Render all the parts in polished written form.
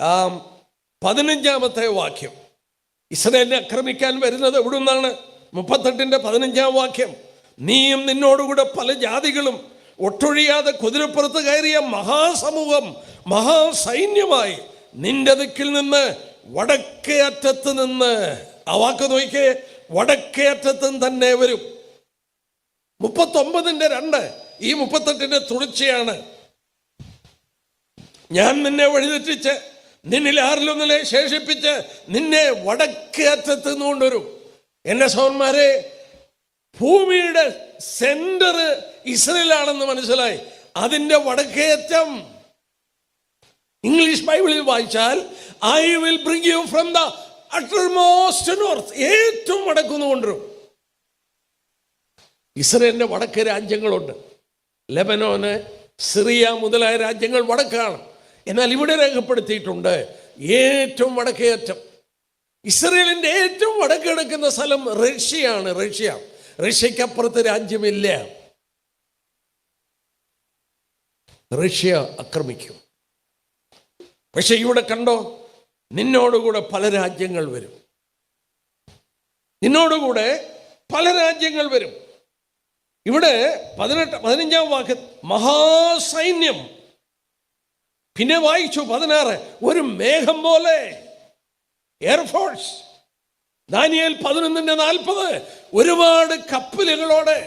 15-ാമത്തെ വാക്യം. ഇസ്രായേലിനെ ആക്രമിക്കാൻ വരുന്നത് എവിടെ നിന്നാണ്? 38-ന്റെ 15-ാം വാക്യം. നീയും നിന്നോടുകൂടെ പല ജാതികളും ഒട്ടൊഴിയാതെ കുതിരപ്പുറത്ത് കയറിയ മഹാസമൂഹം മഹാസൈന്യമായി നിന്റെ ദിക്കിൽ നിന്ന് വടക്കേ അറ്റത്ത് നിന്ന്, ആ വാക്ക് നോക്കിയേ, വടക്കേ അറ്റത്തും തന്നെ വരും. 39-ന്റെ 2 ഈ 38-ന്റെ തുടർച്ചയാണ്. ഞാൻ നിന്നെ വഴിതെറ്റിച്ച് നിന്നിൽ ആരിലൊന്നിലെ ശേഷിപ്പിച്ച് നിന്നെ വടക്കേ അറ്റത്ത് നിന്ന് കൊണ്ടുവരും. എൻ്റെ സഹോദരന്മാരെ, ഭൂമിയുടെ സെന്റർ ഇസ്രായേലാണെന്ന് മനസ്സിലായി. അതിൻ്റെ വടക്കേ അറ്റം ഇംഗ്ലീഷ് ബൈബിളിൽ വായിച്ചാൽ I will bring you from the uttermost north, ഏറ്റവും വടക്കുന്ന് കൊണ്ടുവരും. ഇസ്രായേലിന്റെ വടക്ക് രാജ്യങ്ങളുണ്ട്. ലെബനോന്, സിറിയ മുതലായ രാജ്യങ്ങൾ വടക്കാണ്. എന്നാൽ ഇവിടെ രേഖപ്പെടുത്തിയിട്ടുണ്ട് ഏറ്റവും വടക്കേ അറ്റം. ഇസ്രായേലിന്റെ ഏറ്റവും വടക്ക് കിടക്കുന്ന സ്ഥലം റഷ്യയാണ്. റഷ്യക്കപ്പുറത്ത് രാജ്യമില്ല. റഷ്യ ആക്രമിക്കും. പക്ഷെ ഇവിടെ കണ്ടോ, നിന്നോടുകൂടെ പല രാജ്യങ്ങൾ വരും. നിന്നോടുകൂടെ പല രാജ്യങ്ങൾ വരും. ഇവിടെ 15-ാം വാക്യം മഹാസൈന്യം. പിന്നെ വായിച്ചു 16, ഒരു മേഘം പോലെ എയർഫോഴ്സ്. ദാനിയേൽ 11-40 ഒരുപാട് കപ്പലുകളോടെ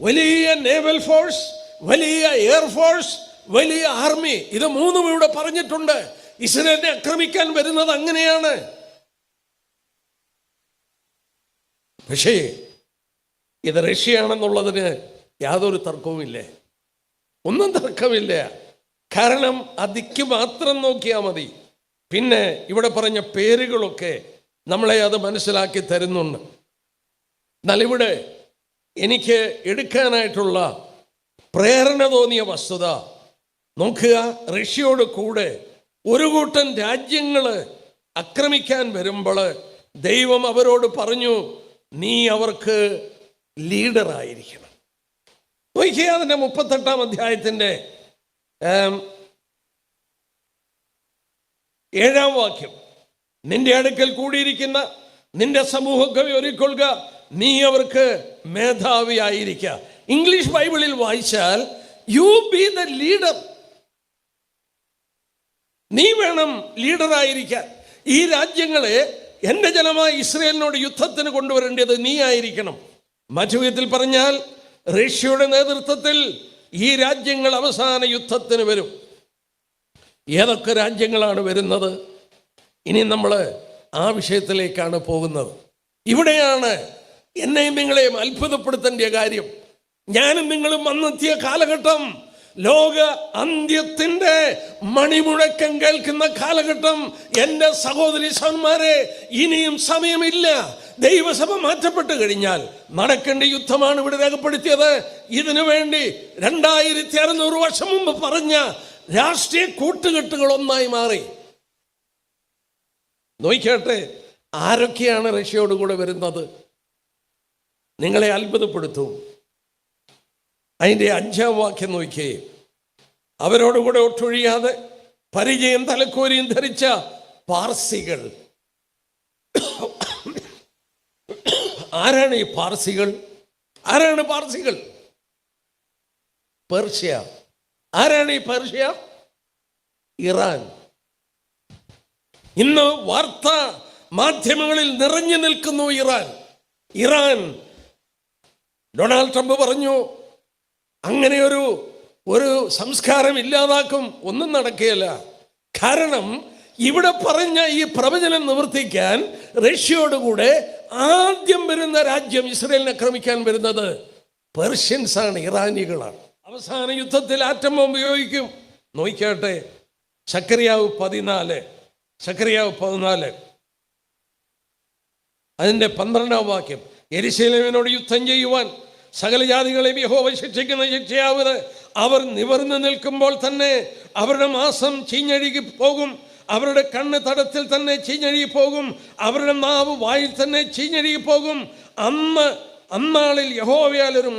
വലിയ നേവൽ ഫോഴ്സ്, വലിയ എയർഫോഴ്സ്, വലിയ ആർമി. ഇത് മൂന്നും ഇവിടെ പറഞ്ഞിട്ടുണ്ട്. ഇസ്രായേലിനെ ആക്രമിക്കാൻ വരുന്നത് അങ്ങനെയാണ്. പക്ഷേ ഇത് റഷ്യയാണെന്നുള്ളതിന് യാതൊരു തർക്കവുമില്ല, ഒന്നും തർക്കമില്ല. കാരണം ആ ദിക്ക് മാത്രം നോക്കിയാൽ മതി. പിന്നെ ഇവിടെ പറഞ്ഞ പേരുകളൊക്കെ നമ്മളെ അത് മനസ്സിലാക്കി തരുന്നുണ്ട്. എന്നാൽ ഇവിടെ എനിക്ക് എടുക്കാനായിട്ടുള്ള പ്രേരണ തോന്നിയ വസ്തുത നോക്കുക. റഷ്യയോട് കൂടെ ഒരു കൂട്ടം രാജ്യങ്ങൾ ആക്രമിക്കാൻ വരുമ്പോൾ ദൈവം അവരോട് പറഞ്ഞു, നീ അവർക്ക് ലീഡറായിരിക്കണം. നോക്കിയാൽ അതിൻ്റെ 38-ാം അധ്യായത്തിൻ്റെ 7-ാം വാക്യം. നിന്റെ അടുക്കൽ കൂടിയിരിക്കുന്ന നിന്റെ സമൂഹത്തെ ഒരുക്കൊള്ളുക, നീ അവർക്ക് മേധാവിയായിരിക്കുക. ഇംഗ്ലീഷ് ബൈബിളിൽ വായിച്ചാൽ യു ബി ദ ലീഡർ. നീ വേണം ലീഡറായിരിക്കാൻ. ഈ രാജ്യങ്ങളെ എൻ്റെ ജനമായ ഇസ്രായേലിനോട് യുദ്ധത്തിന് കൊണ്ടുവരേണ്ടത് നീ ആയിരിക്കണം. മറ്റു വിധത്തിൽ പറഞ്ഞാൽ റഷ്യയുടെ നേതൃത്വത്തിൽ ഈ രാജ്യങ്ങൾ അവസാന യുദ്ധത്തിന് വരും. ഏതൊക്കെ രാജ്യങ്ങളാണ് വരുന്നത്? ഇനി നമ്മൾ ആ വിഷയത്തിലേക്കാണ് പോകുന്നത്. ഇവിടെയാണ് എന്നെയും നിങ്ങളെയും അത്ഭുതപ്പെടുത്തേണ്ട കാര്യം. ഞാനും നിങ്ങളും വന്നെത്തിയ കാലഘട്ടം ലോക അന്ത്യത്തിൻ്റെ മണിമുഴക്കം കേൾക്കുന്ന കാലഘട്ടം. എൻ്റെ സഹോദരി സഹോദരന്മാരെ, ഇനിയും സമയമില്ല. ദൈവസഭ മാറ്റപ്പെട്ട് കഴിഞ്ഞാൽ നടക്കേണ്ട യുദ്ധമാണ് ഇവിടെ രേഖപ്പെടുത്തിയത്. ഇതിനു വേണ്ടി 2600 വർഷം മുമ്പ് പറഞ്ഞ രാഷ്ട്രീയ കൂട്ടുകെട്ടുകൾ ഒന്നായി മാറി. നോക്കിയാട്ടെ, ആരൊക്കെയാണ് റഷ്യയോട് കൂടെ വരുന്നത്? നിങ്ങളെ അത്ഭുതപ്പെടുത്തും. അതിൻ്റെ 5-ാം വാക്യം നോക്കിയേ. അവരോടുകൂടെ ഒട്ടൊഴിയാതെ പരിചയം തലക്കോരിയും ധരിച്ച പാർസികൾ. ആരാണ് ഈ പാർസികൾ? ആരാണ് പാർസികൾ? പേർഷ്യ. ആരാണ് ഈ പേർഷ്യ? ഇറാൻ. ഇന്ന് വാർത്താ മാധ്യമങ്ങളിൽ നിറഞ്ഞു നിൽക്കുന്നു ഇറാൻ. ഡൊണാൾഡ് ട്രംപ് പറഞ്ഞു, അങ്ങനെ ഒരു സംസ്കാരം ഇല്ലാതാക്കും. ഒന്നും നടക്കുകയില്ല. കാരണം ഇവിടെ പറഞ്ഞ ഈ പ്രവചനം നിവർത്തിക്കാൻ റഷ്യയോടുകൂടെ ആദ്യം വരുന്ന രാജ്യം ഇസ്രായേലിനെ ആക്രമിക്കാൻ വരുന്നത് പേർഷ്യൻസ് ആണ്, ഇറാനികളാണ്. അവസാന യുദ്ധത്തിൽ ആറ്റം ബോംബ് ഉപയോഗിക്കും. നോക്കിയാട്ടെ, സക്കറിയാവ് 14 അതിൻ്റെ 12-ാം വാക്യം. യെരൂശലേമിനോട് യുദ്ധം ചെയ്യുവാൻ സകല ജാതികളെയും യഹോവ ശിക്ഷിക്കുന്ന ശിക്ഷയാവത്. അവർ നിവർന്നു നിൽക്കുമ്പോൾ തന്നെ അവരുടെ മാസം ചീഞ്ഞഴുകി പോകും, അവരുടെ കണ്ണ് തടത്തിൽ തന്നെ ചീഞ്ഞഴുകി പോകും, അവരുടെ നാവ് വായിൽ തന്നെ ചീഞ്ഞഴുകി പോകും. അന്നാളിൽ യഹോവയാൽ ഒരു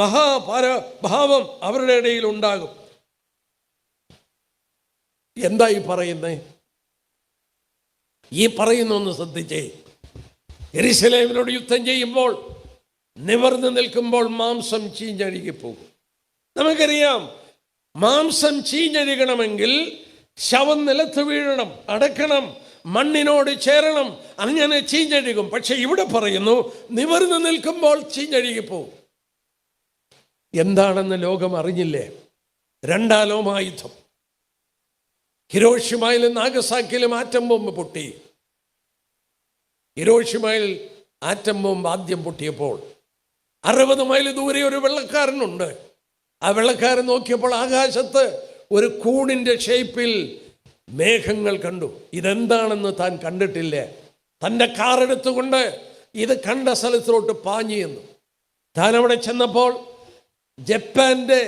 മഹാഭാവം അവരുടെ ഇടയിൽ ഉണ്ടാകും. എന്താ ഈ പറയുന്നേ? ഈ പറയുന്നൊന്ന് ശ്രദ്ധിച്ചേ. യെരൂശലേമിനോട് യുദ്ധം ചെയ്യുമ്പോൾ നിവർന്നു നിൽക്കുമ്പോൾ മാംസം ചീഞ്ഞഴുകിപ്പോകും. നമുക്കറിയാം, മാംസം ചീഞ്ഞഴുകണമെങ്കിൽ ശവം നിലത്ത് വീഴണം, അടക്കണം, മണ്ണിനോട് ചേരണം, അങ്ങനെ ചീഞ്ഞഴുകും. പക്ഷെ ഇവിടെ പറയുന്നു നിവർന്നു നിൽക്കുമ്പോൾ ചീഞ്ഞഴുകിപ്പോകും. എന്താണെന്ന് ലോകം അറിഞ്ഞില്ലേ? രണ്ടാം ലോകയുദ്ധം. ഹിരോഷിമയിലും നാഗസാക്കിയിലും ആറ്റം ബോംബ് പൊട്ടി. ഹിരോഷിമയിൽ ആറ്റം ബോംബ് ആദ്യം പൊട്ടിയപ്പോൾ 60 മൈൽ ദൂരെ ഒരു വെള്ളക്കാരനുണ്ട്. ആ വെള്ളക്കാരൻ നോക്കിയപ്പോൾ ആകാശത്ത് ഒരു കൂണിൻ്റെ ഷേപ്പിൽ മേഘങ്ങൾ കണ്ടു. ഇതെന്താണെന്ന് താൻ കണ്ടിട്ടില്ല. തൻ്റെ കാറെടുത്തുകൊണ്ട് ഇത് കണ്ട സ്ഥലത്തിലോട്ട് പാഞ്ഞു ചെന്നു. താൻ അവിടെ ചെന്നപ്പോൾ ജപ്പാൻ്റെ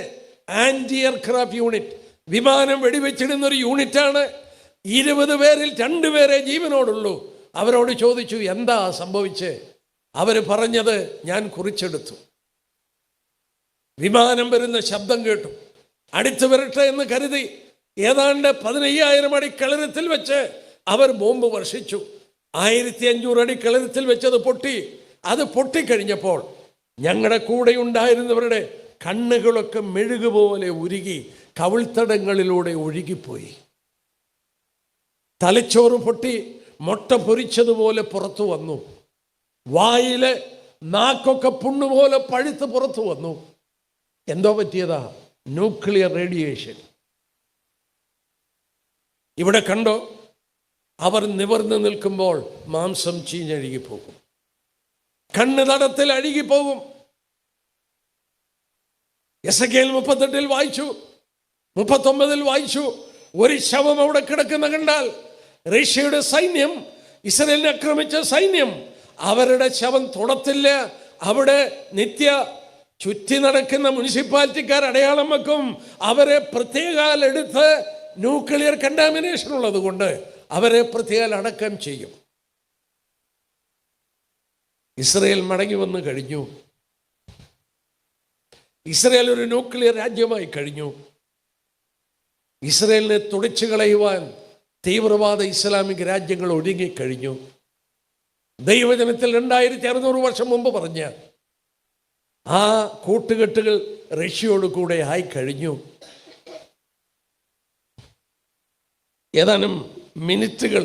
ആൻറ്റി എയർക്രാഫ്റ്റ് യൂണിറ്റ്, വിമാനം വെടിവെച്ചിടുന്നൊരു യൂണിറ്റാണ്. 20 പേരിൽ 2 പേരെ ജീവനോടുള്ളൂ. അവരോട് ചോദിച്ചു, എന്താ സംഭവിച്ച്? അവർ പറഞ്ഞത്, ഞാൻ കുറിച്ചെടുത്തു. വിമാനം വരുന്ന ശബ്ദം കേട്ടു. അടുത്ത് വരട്ടെ എന്ന് കരുതി ഏതാണ്ട് 15,000 അടി കിളരത്തിൽ വെച്ച് അവർ ബോംബ് വർഷിച്ചു. 1500 അടി കിളരത്തിൽ വെച്ചത് പൊട്ടി. അത് പൊട്ടിക്കഴിഞ്ഞപ്പോൾ ഞങ്ങളുടെ കൂടെ ഉണ്ടായിരുന്നവരുടെ കണ്ണുകളൊക്കെ മെഴുകുപോലെ ഉരുകി കവിൾത്തടങ്ങളിലൂടെ ഒഴുകിപ്പോയി. തലച്ചോറ് പൊട്ടി മുട്ട പൊരിച്ചതുപോലെ പുറത്തു വന്നു. വായില് നാക്കൊക്കെ പുണ്ണുപോലെ പഴുത്ത് പുറത്തു വന്നു. എന്തോ പറ്റിയതാ? Nuclear radiation. ഇവിടെ കണ്ടോ, അവർ നിവർന്നു നിൽക്കുമ്പോൾ മാംസം ചീഞ്ഞഴുകിപ്പോകും, കണ്ണ് തടത്തിൽ അഴുകിപ്പോകും. എസെക്കിയേൽ 38 വായിച്ചു, 39 വായിച്ചു. ഒരു ശവം അവിടെ കിടക്കുന്ന കണ്ടാൽ റഷ്യയുടെ സൈന്യം, ഇസ്രായേലിനെ ആക്രമിച്ച സൈന്യം അവരുടെ ശവം തൊടത്തില്ല. അവിടെ നിത്യ ചുറ്റി നടക്കുന്ന മുനിസിപ്പാലിറ്റിക്കാർ അടയാളം വെക്കും. അവരെ പ്രത്യേകം എടുത്ത്, ന്യൂക്ലിയർ കണ്ടാമിനേഷൻ ഉള്ളത് കൊണ്ട് അവരെ പ്രത്യേകം അടക്കം ചെയ്യും. ഇസ്രായേൽ മടങ്ങി വന്ന് കഴിഞ്ഞു. ഇസ്രായേൽ ഒരു ന്യൂക്ലിയർ രാജ്യമായി കഴിഞ്ഞു. ഇസ്രായേലിനെ തുടച്ചു കളയുവാൻ തീവ്രവാദ ഇസ്ലാമിക് രാജ്യങ്ങൾ ഒരുങ്ങിക്കഴിഞ്ഞു. ദൈവജനത്തിൽ 2600 വർഷം മുമ്പ് പറഞ്ഞ ആ കൂട്ടുകെട്ടുകൾ റഷ്യയോട് കൂടെ ആയി കഴിഞ്ഞു. ഏതാനും മിനിറ്റുകൾ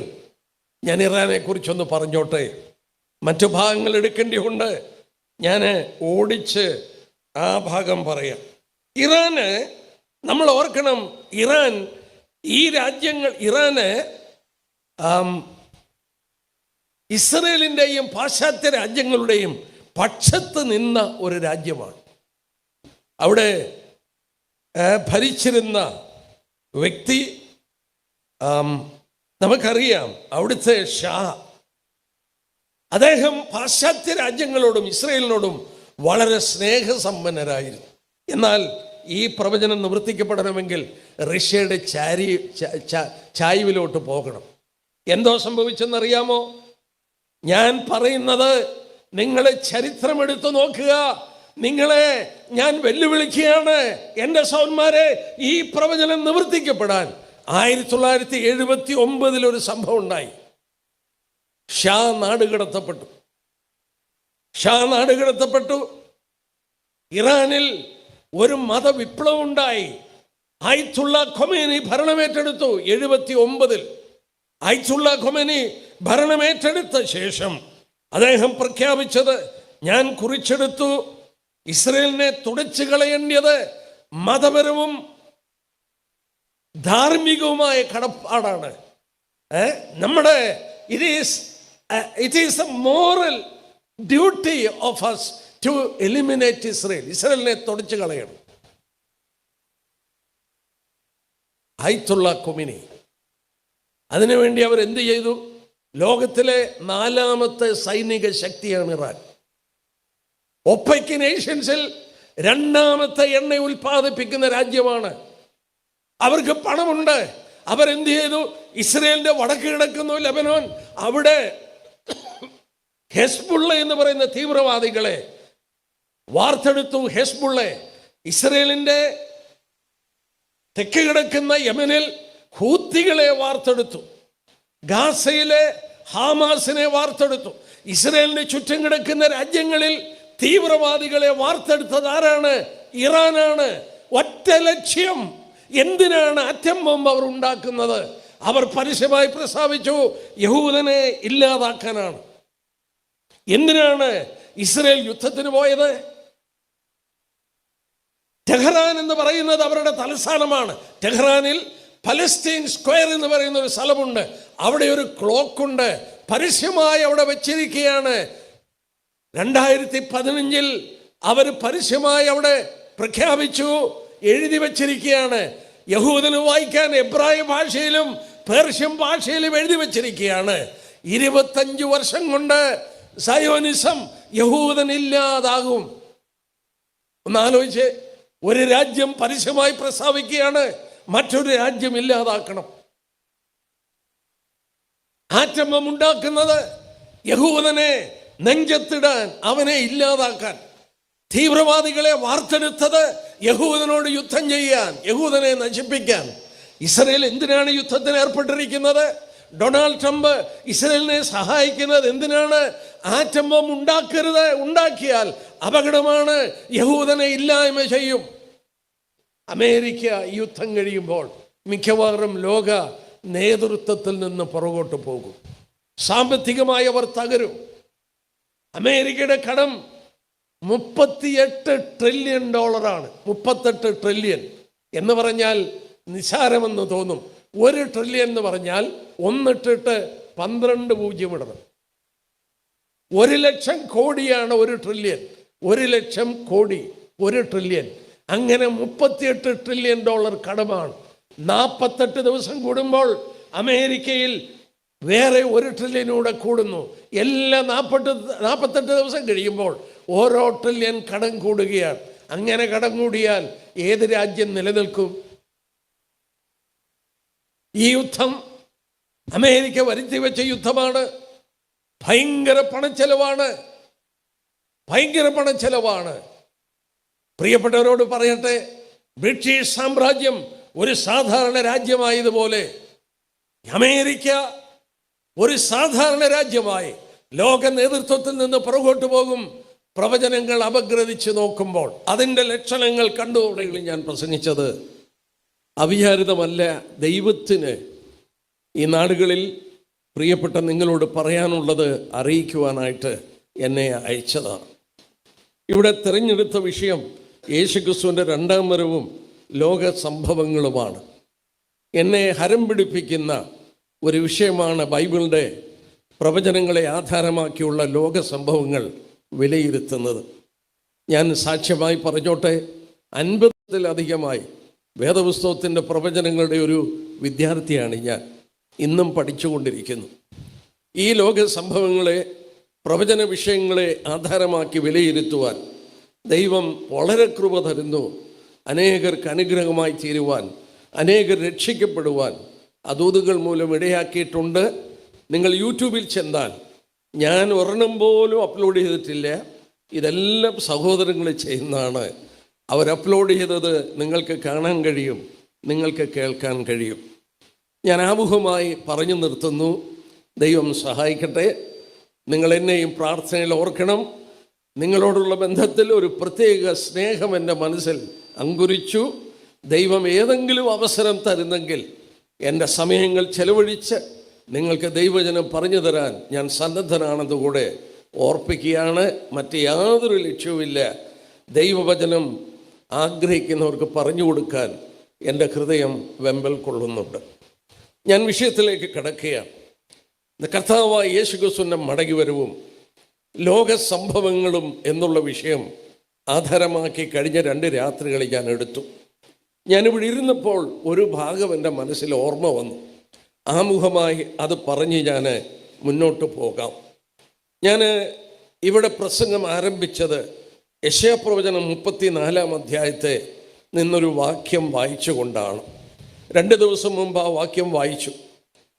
ഞാൻ ഇറാനെ കുറിച്ചൊന്ന് പറഞ്ഞോട്ടെ. മറ്റു ഭാഗങ്ങൾ എടുക്കേണ്ടിയുണ്ട്. ഞാൻ ഓടിച്ച് ആ ഭാഗം പറയാം. ഇറാന് നമ്മൾ ഓർക്കണം, ഇറാൻ ഈ രാജ്യങ്ങൾ, ഇറാന് ഇസ്രയേലിൻ്റെയും പാശ്ചാത്യ രാജ്യങ്ങളുടെയും പക്ഷത്ത് നിന്ന ഒരു രാജ്യമാണ്. അവിടെ ഭരിച്ചിരുന്ന വ്യക്തി നമുക്കറിയാം, അവിടുത്തെ ഷാ. അദ്ദേഹം പാശ്ചാത്യ രാജ്യങ്ങളോടും ഇസ്രയേലിനോടും വളരെ സ്നേഹസമ്പന്നരായിരുന്നു. എന്നാൽ ഈ പ്രവചനം നിവർത്തിക്കപ്പെടണമെങ്കിൽ റഷ്യയുടെ ചായ്വിലോട്ട് പോകണം. എന്തോ സംഭവിച്ചെന്നറിയാമോ? ഞാൻ പറയുന്നത് നിങ്ങൾ ചരിത്രമെടുത്ത് നോക്കുക. നിങ്ങളെ ഞാൻ വെല്ലുവിളിക്കുകയാണ് എൻ്റെ സഹോദരന്മാരെ. ഈ പ്രവചനം നിവർത്തിക്കപ്പെടാൻ 1979 ഒരു സംഭവം ഉണ്ടായി. ഷാ നാടുകടത്തപ്പെട്ടു. ഇറാനിൽ ഒരു മതവിപ്ലവം ഉണ്ടായി. അയത്തുള്ള ഖൊമേനി ഭരണമേറ്റെടുത്തു. 79 അയത്തുള്ള ഖൊമേനി ഭരണമേറ്റെടുത്ത ശേഷം അദ്ദേഹം പ്രഖ്യാപിച്ചത്, ഞാൻ കുറിച്ചെടുത്തു, ഇസ്രയേലിനെ തുടച്ചു കളയേണ്ടത് മതപരവും ധാർമ്മികവുമായ കടപ്പാടാണ്. നമ്മുടെ it is a moral duty of us to eliminate Israel. ഇസ്രയേലിനെ തുടച്ചു കളയണം. അയത്തുള്ള ഖൊമേനി അതിനുവേണ്ടി അവർ എന്ത് ചെയ്തു? ലോകത്തിലെ 4ാമത്തെ സൈനിക ശക്തിയാണ് ഇറാൻ. ഒപെക് നേഷൻസിൽ 2ാമത്തെ എണ്ണ ഉൽപ്പാദിപ്പിക്കുന്ന രാജ്യമാണ്. അവർക്ക് പണമുണ്ട്. അവരെന്ത് ചെയ്തു? ഇസ്രയേലിന്റെ വടക്ക് കിടക്കുന്ന ലെബനോൻ, അവിടെ ഹെസ്ബുള്ള എന്ന് പറയുന്ന തീവ്രവാദികളെ വാർത്തെടുത്തു. ഹെസ്ബുള്ള ഇസ്രയേലിന്റെ തെക്ക് കിടക്കുന്ന യമനിൽ ഹൂത്തികളെ വാർത്തെടുത്തു, ഗാസയിലെ ഹാമാസിനെ വാർത്തെടുത്തു. ഇസ്രയേലിന് ചുറ്റും കിടക്കുന്ന രാജ്യങ്ങളിൽ തീവ്രവാദികളെ വാർത്തെടുത്തത് ആരാണ്? ഇറാനാണ്. ഒറ്റ ലക്ഷ്യം. എന്തിനാണ് ആറ്റം ബോംബ് അവർ ഉണ്ടാക്കുന്നത്? അവർ പരസ്യമായി പ്രസ്താവിച്ചു, യഹൂദനെ ഇല്ലാതാക്കാനാണ്. എന്തിനാണ് ഇസ്രയേൽ യുദ്ധത്തിന് പോയത്? ടെഹ്റാൻ എന്ന് പറയുന്നത് അവരുടെ തലസ്ഥാനമാണ്. ടെഹ്റാനിൽ പലസ്തീൻ സ്ക്വയർ എന്ന് പറയുന്ന ഒരു സ്ഥലമുണ്ട്. അവിടെ ഒരു ക്ലോക്കുണ്ട്, പരസ്യമായി അവിടെ വെച്ചിരിക്കുകയാണ്. 2015 അവർ പരസ്യമായി അവിടെ പ്രഖ്യാപിച്ചു, എഴുതി വച്ചിരിക്കുകയാണ്. യഹൂദന് വായിക്കാൻ എബ്രായ ഭാഷയിലും പേർഷ്യൻ ഭാഷയിലും എഴുതി വച്ചിരിക്കുകയാണ്. 25 വർഷം കൊണ്ട് സയോനിസം യഹൂദനില്ലാതാകും. ഒന്ന് ആലോചിച്ച്, ഒരു രാജ്യം പരസ്യമായി പ്രസ്താവിക്കുകയാണ് മറ്റൊരു രാജ്യം ഇല്ലാതാക്കണം. ആറ്റം ബോംബ് ഉണ്ടാക്കുന്നത് യഹൂദനെ നെഞ്ചത്തിടാൻ, അവനെ ഇല്ലാതാക്കാൻ. തീവ്രവാദികളെ വാർത്തെടുത്തത് യഹൂദനോട് യുദ്ധം ചെയ്യാൻ, യഹൂദനെ നശിപ്പിക്കാൻ. ഇസ്രയേൽ എന്തിനാണ് യുദ്ധത്തിന് ഏർപ്പെട്ടിരിക്കുന്നത്? ഡൊണാൾഡ് ട്രംപ് ഇസ്രയേലിനെ സഹായിക്കുന്നത് എന്തിനാണ്? ആറ്റം ബോംബ് ഉണ്ടാക്കരുത്, ഉണ്ടാക്കിയാൽ അപകടമാണ്, യഹൂദനെ ഇല്ലായ്മ ചെയ്യും. അമേരിക്ക യുദ്ധം കഴിയുമ്പോൾ മിക്കവാറും ലോക നേതൃത്വത്തിൽ നിന്ന് പുറകോട്ട് പോകും. സാമ്പത്തികമായി അവർ തകരും. അമേരിക്കയുടെ കടം $38 ട്രില്യൺ. 38 ട്രില്യൺ എന്ന് പറഞ്ഞാൽ നിസ്സാരമെന്ന് തോന്നും. 1 ട്രില്യൺ എന്ന് പറഞ്ഞാൽ 1 ഇട്ടിട്ട് 12 പൂജ്യം ഇടണം. 1,00,000 കോടിയാണ് 1 ട്രില്യൺ. 1,00,000 കോടി 1 ട്രില്യൺ. അങ്ങനെ $38 ട്രില്യൺ കടമാണ്. 48 ദിവസം കൂടുമ്പോൾ അമേരിക്കയിൽ വേറെ 1 ട്രില്യനൂടെ കൂടുന്നു. എല്ലാ 48 ദിവസം കഴിയുമ്പോൾ ഓരോ ട്രില്യൺ കടം കൂടുകയാണ്. അങ്ങനെ കടം കൂടിയാൽ ഏത് രാജ്യം നിലനിൽക്കും? ഈ യുദ്ധം അമേരിക്ക വരുത്തി വെച്ച യുദ്ധമാണ്. ഭയങ്കര പണച്ചെലവാണ്. പ്രിയപ്പെട്ടവരോട് പറയട്ടെ, ബ്രിട്ടീഷ് സാമ്രാജ്യം ഒരു സാധാരണ രാജ്യമായതുപോലെ അമേരിക്ക ഒരു സാധാരണ രാജ്യമായി ലോക നേതൃത്വത്തിൽ നിന്ന് പുറകോട്ട് പോകും. പ്രവചനങ്ങൾ അപഗ്രഥിച്ച് നോക്കുമ്പോൾ അതിൻ്റെ ലക്ഷണങ്ങൾ കണ്ടുകൊണ്ടെങ്കിൽ ഞാൻ പ്രസംഗിച്ചത് അവിചാരിതമല്ല. ദൈവത്തിന് ഈ നാടുകളിൽ പ്രിയപ്പെട്ട നിങ്ങളോട് പറയാനുള്ളത് അറിയിക്കുവാനായിട്ട് എന്നെ അയച്ചതാണ്. ഇവിടെ തിരഞ്ഞെടുത്ത വിഷയം യേശുക്രിസ്തുവിൻ്റെ 2ാം വരവും ലോക സംഭവങ്ങളുമാണ്. എന്നെ ഹരം പിടിപ്പിക്കുന്ന ഒരു വിഷയമാണ് ബൈബിളിൻ്റെ പ്രവചനങ്ങളെ ആധാരമാക്കിയുള്ള ലോക സംഭവങ്ങൾ വിലയിരുത്തുന്നത്. ഞാൻ സാക്ഷ്യമായി പറഞ്ഞോട്ടെ, 50-ലധികമായി വേദപുസ്തകത്തിൻ്റെ പ്രവചനങ്ങളുടെ ഒരു വിദ്യാർത്ഥിയാണ് ഞാൻ. ഇന്നും പഠിച്ചുകൊണ്ടിരിക്കുന്നു. ഈ ലോക സംഭവങ്ങളെ, പ്രവചന വിഷയങ്ങളെ ആധാരമാക്കി വിലയിരുത്തുവാൻ ദൈവം വളരെ കൃപ തരുന്നു. അനേകർക്ക് അനുഗ്രഹമായി തീരുവാൻ, അനേകർ രക്ഷിക്കപ്പെടുവാൻ അതൂതുകൾ മൂലം ഇടയാക്കിയിട്ടുണ്ട്. നിങ്ങൾ യൂട്യൂബിൽ ചെന്നാൽ ഞാൻ ഒരെണ്ണം പോലും അപ്ലോഡ് ചെയ്തിട്ടില്ല. ഇതെല്ലാം സഹോദരങ്ങൾ ചെയ്യുന്നതാണ്. അവർ അപ്ലോഡ് ചെയ്തത് നിങ്ങൾക്ക് കാണാൻ കഴിയും, നിങ്ങൾക്ക് കേൾക്കാൻ കഴിയും. ഞാൻ ആമുഖമായി പറഞ്ഞു നിർത്തുന്നു. ദൈവം സഹായിക്കട്ടെ. നിങ്ങൾ എന്നെയും പ്രാർത്ഥനയിൽ ഓർക്കണം. നിങ്ങളോടുള്ള ബന്ധത്തിൽ ഒരു പ്രത്യേക സ്നേഹം എൻ്റെ മനസ്സിൽ അങ്കുരിച്ചു. ദൈവം ഏതെങ്കിലും അവസരം തരുന്നെങ്കിൽ എൻ്റെ സമയങ്ങൾ ചെലവഴിച്ച് നിങ്ങൾക്ക് ദൈവജനം പറഞ്ഞു തരാൻ ഞാൻ സന്നദ്ധനാണെന്ന് കൂടെ ഓർപ്പിക്കുകയാണ്. മറ്റ് യാതൊരു ലക്ഷ്യവുമില്ല. ദൈവവചനം ആഗ്രഹിക്കുന്നവർക്ക് പറഞ്ഞു കൊടുക്കാൻ എൻ്റെ ഹൃദയം വെമ്പൽ കൊള്ളുന്നുണ്ട്. ഞാൻ വിഷയത്തിലേക്ക് കടക്കുകയാണ്. കർത്താവായ യേശുക്രിസ്തുവിൻ്റെ മടങ്ങിവരവും ലോക സംഭവങ്ങളും എന്നുള്ള വിഷയം ആധാരമാക്കി കഴിഞ്ഞ 2 രാത്രികളിൽ ഞാൻ എടുത്തു. ഞാനിവിടെ ഇരുന്നപ്പോൾ ഒരു ഭാഗം എൻ്റെ മനസ്സിൽ ഓർമ്മ വന്നു. ആമുഖമായി അത് പറഞ്ഞ് ഞാൻ മുന്നോട്ട് പോകാം. ഞാൻ ഇവിടെ പ്രസംഗം ആരംഭിച്ചത് യെശയ്യാപ്രവചനം 34-ാം അധ്യായത്തെ നിന്നൊരു വാക്യം വായിച്ചുകൊണ്ടാണ്. 2 ദിവസം മുമ്പ് ആ വാക്യം വായിച്ചു.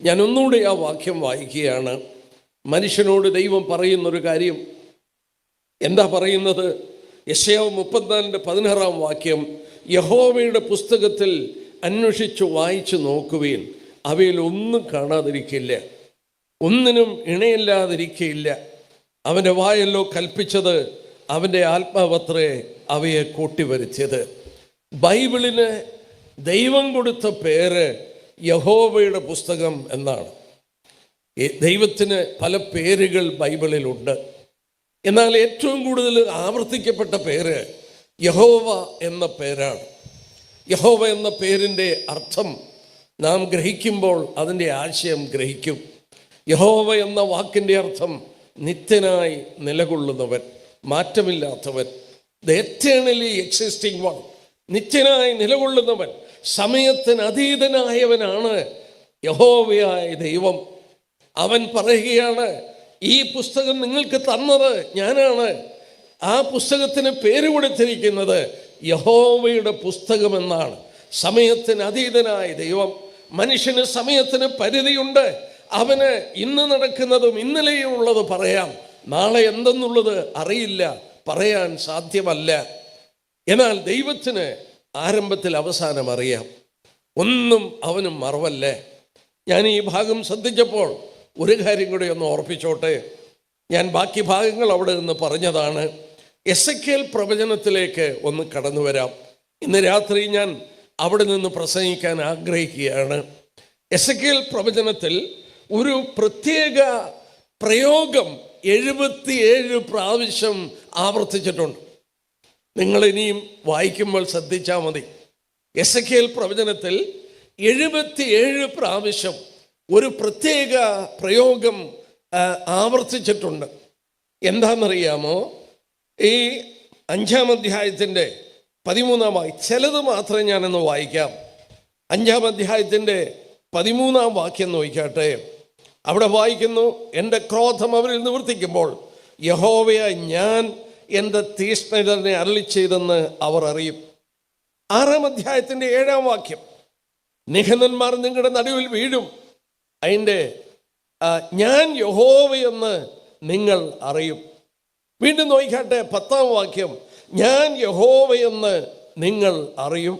ഞാൻ ഒന്നുകൂടി ആ വാക്യം വായിക്കുകയാണ്. മനുഷ്യനോട് ദൈവം പറയുന്നൊരു കാര്യം എന്താ പറയുന്നത്? യെശയ്യാവ് 34-ന്റെ 16-ാം വാക്യം, യഹോവയുടെ പുസ്തകത്തിൽ അന്വേഷിച്ച് വായിച്ചു നോക്കുവീൻ, അവയിൽ ഒന്നും കാണാതിരിക്കില്ല, ഒന്നിനും ഇണയില്ലാതിരിക്കയില്ല. അവൻ്റെ വായല്ലോ കൽപ്പിച്ചത്, അവൻ്റെ ആത്മാവത്രേ അവയെ കൂട്ടിവരുത്തിയത്. ബൈബിളിന് ദൈവം കൊടുത്ത പേര് യഹോവയുടെ പുസ്തകം എന്നാണ്. ദൈവത്തിന് പല പേരുകൾ ബൈബിളിലുണ്ട്. എന്നാൽ ഏറ്റവും കൂടുതൽ ആവർത്തിക്കപ്പെട്ട പേര് യഹോവ എന്ന പേരാണ്. യഹോവ എന്ന പേരിൻ്റെ അർത്ഥം നാം ഗ്രഹിക്കുമ്പോൾ അതിൻ്റെ ആശയം ഗ്രഹിക്കും. യഹോവ എന്ന വാക്കിൻ്റെ അർത്ഥം നിത്യനായി നിലകൊള്ളുന്നവൻ, മാറ്റമില്ലാത്തവൻ, ദ എറ്റേണലി എക്സിസ്റ്റിംഗ് വൺ, നിത്യനായി നിലകൊള്ളുന്നവൻ, സമയത്തിന് അതീതനായവനാണ് യഹോവയായ ദൈവം. അവൻ പറയുകയാണ്, ഈ പുസ്തകം നിങ്ങൾക്ക് തന്നത് ഞാനാണ്. ആ പുസ്തകത്തിന് പേര് കൊടുത്തിരിക്കുന്നത് യഹോവയുടെ പുസ്തകമെന്നാണ്. സമയത്തിന് അതീതനായ ദൈവം. മനുഷ്യന് സമയത്തിന് പരിധിയുണ്ട്. അവന് ഇന്ന് നടക്കുന്നതും ഇന്നലെയും ഉള്ളത് പറയാം, നാളെ എന്തെന്നുള്ളത് അറിയില്ല, പറയാൻ സാധ്യമല്ല. എന്നാൽ ദൈവത്തിന് ആരംഭത്തിൽ അവസാനം അറിയാം. ഒന്നും അവന് മറവല്ല. ഞാൻ ഈ ഭാഗം ശ്രദ്ധിച്ചപ്പോൾ ഒരു കാര്യം കൂടി ഒന്ന് ഓർപ്പിച്ചോട്ടെ. ഞാൻ ബാക്കി ഭാഗങ്ങൾ അവിടെ നിന്ന് പറഞ്ഞതാണ്. എസെക്കിയേൽ പ്രവചനത്തിലേക്ക് ഒന്ന് കടന്നു വരാം. ഇന്ന് രാത്രി ഞാൻ അവിടെ നിന്ന് പ്രസംഗിക്കാൻ ആഗ്രഹിക്കുകയാണ്. എസെക്കിയേൽ പ്രവചനത്തിൽ ഒരു പ്രത്യേക പ്രയോഗം 77 പ്രാവശ്യം ആവർത്തിച്ചിട്ടുണ്ട്. നിങ്ങൾ ഇനിയും വായിക്കുമ്പോൾ ശ്രദ്ധിച്ചാൽ മതി. എസെക്കിയേൽ പ്രവചനത്തിൽ 77 പ്രാവശ്യം ഒരു പ്രത്യേക പ്രയോഗം ആവർത്തിച്ചിട്ടുണ്ട്. എന്താണെന്നറിയാമോ? ഈ 5-ാം അധ്യായത്തിൻ്റെ 13-ാം വാക്യം, ചിലത് മാത്രമേ ഞാനൊന്ന് വായിക്കാം. 5-ാം അധ്യായത്തിൻ്റെ 13-ാം വാക്യം നോക്കിക്കാട്ടെ. അവിടെ വായിക്കുന്നു, എൻ്റെ ക്രോധം അവരിൽ നിവർത്തിക്കുമ്പോൾ യഹോവയായ ഞാൻ എൻ്റെ തീഷ്ണതനെ അരുളിച്ചെയ്തെന്ന് അവർ അറിയും. 6-ാം അധ്യായത്തിൻ്റെ 7-ാം വാക്യം, നിഹതന്മാർ നിങ്ങളുടെ നടുവിൽ വീഴും, അതിൻ്റെ ഞാൻ യഹോവയെന്ന് നിങ്ങൾ അറിയും. വീണ്ടും നോക്കിക്കാട്ടെ, 10-ാം വാക്യം, ഞാൻ യഹോവയെന്ന് നിങ്ങൾ അറിയും.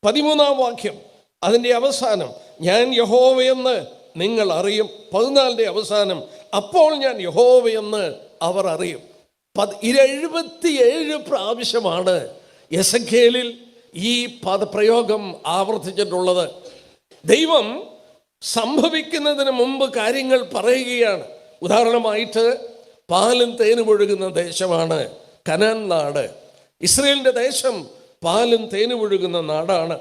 13-ാം വാക്യം അതിൻ്റെ അവസാനം, ഞാൻ യഹോവയെന്ന് നിങ്ങൾ അറിയും. 14-ന്റെ അവസാനം, അപ്പോൾ ഞാൻ യഹോവയെന്ന് അവർ അറിയും. 77 പ്രാവശ്യമാണ് എസെക്കിയേലിൽ ഈ പദപ്രയോഗം ആവർത്തിച്ചിട്ടുള്ളത്. ദൈവം സംഭവിക്കുന്നതിന് മുമ്പ് കാര്യങ്ങൾ പറയുകയാണ്. ഉദാഹരണമായിട്ട്, പാലും തേനും ഒഴുകുന്ന ദേശമാണ് കനാൻ നാട്. ഇസ്രയേലിൻ്റെ ദേശം പാലും തേനും ഒഴുകുന്ന നാടാണ്.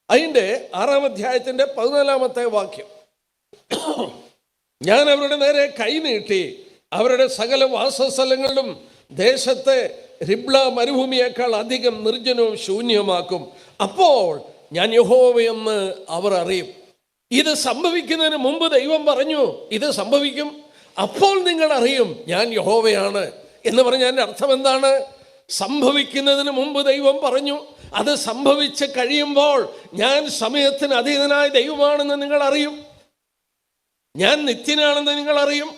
അതിൻ്റെ 6-ാം അധ്യായത്തിൻ്റെ 14-ാമത്തെ വാക്യം, ഞാൻ അവരുടെ നേരെ കൈ നീട്ടി അവരുടെ സകല വാസസ്ഥലങ്ങളിലും ദേശത്തെ റിബ്ല മരുഭൂമിയേക്കാൾ അധികം നിർജ്ജനവും ശൂന്യമാക്കും. അപ്പോൾ ഞാൻ യഹോവയെന്ന് അവർ അറിയും. ഇത് സംഭവിക്കുന്നതിന് മുമ്പ് ദൈവം പറഞ്ഞു ഇത് സംഭവിക്കും, അപ്പോൾ നിങ്ങൾ അറിയും ഞാൻ യഹോവയാണ് എന്ന് പറഞ്ഞതിൻ്റെ അർത്ഥം എന്താണ്? സംഭവിക്കുന്നതിന് മുമ്പ് ദൈവം പറഞ്ഞു, അത് സംഭവിച്ച് കഴിയുമ്പോൾ ഞാൻ സമയത്തിന് അതീതനായ ദൈവമാണെന്ന് നിങ്ങൾ അറിയും, ഞാൻ നിത്യനാണെന്ന് നിങ്ങൾ അറിയും,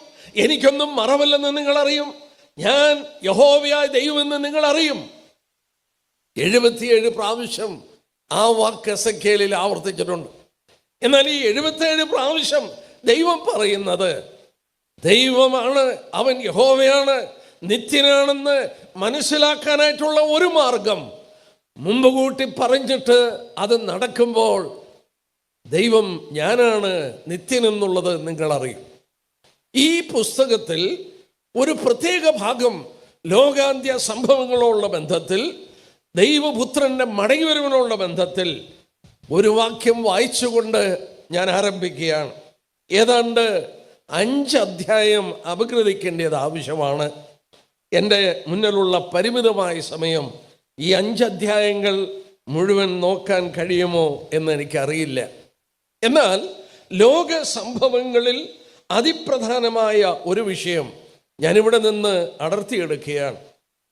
എനിക്കൊന്നും മറവല്ലെന്ന് നിങ്ങൾ അറിയും, ഞാൻ യഹോവയായ ദൈവമെന്ന് നിങ്ങൾ അറിയും. 77 പ്രാവശ്യം ആ വാക്ക് എസെക്കിയേലിൽ ആവർത്തിച്ചിട്ടുണ്ട്. എന്നാൽ ഈ 77 പ്രാവശ്യം ദൈവം പറയുന്നത് ദൈവമാണ്, അവൻ യഹോവയാണ്, നിത്യനാണെന്ന് മനസ്സിലാക്കാനായിട്ടുള്ള ഒരു മാർഗം മുമ്പ് കൂട്ടി പറഞ്ഞിട്ട് അത് നടക്കുമ്പോൾ ദൈവം ഞാനാണ് നിത്യനെന്നുള്ളത് നിങ്ങൾ അറിയും. ഈ പുസ്തകത്തിൽ ഒരു പ്രത്യേക ഭാഗം ലോകാന്ത്യ സംഭവങ്ങളോടുള്ള ബന്ധത്തിൽ, ദൈവപുത്രൻ്റെ മടങ്ങിവരവിനുള്ള ബന്ധത്തിൽ ഒരു വാക്യം വായിച്ചുകൊണ്ട് ഞാൻ ആരംഭിക്കുകയാണ്. ഏതാണ്ട് 5 അധ്യായം അപഗ്രഥിക്കേണ്ടത് ആവശ്യമാണ്. എൻ്റെ മുന്നിലുള്ള പരിമിതമായ സമയം ഈ 5 അധ്യായങ്ങൾ മുഴുവൻ നോക്കാൻ കഴിയുമോ എന്ന് എനിക്കറിയില്ല. എന്നാൽ ലോക സംഭവങ്ങളിൽ അതിപ്രധാനമായ ഒരു വിഷയം ഞാനിവിടെ നിന്ന് അടർത്തിയെടുക്കുകയാണ്.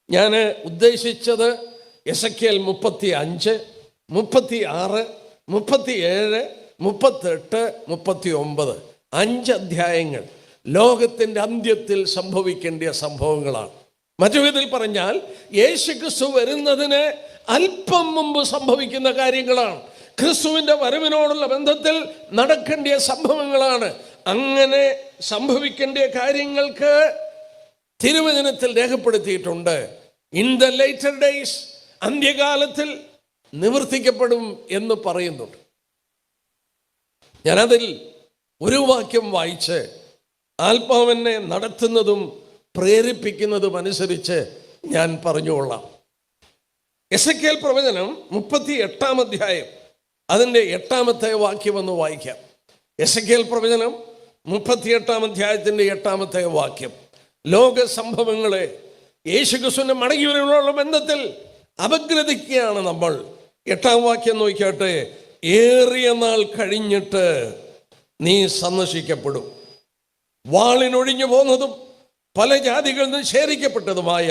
ഞാൻ ഉദ്ദേശിച്ചത് എസെക്കിയേൽ 35, 36, 37, 38, 39 5 അധ്യായങ്ങൾ ലോകത്തിൻ്റെ അന്ത്യത്തിൽ സംഭവിക്കേണ്ട സംഭവങ്ങളാണ്. മറ്റു വിധത്തിൽ പറഞ്ഞാൽ യേശുക്രിസ്തു വരുന്നതിന് അല്പം മുമ്പ് സംഭവിക്കുന്ന കാര്യങ്ങളാണ്. ക്രിസ്തുവിൻ്റെ വരവിനോടുള്ള ബന്ധത്തിൽ നടക്കേണ്ട സംഭവങ്ങളാണ്. അങ്ങനെ സംഭവിക്കേണ്ട കാര്യങ്ങൾക്ക് തിരുവചനത്തിൽ രേഖപ്പെടുത്തിയിട്ടുണ്ട്. ഇൻ ദ ലേറ്റർ ഡേയ്സ്, അന്ത്യകാലത്തിൽ നിവർത്തിക്കപ്പെടും എന്ന് പറയുന്നുണ്ട്. ഞാനതിൽ ഒരു വാക്യം വായിച്ച് ആത്മാവെന്നെ നടത്തുന്നതും പ്രേരിപ്പിക്കുന്നതും അനുസരിച്ച് ഞാൻ പറഞ്ഞുകൊള്ളാം. എസെക്കിയേൽ പ്രവചനം 38-ാം അധ്യായം അതിൻ്റെ 8-ാമത്തെ വാക്യം ഒന്ന് വായിക്കാം. എസെക്കിയേൽ പ്രവചനം 38-ാം അധ്യായത്തിൻ്റെ 8-ാമത്തെ വാക്യം. ലോക സംഭവങ്ങളെ യേശുക്രിസ്തുവിന്റെ മടങ്ങിവരവിനുള്ള ബന്ധത്തിൽ അപഗ്രഥിക്കുകയാണ് നമ്മൾ. 8-ാം വാക്യം നോക്കിയാട്ടെ. ഏറിയ നാൾ കഴിഞ്ഞിട്ട് നീ സന്ദർശിക്കപ്പെടും. വാളിനൊഴിഞ്ഞു പോന്നതും പല ജാതികളിൽ നിന്ന് ശേഖരിക്കപ്പെട്ടതുമായ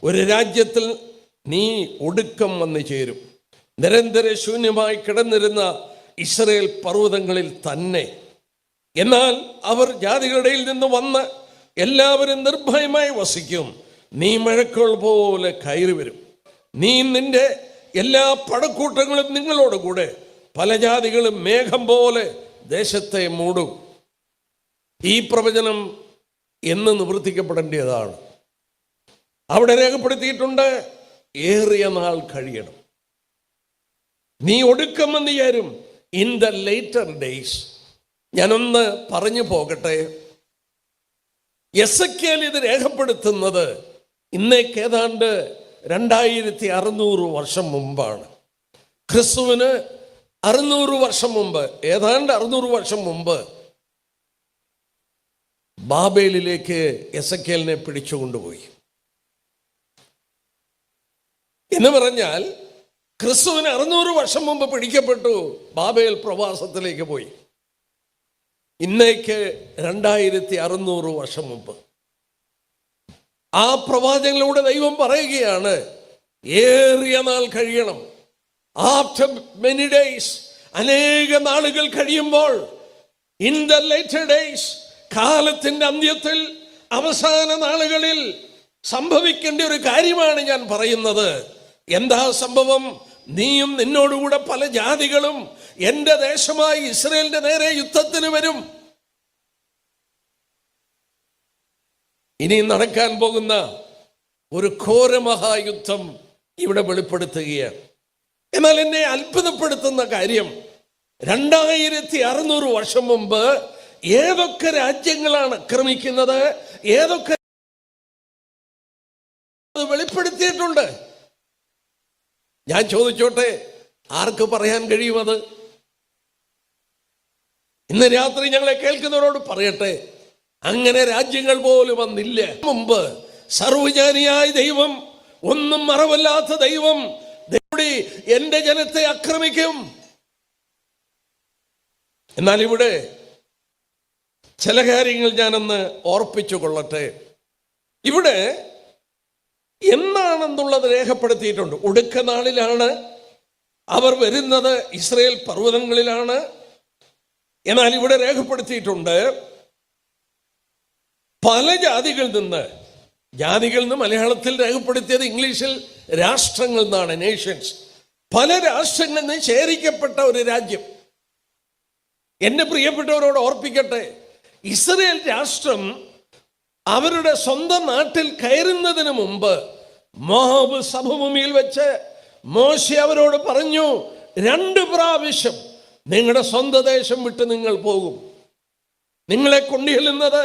ഒരു രാജ്യത്തിൽ നീ ഒടുക്കം വന്നു ചേരും. നിരന്തര ശൂന്യമായി കിടന്നിരുന്ന ഇസ്രായേൽ പർവ്വതങ്ങളിൽ തന്നെ. എന്നാൽ അവർ ജാതികളുടെ ഇടയിൽ നിന്ന് വന്ന് എല്ലാവരും നിർഭയമായി വസിക്കും. നീ മഴക്കോൾ പോലെ കയറി വരും. നീ നിന്റെ എല്ലാ പടക്കൂട്ടങ്ങളും നിങ്ങളോട് കൂടെ പല ജാതികളും മേഘം പോലെ ദേശത്തെ മൂടും. ഈ പ്രവചനം എന്ന് നിവർത്തിക്കപ്പെടേണ്ടതാണ്. അവിടെ രേഖപ്പെടുത്തിയിട്ടുണ്ട്, ഏറിയ നാൾ കഴിയണം. നീ ഒടുക്കം എന്ന് ചേരും. In the later days. ഞാനൊന്ന് പറഞ്ഞു പോകട്ടെ. എസെക്കിയേൽ ഇത് രേഖപ്പെടുത്തുന്നത് ഇന്നേക്ക് ഏതാണ്ട് 2600 വർഷം മുമ്പാണ്. ക്രിസ്തുവിന് 600 വർഷം മുമ്പ്, ഏതാണ്ട് 600 വർഷം മുമ്പ് ബാബേലിലേക്ക് എസെക്കിയേലിനെ പിടിച്ചുകൊണ്ടുപോയി എന്ന് പറഞ്ഞാൽ ക്രിസ്തുവിന് 600 വർഷം മുമ്പ് പിടിക്കപ്പെട്ടു, ബാബേൽ പ്രവാസത്തിലേക്ക് പോയി. ഇന്നേക്ക് 2600 വർഷം മുമ്പ് ആ പ്രവാചകനിലൂടെ ദൈവം പറയുകയാണ്, ഏറിയ നാൾ കഴിയണം. ആഫ്റ്റർ മെനി ഡേയ്സ്, അനേക നാളുകൾ കഴിയുമ്പോൾ, ഇൻ ദ ലേറ്റർ ഡേയ്സ്, കാലത്തിന്റെ അന്ത്യത്തിൽ, അവസാന നാളുകളിൽ സംഭവിക്കേണ്ട ഒരു കാര്യമാണ് ഞാൻ പറയുന്നത്. എന്താ സംഭവം? നീയും നിന്നോടുകൂടെ പല ജാതികളും എന്റെ ദേശമായി ഇസ്രായേലിന്റെ നേരെ യുദ്ധത്തിന് വരും. ഇനി നടക്കാൻ പോകുന്ന ഒരു ഘോരമഹായുദ്ധം ഇവിടെ വെളിപ്പെടുത്തുകയാണ്. എന്നാൽ എന്നെ അത്ഭുതപ്പെടുത്തുന്ന കാര്യം, 2600 വർഷം മുമ്പ് ഏതൊക്കെ രാജ്യങ്ങളാണ് ആക്രമിക്കുന്നത്, ഏതൊക്കെ വെളിപ്പെടുത്തിയിട്ടുണ്ട്. ഞാൻ ചോദിച്ചോട്ടെ, ആർക്ക് പറയാൻ കഴിയും അത്? ഇന്ന് രാത്രി ഞങ്ങളെ കേൾക്കുന്നവരോട് പറയട്ടെ, അങ്ങനെ രാജ്യങ്ങൾ പോലും വന്നില്ല. മുമ്പ് സർവ്വജ്ഞാനിയായ ദൈവം, ഒന്നും മറവല്ലാത്ത ദൈവം എന്റെ ജനത്തെ ആക്രമിക്കും. എന്നാൽ ഇവിടെ ചില കാര്യങ്ങൾ ഞാനൊന്ന് ഓർപ്പിച്ചു കൊള്ളട്ടെ. ഇവിടെ എന്നാണെന്നുള്ളത് രേഖപ്പെടുത്തിയിട്ടുണ്ട്. ഒടുക്ക നാളിലാണ് അവർ വരുന്നത്, ഇസ്രായേൽ പർവ്വതങ്ങളിലാണ്. എന്നാൽ ഇവിടെ രേഖപ്പെടുത്തിയിട്ടുണ്ട്, പല ജാതികളിൽ നിന്ന് മലയാളത്തിൽ രേഖപ്പെടുത്തിയത്, ഇംഗ്ലീഷിൽ രാഷ്ട്രങ്ങൾ എന്നാണ്, നേഷൻസ്. പല രാഷ്ട്രങ്ങളിൽ നിന്ന് ശേഖരിക്കപ്പെട്ട ഒരു രാജ്യം. എന്റെ പ്രിയപ്പെട്ടവരോട് ഓർപ്പിക്കട്ടെ, ഇസ്രായേൽ രാഷ്ട്രം അവരുടെ സ്വന്തം നാട്ടിൽ കയറുന്നതിന് മുമ്പ് മോവാബ് സമഭൂമിയിൽ വെച്ച് മോശെ അവരോട് പറഞ്ഞു, 2 പ്രാവശ്യം നിങ്ങളുടെ സ്വന്തം ദേശം വിട്ട് നിങ്ങൾ പോകും. നിങ്ങളെ കൊണ്ടുചെല്ലുന്നത്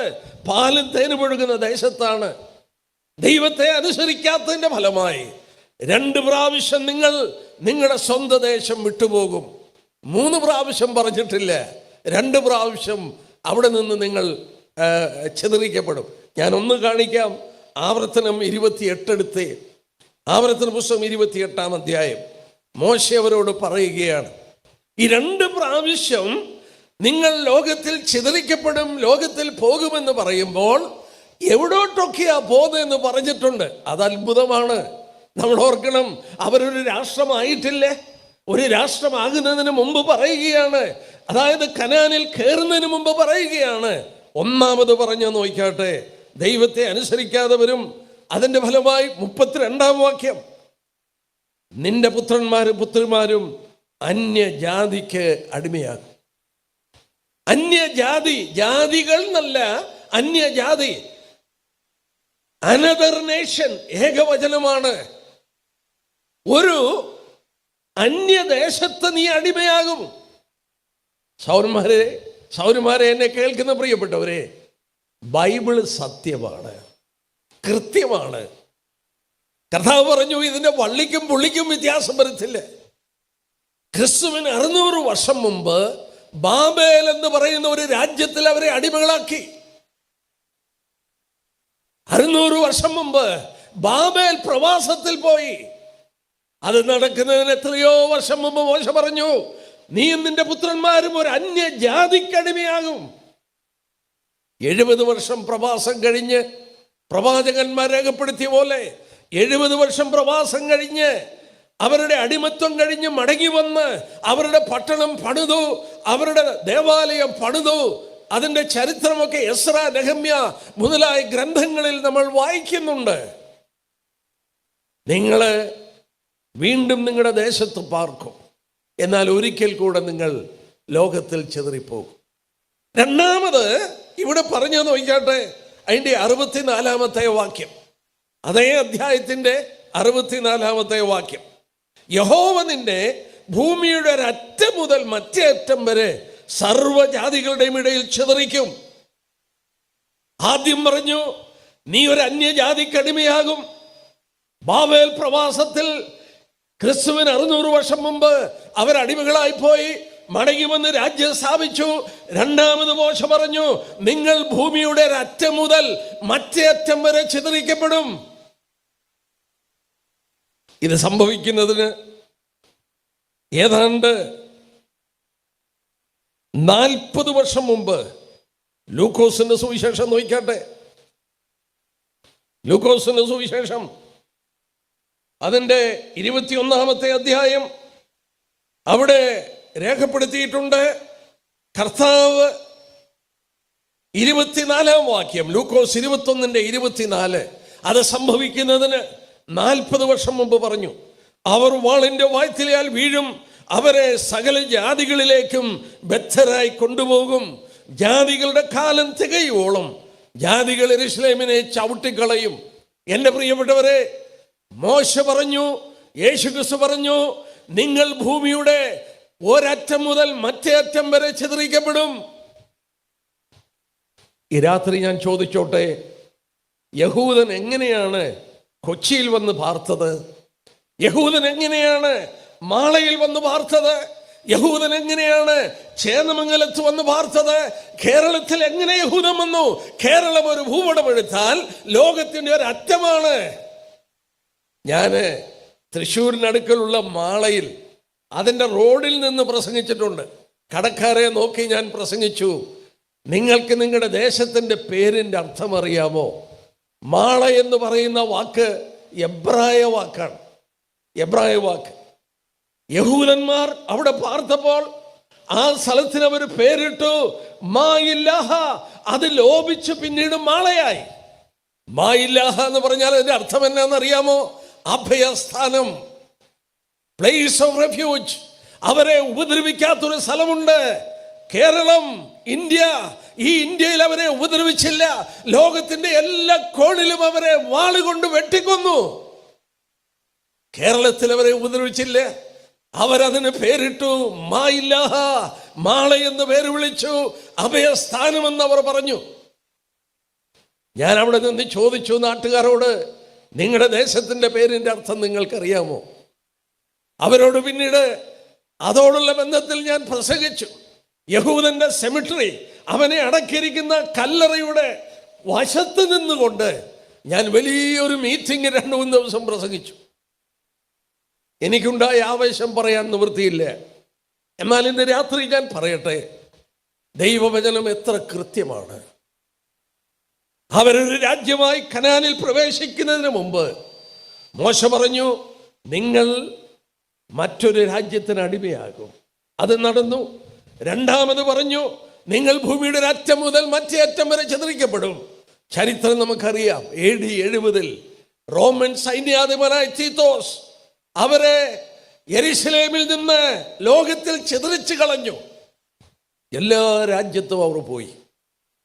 പാലും തേനും ഒഴുകുന്ന ദേശത്താണ്. ദൈവത്തെ അനുസരിക്കാത്തതിന്റെ ഫലമായി 2 പ്രാവശ്യം നിങ്ങൾ നിങ്ങളുടെ സ്വന്തം ദേശം വിട്ടുപോകും. 3 പ്രാവശ്യം പറഞ്ഞിട്ടില്ല, 2 പ്രാവശ്യം അവിടെ നിന്ന് നിങ്ങൾ ചിതറിക്കപ്പെടും. ഞാൻ ഒന്ന് കാണിക്കാം. ആവർത്തനം 28 എടുത്ത്, ആവർത്തന പുസ്തകം 28-ാം അധ്യായം. മോശെ അവരോട് പറയുകയാണ്, ഈ 2 പ്രാവശ്യം നിങ്ങൾ ലോകത്തിൽ ചിതറിക്കപ്പെടും, ലോകത്തിൽ പോകുമെന്ന് പറയുമ്പോൾ എവിടോട്ടൊക്കെയാ പോകുന്നതെന്ന് പറഞ്ഞിട്ടുണ്ട്. അത് അത്ഭുതമാണ്. നമ്മൾ ഓർക്കണം, അവരൊരു രാഷ്ട്രമായിട്ടില്ലേ. ഒരു രാഷ്ട്രമാകുന്നതിന് മുമ്പ് പറയുകയാണ്, അതായത് കനാനിൽ കയറുന്നതിന് മുമ്പ് പറയുകയാണ്. ഒന്നാമത് പറഞ്ഞ നോക്കാട്ടെ, ദൈവത്തെ അനുസരിക്കാതെ വരും. അതിന്റെ ഫലമായി 32-ാം വാക്യം, നിന്റെ പുത്രന്മാരും പുത്രിമാരും അന്യജാതിക്ക് അടിമയാകും. അന്യജാതി, ജാതികൾ എന്നല്ല, അന്യജാതി, അനദർ നേഷൻ, ഏകവചനമാണ്. ഒരു അന്യദേശത്ത് നീ അടിമയാകും. സൗരന്മാരെ എന്നെ കേൾക്കുന്ന പ്രിയപ്പെട്ടവരെ, ബൈബിള് സത്യമാണ്, കൃത്യമാണ്. കർത്താവ് പറഞ്ഞു, ഇതിന്റെ വള്ളിക്കും പുള്ളിക്കും വ്യത്യാസം വരത്തില്ല. ക്രിസ്തുവിന് 600 വർഷം മുമ്പ് ബാബേൽ എന്ന് പറയുന്ന ഒരു രാജ്യത്തിൽ അവരെ അടിമകളാക്കി. 600 വർഷം മുമ്പ് ബാബേൽ പ്രവാസത്തിൽ പോയി. അത് നടക്കുന്നതിന് എത്രയോ വർഷം മുമ്പ് മോശ പറഞ്ഞു, നീയും നിന്റെ പുത്രന്മാരും ഒരു അന്യജാതിക്കടിമയാകും. 70 വർഷം പ്രവാസം കഴിഞ്ഞ്, പ്രവാചകന്മാർ രേഖപ്പെടുത്തിയ പോലെ 70 വർഷം പ്രവാസം കഴിഞ്ഞ്, അവരുടെ അടിമത്വം കഴിഞ്ഞ് മടങ്ങി വന്ന് അവരുടെ പട്ടണം പണിതു, അവരുടെ ദേവാലയം പണിതു. അതിൻ്റെ ചരിത്രമൊക്കെ എസ്ര, നെഹമ്യ മുതലായ ഗ്രന്ഥങ്ങളിൽ നമ്മൾ വായിക്കുന്നുണ്ട്. നിങ്ങൾ വീണ്ടും നിങ്ങളുടെ ദേശത്ത് പാർക്കും, എന്നാൽ ഒരിക്കൽ കൂടെ നിങ്ങൾ ലോകത്തിൽ ചിതറിപ്പോകും. രണ്ടാമത് ഇവിടെ പറഞ്ഞു നോക്കിയാട്ടെ, അതിൻ്റെ 64-ാമത്തെ വാക്യം, അതേ അധ്യായത്തിൻ്റെ 64-ാമത്തെ വാക്യം. യഹോവ നിന്നെ ഭൂമിയുടെ ഒരറ്റം മുതൽ മറ്റേ അറ്റം വരെ സർവ്വജാതികളുടെയും ഇടയിൽ ചിതറിക്കും. ആദ്യം പറഞ്ഞു, നീ ഒരു അന്യജാതിക്കടിമയാകും. ബാബേൽ പ്രവാസത്തിൽ ക്രിസ്തുവിന് 600 വർഷം മുമ്പ് അവരടിമകളായി പോയി, മടങ്ങി വന്ന് രാജ്യം സ്ഥാപിച്ചു. രണ്ടാമത് മോശ പറഞ്ഞു, നിങ്ങൾ ഭൂമിയുടെ ഒരറ്റം മുതൽ മറ്റേ അറ്റം വരെ ചിതറിക്കപ്പെടും. ഇത് സംഭവിക്കുന്നതിന് ഏതാണ്ട് 40 വർഷം മുമ്പ് ലൂക്കോസിന്റെ സുവിശേഷം നോക്കിക്കാട്ടെ. ലൂക്കോസിന്റെ സുവിശേഷം അതിൻ്റെ 21-ാമത്തെ അധ്യായം, അവിടെ രേഖപ്പെടുത്തിയിട്ടുണ്ട്. കർത്താവ് 24-ാം വാക്യം, ലൂക്കോസ് 21:24, അത് സംഭവിക്കുന്നതിന് 40 വർഷം മുമ്പ് പറഞ്ഞു, അവർ വാളിന്റെ വായ്ത്തലയാൽ വീഴും, അവരെ സകല ജാതികളിലേക്കും ബദ്ധരായി കൊണ്ടുപോകും. ജാതികളുടെ കാലം തികയോളം ജാതികൾ യെരൂശലേമിനെ ചവിട്ടിക്കളയും. എൻ്റെ പ്രിയപ്പെട്ടവരെ, മോശ പറഞ്ഞു, യേശുക്രിസ്തു പറഞ്ഞു, നിങ്ങൾ ഭൂമിയുടെ ഒരറ്റം മുതൽ മറ്റേ അറ്റം വരെ ചിതറിക്കപ്പെടും. ഈ രാത്രി ഞാൻ ചോദിച്ചോട്ടെ, യഹൂദൻ എങ്ങനെയാണ് കൊച്ചിയിൽ വന്ന് പാർത്തത്? യഹൂദൻ എങ്ങനെയാണ് മാളയിൽ വന്ന് പാർത്തത്? യഹൂദൻ എങ്ങനെയാണ് ചേന്നമംഗലത്ത് വന്ന് പാർത്തത്? കേരളത്തിൽ എങ്ങനെ യഹൂദൻ വന്നു? കേരളം ഒരു ഭൂപടം എടുത്താൽ ലോകത്തിന്റെ ഒരു അറ്റമാണ്. ഞാൻ തൃശ്ശൂരിനടുക്കലുള്ള മാളയിൽ അതിൻ്റെ റോഡിൽ നിന്ന് പ്രസംഗിച്ചിട്ടുണ്ട്. കടക്കാരെ നോക്കി ഞാൻ പ്രസംഗിച്ചു, നിങ്ങൾക്ക് നിങ്ങളുടെ ദേശത്തിൻ്റെ പേരിൻ്റെ അർത്ഥം അറിയാമോ? മാള എന്ന് പറയുന്ന വാക്ക് എബ്രായ വാക്കാണ്, എബ്രായ വാക്ക്. യഹൂദന്മാർ അവിടെ പാർത്തപ്പോൾ ആ സ്ഥലത്തിന് അവർ പേരിട്ടു മായില്ലാഹ. അത് ലോപിച്ച് പിന്നീട് മാളയായി. മായില്ലാഹ എന്ന് പറഞ്ഞാൽ അതിന്റെ അർത്ഥം എന്നാണെന്നറിയാമോ? അഭയസ്ഥാനം, പ്ലേസ് ഓഫ് റെഫ്യൂജ്. അവരെ ഉപദ്രവിക്കാത്തൊരു സ്ഥലമുണ്ട്, കേരളം, ഇന്ത്യ. ഈ ഇന്ത്യയിൽ അവരെ ഉപദ്രവിച്ചില്ല. ലോകത്തിന്റെ എല്ലാ കോണിലും അവരെ വാളുകൊണ്ട് വെട്ടിക്കൊന്നു. കേരളത്തിൽ അവരെ ഉപദ്രവിച്ചില്ല. അവരതിന് പേരിട്ടു മായില്ലാഹ, മാള എന്ന് പേര് വിളിച്ചു, അഭയസ്ഥാനമെന്ന് അവർ പറഞ്ഞു. ഞാൻ അവിടെ നിന്ന് ചോദിച്ചു നാട്ടുകാരോട്, നിങ്ങളുടെ ദേശത്തിന്റെ പേരിന്റെ അർത്ഥം നിങ്ങൾക്കറിയാമോ? അവരോട് പിന്നീട് അതോടുള്ള ബന്ധത്തിൽ ഞാൻ പ്രസംഗിച്ചു. യഹൂദന്റെ സെമിട്രി, അവനെ അടക്കിയിരിക്കുന്ന കല്ലറയുടെ വശത്ത് നിന്നുകൊണ്ട് ഞാൻ വലിയൊരു മീറ്റിംഗ് 2-3 ദിവസം പ്രസംഗിച്ചു. എനിക്കുണ്ടായ ആവേശം പറയാൻ നിവൃത്തിയില്ല. എന്നാൽ ഇന്ന് രാത്രി ഞാൻ പറയട്ടെ, ദൈവവചനം എത്ര കൃത്യമാണ്. അവരൊരു രാജ്യമായി കനാനിൽ പ്രവേശിക്കുന്നതിന് മുമ്പ് മോശ പറഞ്ഞു, നിങ്ങൾ മറ്റൊരു രാജ്യത്തിന് അടിമയാകും. അത് നടന്നു. രണ്ടാമത് പറഞ്ഞു, നിങ്ങൾ ഭൂമിയുടെ ഒരു അറ്റം മുതൽ മറ്റേ അറ്റം വരെ ചിതറിക്കപ്പെടും. ചരിത്രം നമുക്കറിയാം. AD 70 റോമൻ സൈന്യാധിപനായ തീത്തോസ് അവരെ യെരുശലേമിൽ നിന്ന് ലോകത്തിൽ ചിതറിച്ചു കളഞ്ഞു. എല്ലാ രാജ്യത്തും അവർ പോയി.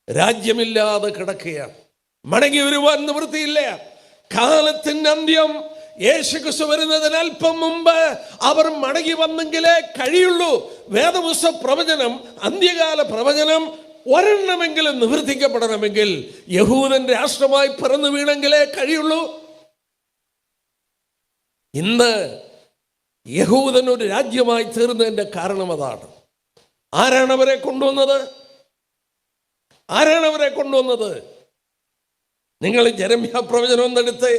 രാജ്യമില്ലാതെ കിടക്കുകയാണ്. മടങ്ങി വരുവാൻ നിവൃത്തിയില്ല. കാലത്തിന്റെ അന്ത്യം യേശുക്രിസ്തു വരുന്നതിന് അല്പം മുമ്പ് അവർ മടങ്ങി വന്നെങ്കിലേ കഴിയുള്ളൂ. വേദപുസ്തക പ്രവചനം, അന്ത്യകാല പ്രവചനം ഒരെണ്ണമെങ്കിലും നിവർത്തിക്കപ്പെടണമെങ്കിൽ യഹൂദൻ രാഷ്ട്രമായി പിറന്നു വീണെങ്കിലേ കഴിയുള്ളൂ. ഇന്ന് യഹൂദൻ ഒരു രാജ്യമായി തീർന്നതിന്റെ കാരണം അതാണ്. ആരാണ് അവരെ കൊണ്ടുവന്നത്? ആരാണ് അവരെ കൊണ്ടുവന്നത്? നിങ്ങൾ യെരമ്യാ പ്രവചനം എന്നെടുത്ത്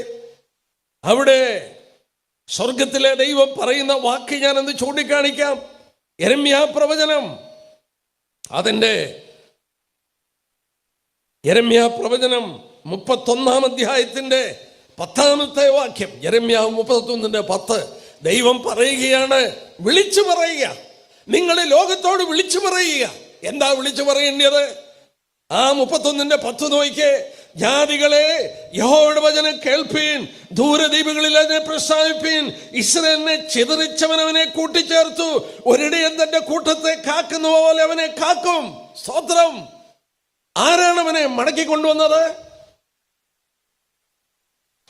അവിടെ സ്വർഗത്തിലെ ദൈവം പറയുന്ന വാക്ക് ഞാനെന്ന് ചൂണ്ടിക്കാണിക്കാം. യെരമ്യാ പ്രവചനം, അതിൻ്റെ യെരമ്യാ പ്രവചനം 31-ാം അധ്യായത്തിന്റെ 10-ാമത്തെ വാക്യം. യെരമ്യാ 31:10 ദൈവം പറയുകയാണ്, വിളിച്ചു പറയുക, നിങ്ങൾ ലോകത്തോട് വിളിച്ചു പറയുക. എന്താ വിളിച്ചു പറയേണ്ടത്? ആ 31:10 നോക്കിക്കേ. ജാതികളെ, യഹോവയുടെ വചനം കേൾപ്പീൻ, ദൂരദ്വീപുകളിൽ അതിനെ പ്രസ്താവിപ്പീൻ. ഇസ്രായേലിനെ ചിതറിച്ചവൻ അവനെ കൂട്ടിച്ചേർത്തു, ഒരിടയൻ തന്റെ കൂട്ടത്തെ കാക്കുന്ന പോലെ അവനെ കാക്കും. സ്തോത്രം. ആരാണ് അവനെ മടക്കി കൊണ്ടുവന്നത്?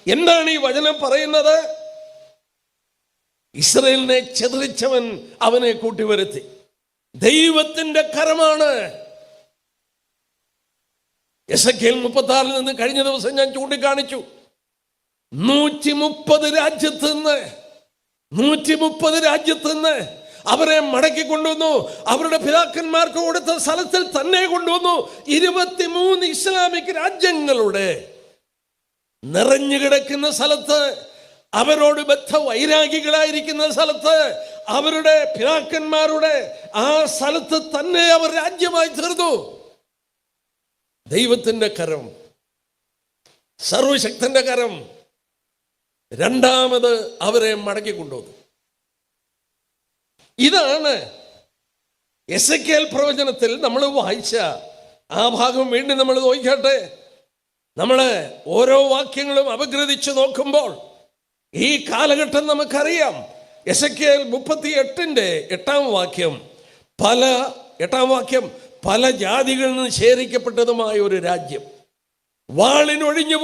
എന്താണ് ഈ വചനം പറയുന്നത്? ഇസ്രായേലിനെ ചിതറിച്ചവൻ അവനെ കൂട്ടിവരുത്തി. ദൈവത്തിന്റെ കരമാണ്. എസെക്കിയേൽ 36 നിന്ന് കഴിഞ്ഞ ദിവസം ഞാൻ ചൂണ്ടിക്കാണിച്ചു. 130 രാജ്യത്ത് നിന്ന് അവരെ മടക്കി കൊണ്ടുവന്നു. അവരുടെ പിതാക്കന്മാർക്ക് കൊടുത്ത സ്ഥലത്തിൽ തന്നെ കൊണ്ടുവന്നു. 23 ഇസ്ലാമിക് രാജ്യങ്ങളുടെ നിറഞ്ഞു കിടക്കുന്ന സ്ഥലത്ത്, അവരോട് ബദ്ധ വൈരാഗികളായിരിക്കുന്ന സ്ഥലത്ത്, അവരുടെ പിതാക്കന്മാരുടെ ആ സ്ഥലത്ത് തന്നെ അവർ രാജ്യമായി തീർന്നു. ദൈവത്തിന്റെ കരം, സർവശക്തന്റെ കരം രണ്ടാമത് അവരെ മടക്കി കൊണ്ടുവന്നു. ഇതാണ് എസെക്കിയേൽ പ്രവചനത്തിൽ നമ്മൾ വായിച്ച ആ ഭാഗം. വീണ്ടും നമ്മൾ നോക്കട്ടെ. നമ്മൾ ഓരോ വാക്യങ്ങളും അപഗ്രഥിച്ച് നോക്കുമ്പോൾ ഈ കാലഘട്ടം നമുക്കറിയാം. എസെക്കിയേൽ 38:8 വാക്യം, പല ജാതികളിൽ നിന്ന് ശേഖരിക്കപ്പെട്ടതുമായ ഒരു രാജ്യം, വാളിനൊഴിഞ്ഞു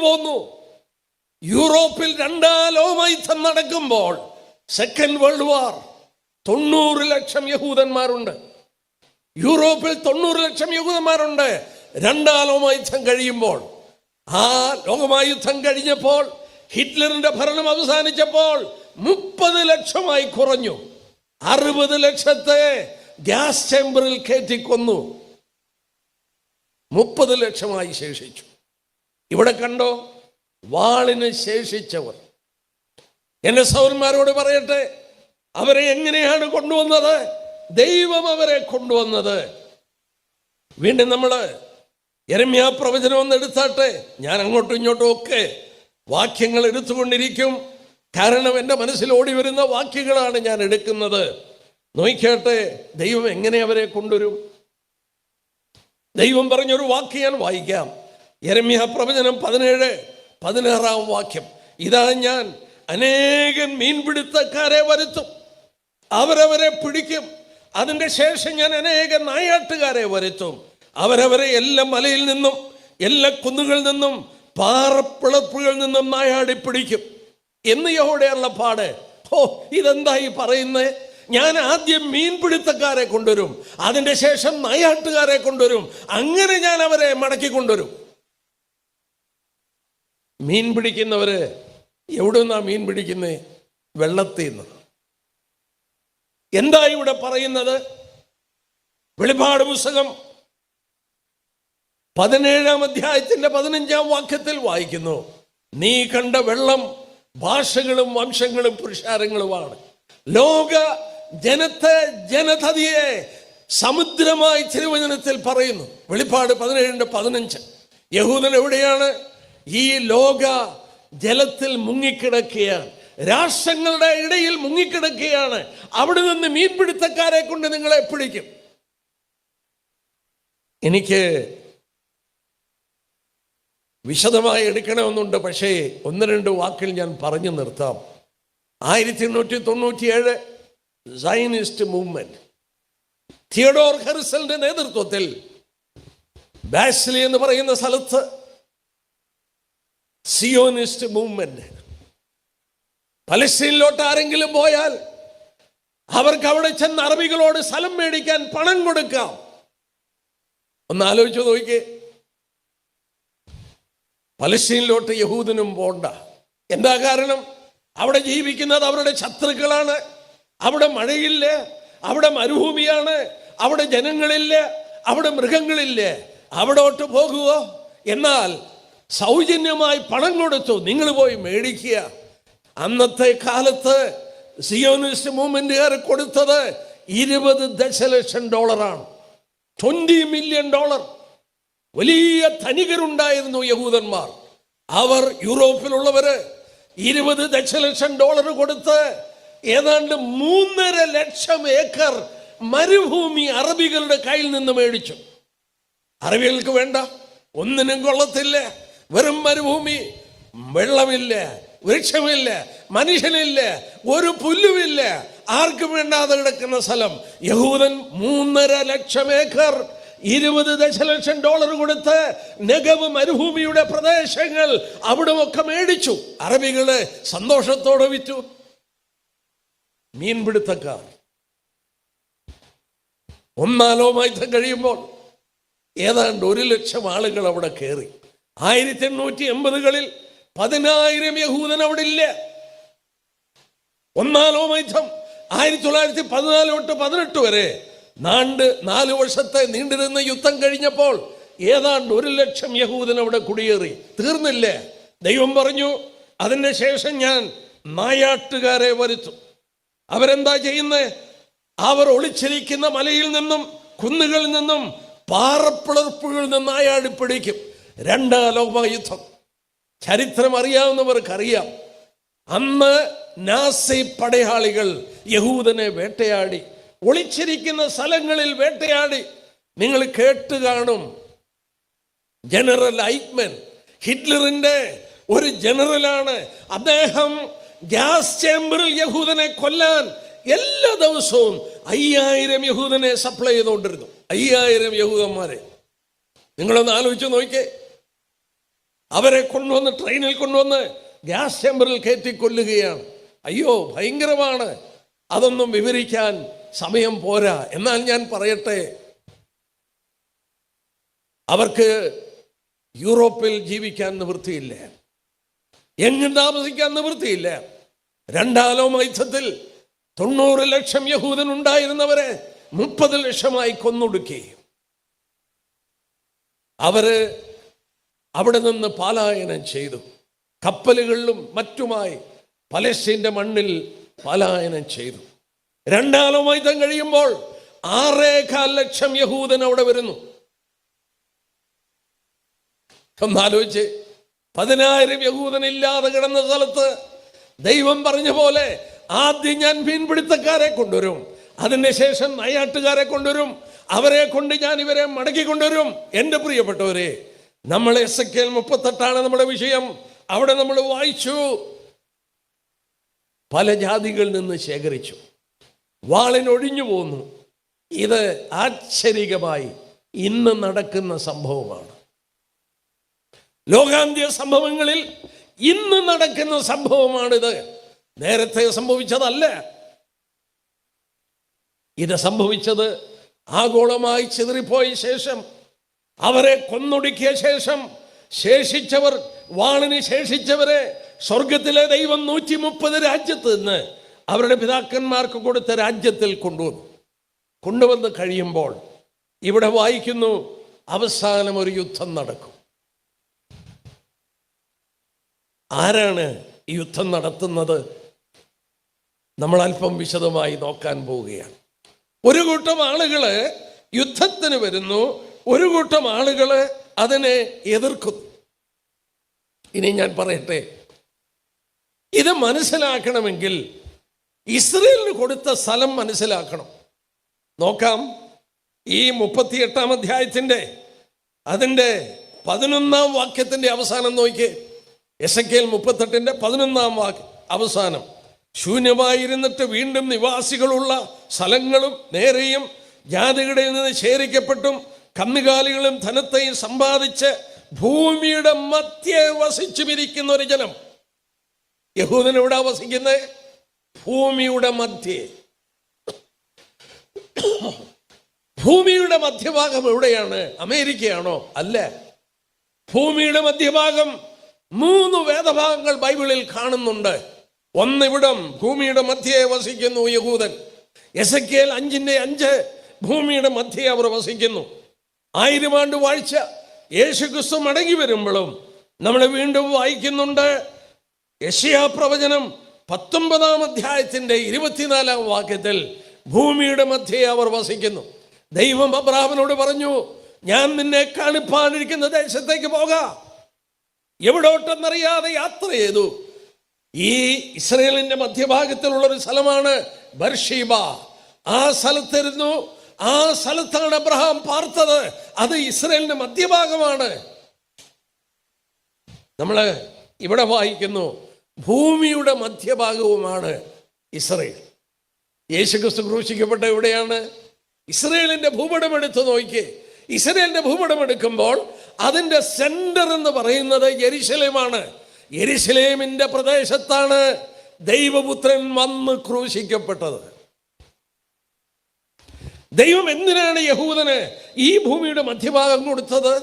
പോന്നു. യൂറോപ്പിൽ 2ാം ലോകയുദ്ധം നടക്കുമ്പോൾ, സെക്കൻഡ് വേൾഡ് വാർ, 90 ലക്ഷം യഹൂദന്മാരുണ്ട്. യൂറോപ്പിൽ 90 ലക്ഷം യഹൂദന്മാരുണ്ട്. 2ാം ലോകയുദ്ധം കഴിയുമ്പോൾ, ആ ലോകയുദ്ധം കഴിഞ്ഞപ്പോൾ, ഹിറ്റ്ലറിന്റെ ഭരണം അവസാനിച്ചപ്പോൾ 30 ലക്ഷമായി കുറഞ്ഞു. 60 ലക്ഷത്തെ ഗ്യാസ് ചേംബറിൽ കയറ്റിക്കൊന്നു. 30 ലക്ഷമായി ശേഷിച്ചു. ഇവിടെ കണ്ടോ, വാളിന് ശേഷിച്ചവർ. എന്റെ സഹോദരന്മാരോട് പറയട്ടെ, അവരെ എങ്ങനെയാണ് കൊണ്ടുവന്നത്? ദൈവം അവരെ കൊണ്ടുവന്നത്. വീണ്ടും നമ്മൾ യെരമ്യാ പ്രവചനം ഒന്ന് എടുത്താട്ടെ. ഞാൻ അങ്ങോട്ടും ഇങ്ങോട്ടും ഒക്കെ വാക്യങ്ങൾ എടുത്തുകൊണ്ടിരിക്കും. കാരണം എൻ്റെ മനസ്സിൽ ഓടി വരുന്ന വാക്യങ്ങളാണ് ഞാൻ എടുക്കുന്നത്. നോക്കിക്കട്ടെ, ദൈവം എങ്ങനെ അവരെ കൊണ്ടുവരും. ദൈവം പറഞ്ഞൊരു വാക്യം ഞാൻ വായിക്കാം. യെരമ്യാ പ്രവചനം 17:16 വാക്യം. ഇതാ, ഞാൻ അനേകം മീൻപിടുത്തക്കാരെ വരുത്തും, അവരവരെ പിടിക്കും. അതിൻ്റെ ശേഷം ഞാൻ അനേകം നായാട്ടുകാരെ വരുത്തും, അവരവരെ എല്ലാ മലയിൽ നിന്നും എല്ലാ കുന്നുകളിൽ നിന്നും പാറപ്പിളപ്പുകളിൽ നിന്നും നായാടി പിടിക്കും എന്ന് യഹോവയുടെ അരുളപ്പാട്. ഇതെന്തായി പറയുന്നത്? ഞാൻ ആദ്യം മീൻപിടുത്തക്കാരെ കൊണ്ടുവരും, അതിൻ്റെ ശേഷം നായാട്ടുകാരെ കൊണ്ടുവരും, അങ്ങനെ ഞാൻ അവരെ മടക്കി കൊണ്ടുവരും. മീൻ പിടിക്കുന്നവര് എവിടെ നിന്നാ മീൻ പിടിക്കുന്നത്? വെള്ളത്തിൽ നിന്ന്. എന്താ ഇവിടെ പറയുന്നത്? വെളിപ്പാട് പുസ്തകം 17-ാം അധ്യായത്തിന്റെ 15-ാം വാക്യത്തിൽ വായിക്കുന്നു, നീ കണ്ട വെള്ളം ഭാഷകളും വംശങ്ങളും പുരുഷാരങ്ങളുമാണ്. ലോക ജനതയെ സമുദ്രമായി തിരുവചനത്തിൽ പറയുന്നു. വെളിപ്പാട് 17:15. യഹൂദൻ എവിടെയാണ്? ഈ ലോക ജലത്തിൽ മുങ്ങിക്കിടക്കുകയാണ്, രാഷ്ട്രങ്ങളുടെ ഇടയിൽ മുങ്ങിക്കിടക്കുകയാണ്. അവിടെ നിന്ന് മീൻപിടുത്തക്കാരെ കൊണ്ട് നിങ്ങളെ പിടിക്കും. എനിക്ക് വിശദമായി എടുക്കണമെന്നുണ്ട്, പക്ഷേ ഒന്ന് രണ്ട് വാക്കിൽ ഞാൻ പറഞ്ഞു നിർത്താം. 1897 സയനിസ്റ്റ് മൂവ്മെന്റ് തിയഡോർ ഹെർസലിന്റെ നേതൃത്വത്തിൽ ബാസ്ലി എന്ന് പറയുന്ന സ്ഥലത്ത് സിയോണിസ്റ്റ് മൂവ്മെന്റ്. പലസ്തീനിലോട്ട് ആരെങ്കിലും പോയാൽ അവർക്ക് അവിടെ ചെന്ന് അറബികളോട് സ്ഥലം മേടിക്കാൻ പണം കൊടുക്കാം. ഒന്ന് ആലോചിച്ചു നോക്കിക്കേ. പലസ്തീനിലോട്ട് യഹൂദനും പോണ്ട. എന്താ കാരണം? അവിടെ ജീവിക്കുന്നത് അവരുടെ ശത്രുക്കളാണ്. അവിടെ മഴയില്ല, അവിടെ മരുഭൂമിയാണ്, അവിടെ ജനങ്ങളില്ല, അവിടെ മൃഗങ്ങളില്ല. അവിടോട്ട് പോകുമോ? എന്നാൽ സൗജന്യമായി പണം കൊടുത്തു, നിങ്ങൾ പോയി മേടിക്കുക. അന്നത്തെ കാലത്ത് സിയോണിസ്റ്റ് മൂവ്മെന്റുകാർ കൊടുത്തത് $20 ദശലക്ഷം. $20 മില്യൺ. വലിയ ധനികരുണ്ടായിരുന്നു യഹൂദന്മാർ. അവർ യൂറോപ്പിലുള്ളവര് $20 ദശലക്ഷം കൊടുത്ത് ഏതാണ്ട് 3.5 ലക്ഷം ഏക്കർ മരുഭൂമി അറബികളുടെ കയ്യിൽ നിന്ന് മേടിച്ചു. അറബികൾക്ക് വേണ്ട, ഒന്നിനും കൊള്ളത്തില്ല, വെറും മരുഭൂമി, വെള്ളമില്ല, വൃക്ഷമില്ല, മനുഷ്യനില്ല, ഒരു പുല്ലുമില്ല, ആർക്കും വേണ്ടാതെ കിടക്കുന്ന സ്ഥലം. യഹൂദൻ 3.5 ലക്ഷം ഏക്കർ $20 ദശലക്ഷം കൊടുത്ത് നെഗവ് മരുഭൂമിയുടെ പ്രദേശങ്ങൾ അവിടെ ഒക്കെ മേടിച്ചു. അറബികള് സന്തോഷത്തോടെ വിറ്റു. മീൻപിടുത്തക്കാർ ഒന്നാം ലോകയുദ്ധം കഴിയുമ്പോൾ ഏതാണ്ട് 1 ലക്ഷം ആളുകൾ അവിടെ കയറി. 1880-കളിൽ 10,000 യഹൂദൻ അവിടെ ഇല്ല. ഒന്നാം ലോകയുദ്ധം 1914 തൊട്ട് 18 വരെ 4 വർഷത്തെ നീണ്ടിരുന്ന യുദ്ധം കഴിഞ്ഞപ്പോൾ ഏതാണ്ട് 1 ലക്ഷം യഹൂദൻ അവിടെ കുടിയേറി. തീർന്നില്ല. ദൈവം പറഞ്ഞു, അതിന് ശേഷം ഞാൻ നായാട്ടുകാരെ വരുത്തും. അവരെന്താ ചെയ്യുന്നത്? അവർ ഒളിച്ചിരിക്കുന്ന മലയിൽ നിന്നും കുന്നുകളിൽ നിന്നും പാറപ്പിളർപ്പുകളിൽ നിന്ന് നായാടി പിടിക്കും. 2ാം ലോകയുദ്ധം ചരിത്രം അറിയാവുന്നവർക്കറിയാം. അന്ന് നാസി പടയാളികൾ യഹൂദനെ വേട്ടയാടി, ഒളിച്ചിരിക്കുന്ന സ്ഥലങ്ങളിൽ വേട്ടയാടി. നിങ്ങൾ കേട്ട് കാണും, ജനറൽ ഐക്മൻ, ഹിറ്റ്ലറിന്റെ ഒരു ജനറലാണ്. അദ്ദേഹം ഗ്യാസ് ചേമ്പറിൽ യഹൂദനെ കൊല്ലാൻ എല്ലാ ദിവസവും 5000 യഹൂദനെ സപ്ലൈ ചെയ്തുകൊണ്ടിരുന്നു. 5000 യഹൂദന്മാരെ നിങ്ങളൊന്ന് ആലോചിച്ച് നോക്കിയേ. അവരെ കൊണ്ടുവന്ന് ട്രെയിനിൽ കൊണ്ടുവന്ന് ഗ്യാസ് ചേമ്പറിൽ കയറ്റി കൊല്ലുകയാണ്. അയ്യോ, ഭയങ്കരമാണ്. അതൊന്നും വിവരിക്കാൻ സമയം പോരാ. എന്നാൽ ഞാൻ പറയട്ടെ, അവർക്ക് യൂറോപ്പിൽ ജീവിക്കാൻ നിവൃത്തിയില്ല, എങ്ങും താമസിക്കാൻ നിവൃത്തിയില്ല. 2ാം ലോകയുദ്ധത്തിൽ 90 ലക്ഷം യഹൂദൻ ഉണ്ടായിരുന്നവരെ 30 ലക്ഷമായി കൊന്നൊടുക്കി. അവര് അവിടെ നിന്ന് പലായനം ചെയ്തു. കപ്പലുകളിലും മറ്റുമായി പലസ്തീന്റെ മണ്ണിൽ പലായനം ചെയ്തു. 2ാം ലോകയുദ്ധം കഴിയുമ്പോൾ 6.25 ലക്ഷം യഹൂദൻ അവിടെ വരുന്നു. ഒന്നാലോചിച്ച്, 10,000 യഹൂദൻ ഇല്ലാതെ കിടന്ന സ്ഥലത്ത് ദൈവം പറഞ്ഞ പോലെ ആദ്യം ഞാൻ മീൻപിടുത്തക്കാരെ കൊണ്ടുവരും, അതിന് ശേഷം നായാട്ടുകാരെ കൊണ്ടുവരും, അവരെ കൊണ്ട് ഞാൻ ഇവരെ മടക്കി കൊണ്ടുവരും. എൻ്റെ പ്രിയപ്പെട്ടവരെ, നമ്മൾ എസെക്കിയേൽ 38 നമ്മുടെ വിഷയം. അവിടെ നമ്മൾ വായിച്ചു, പല ജാതികളിൽ നിന്ന് ശേഖരിച്ചു, വാളിനൊഴിഞ്ഞു പോന്നു. ഇത് ആശ്ചര്യമായി ഇന്ന് നടക്കുന്ന സംഭവമാണ്. ലോകാന്ത്യ സംഭവങ്ങളിൽ ഇന്ന് നടക്കുന്ന സംഭവമാണിത്. നേരത്തെ സംഭവിച്ചതല്ല. ഇത് സംഭവിച്ചത് ആഗോളമായി ചിതറിപ്പോയ ശേഷം, അവരെ കൊന്നൊടുക്കിയ ശേഷം ശേഷിച്ചവർ, വാളിന് ശേഷിച്ചവരെ സ്വർഗത്തിലെ ദൈവം 130 രാജ്യത്ത് നിന്ന് അവരുടെ പിതാക്കന്മാർക്ക് കൊടുത്ത രാജ്യത്തിൽ കൊണ്ടുവന്ന് കഴിയുമ്പോൾ ഇവിടെ വായിക്കുന്നു, അവസാനം ഒരു യുദ്ധം നടക്കും. ആരാണ് ഈ യുദ്ധം നടത്തുന്നത്? നമ്മൾ അല്പം വിശദമായി നോക്കാൻ പോവുകയാണ്. ഒരു കൂട്ടം ആളുകള് യുദ്ധത്തിന് വരുന്നു, ഒരു കൂട്ടം ആളുകള് അതിനെ എതിർക്കുന്നു. ഇനി ഞാൻ പറയട്ടെ, ഇത് മനസ്സിലാക്കണമെങ്കിൽ ഇസ്രയേലിന് കൊടുത്ത സ്ഥലം മനസ്സിലാക്കണം. നോക്കാം, ഈ 38-ാം അധ്യായത്തിൻ്റെ അതിൻ്റെ 11-ാം വാക്യത്തിന്റെ അവസാനം നോക്കിയേ. എസെക്കിയേൽ 38-11 വാക്യം അവസാനം. ശൂന്യമായിരുന്നിട്ട് വീണ്ടും നിവാസികളുള്ള സ്ഥലങ്ങളും നേരെയും ജാതികളിൽ നിന്ന് ശേഖരിക്കപ്പെട്ടും കന്നുകാലികളും ധനത്തെയും സമ്പാദിച്ച് ഭൂമിയുടെ മധ്യേ വസിച്ചുമിരിക്കുന്ന ഒരു ജനം. യഹൂദൻ എവിടെ വസിക്കുന്നത്? ഭൂമിയുടെ മധ്യേ. ഭൂമിയുടെ മധ്യഭാഗം എവിടെയാണ്? അമേരിക്കയാണോ? അല്ല. ഭൂമിയുടെ മധ്യഭാഗം 3 വേദഭാഗങ്ങൾ ബൈബിളിൽ കാണുന്നുണ്ട്. ഒന്നിവിടം ഭൂമിയുടെ മധ്യേ വസിക്കുന്നു യഹൂദൻ. എസെക്കിയേൽ 5:5 ഭൂമിയുടെ മധ്യേ അവർ വസിക്കുന്നു. 1000 ആണ്ട് വാഴ്ച യേശു ക്രിസ്തു മടങ്ങി വരുമ്പോഴും നമ്മൾ വീണ്ടും വായിക്കുന്നുണ്ട്. യെശയ്യാ പ്രവചനം 19-ാം അധ്യായത്തിന്റെ 24-ാം വാക്യത്തിൽ ഭൂമിയുടെ മധ്യേ അവർ വസിക്കുന്നു. ദൈവം അബ്രാഹാമിനോട് പറഞ്ഞു, ഞാൻ നിന്നെ കാണിപ്പാനിരിക്കുന്ന ദേശത്തേക്ക് പോകാം. എവിടോട്ടെന്നറിയാതെ യാത്ര ചെയ്തു. ഈ ഇസ്രയേലിന്റെ മധ്യഭാഗത്തിലുള്ളൊരു സ്ഥലമാണ് ബർഷീബ. ആ സ്ഥലത്തിരുന്നു. ആ സ്ഥലത്താണ് അബ്രഹാം പാർത്തത്. അത് ഇസ്രയേലിന്റെ മധ്യഭാഗമാണ്. നമ്മള് ഇവിടെ വായിക്കുന്നു, ഭൂമിയുടെ മധ്യഭാഗവുമാണ് ഇസ്രയേൽ. യേശുക്രിസ്തു ക്രൂശിക്കപ്പെട്ട എവിടെയാണ്? ഇസ്രയേലിന്റെ ഭൂപടം എടുത്ത് നോക്കി. ഇസ്രയേലിന്റെ ഭൂപടം എടുക്കുമ്പോൾ അതിന്റെ സെന്റർ എന്ന് പറയുന്നത് യെരുശലേമാണ്. യെരുശലേമിന്റെ പ്രദേശത്താണ് ദൈവപുത്രൻ വന്ന് ക്രൂശിക്കപ്പെട്ടത്. ദൈവം എന്തിനാണ് യഹൂദന് ഈ ഭൂമിയുടെ മധ്യഭാഗം കൊടുത്തത്?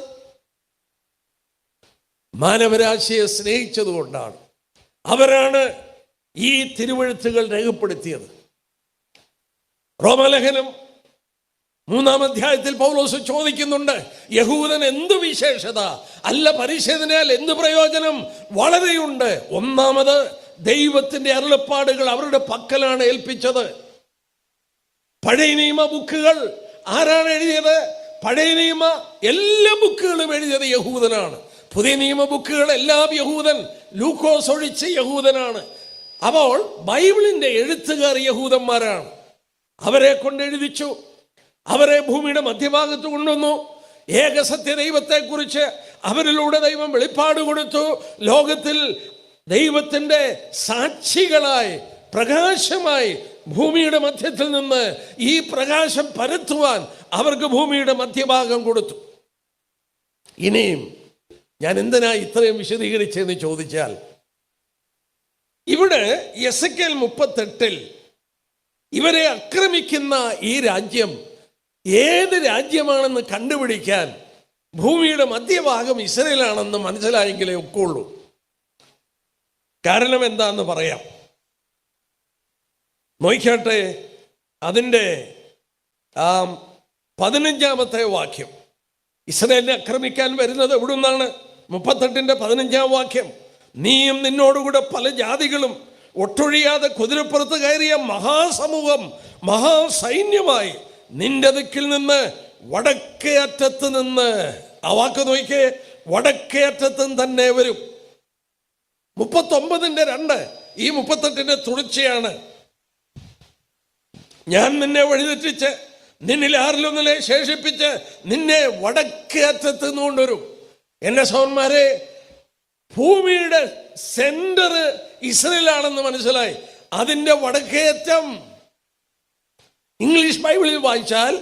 മാനവരാശിയെ സ്നേഹിച്ചതുകൊണ്ടാണ്. അവരാണ് ഈ തിരുവെഴുത്തുകൾ രേഖപ്പെടുത്തിയത്. റോമാലേഖനം 3-ാം അധ്യായത്തിൽ പൗലോസ് ചോദിക്കുന്നുണ്ട്, യഹൂദൻ എന്തു വിശേഷത? അല്ല പരിശോധനയാൽ എന്ത് പ്രയോജനം? വളരെയുണ്ട്. ഒന്നാമത്, ദൈവത്തിന്റെ അരുളപ്പാടുകൾ അവരുടെ പക്കലാണ് ഏൽപ്പിച്ചത്. പഴയ നിയമ ബുക്കുകൾ ആരാണ് എഴുതിയത്? പഴയ നിയമ എല്ലാ ബുക്കുകളും എഴുതിയത് യഹൂദനാണ്. പുതിയ നിയമ ബുക്കുകൾ എല്ലാം യഹൂദൻ, ലൂക്കോസ് ഒഴിച്ച് യഹൂദനാണ്. അപ്പോൾ ബൈബിളിന്റെ എഴുത്തുകാർ യഹൂദന്മാരാണ്. അവരെ കൊണ്ട് എഴുതിച്ചു. അവരെ ഭൂമിയുടെ മധ്യഭാഗത്ത് കൊണ്ടുവന്നു. ഏകസത്യ ദൈവത്തെക്കുറിച്ച് അവരിലൂടെ ദൈവം വെളിപ്പാട് കൊടുത്തു. ലോകത്തിൽ ദൈവത്തിന്റെ സാക്ഷികളായി, പ്രകാശമായി ഭൂമിയുടെ മധ്യത്തിൽ നിന്ന് ഈ പ്രകാശം പരത്തുവാൻ അവർക്ക് ഭൂമിയുടെ മധ്യഭാഗം കൊടുത്തു. ഇനിയും ഞാൻ എന്തിനാ ഇത്രയും വിശദീകരിച്ചെന്ന് ചോദിച്ചാൽ, ഇവിടെ എസെക്കിയേൽ 38 ഇവരെ ആക്രമിക്കുന്ന ഈ രാജ്യം ഏത് രാജ്യമാണെന്ന് കണ്ടുപിടിക്കാൻ ഭൂമിയുടെ മധ്യഭാഗം ഇസ്രയേലാണെന്ന് മനസ്സിലായെങ്കിലേ ഒക്കുള്ളൂ. കാരണം എന്താന്ന് പറയാം. നോക്കിയാട്ടെ, അതിൻ്റെ 15-ാമത്തെ വാക്യം. ഇസ്രയേലിനെ ആക്രമിക്കാൻ വരുന്നത് എവിടുന്നാണ്? 38-ന്റെ 15-ാം വാക്യം. നീയും നിന്നോടുകൂടെ പല ജാതികളും ഒട്ടൊഴിയാതെ കുതിരപ്പുറത്ത് കയറിയ മഹാസമൂഹം, മഹാസൈന്യമായി നിന്റെ ദിക്കിൽ നിന്ന് വടക്കേ അറ്റത്ത് നിന്ന്, ആ വാക്ക് നോക്കിയേ, വടക്കേ അറ്റത്തും തന്നെ വരും. 39-ന്റെ 2 ഈ 38-ന്റെ തുടർച്ചയാണ്. ഞാൻ നിന്നെ വഴിതെറ്റിച്ച് നിന്നിൽ ആരിലൊന്നിലെ ശേഷിപ്പിച്ച് നിന്നെ വടക്കേ അറ്റത്ത് നിന്ന് കൊണ്ടുവരും. എന്റെ സഹോദരന്മാരെ, ഭൂമിയുടെ സെന്റർ ഇസ്രയേലാണെന്ന് മനസ്സിലായി. അതിന്റെ വടക്കേയറ്റം ഇംഗ്ലീഷ് ബൈബിളിൽ വായിച്ചാൽ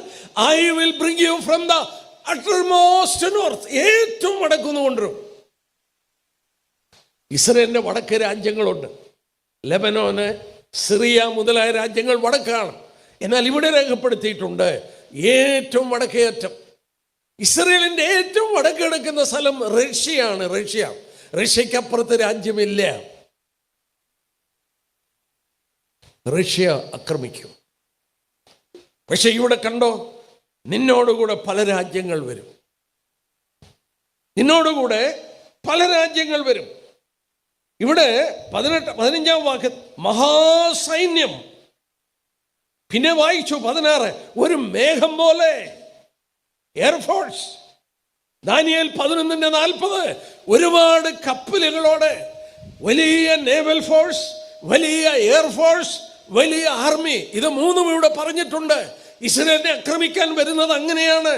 I will bring you from the uttermost north, ഏറ്റവും വടക്കുന്ന് കൊണ്ടുവരും. ഇസ്രയേലിന്റെ വടക്ക് രാജ്യങ്ങളുണ്ട്. ലെബനോന്, സിറിയ മുതലായ രാജ്യങ്ങൾ വടക്കാണ്. എന്നാൽ ഇവിടെ രേഖപ്പെടുത്തിയിട്ടുണ്ട് ഏറ്റവും വടക്കേയറ്റം. ഇസ്രയേലിന്റെ ഏറ്റവും വടക്ക് കിടക്കുന്ന സ്ഥലം റഷ്യയാണ്. റഷ്യക്കപ്പുറത്ത് രാജ്യമില്ല. റഷ്യ ആക്രമിക്കും. പക്ഷെ ഇവിടെ കണ്ടോ, നിന്നോടുകൂടെ പല രാജ്യങ്ങൾ വരും. നിന്നോടുകൂടെ പല രാജ്യങ്ങൾ വരും. ഇവിടെ 15-ാം വാക്യം മഹാസൈന്യം. പിന്നെ വായിച്ചു 16, ഒരു മേഘം പോലെ എയർഫോഴ്സ്. ദാനിയേൽ 11:40 ഒരുപാട് കപ്പലുകളോടെ വലിയ നേവൽ ഫോഴ്സ്, വലിയ എയർഫോഴ്സ്, വലിയ ആർമി. ഇത് മൂന്നും ഇവിടെ പറഞ്ഞിട്ടുണ്ട്. ഇസ്രയേലിനെ ആക്രമിക്കാൻ വരുന്നത് അങ്ങനെയാണ്.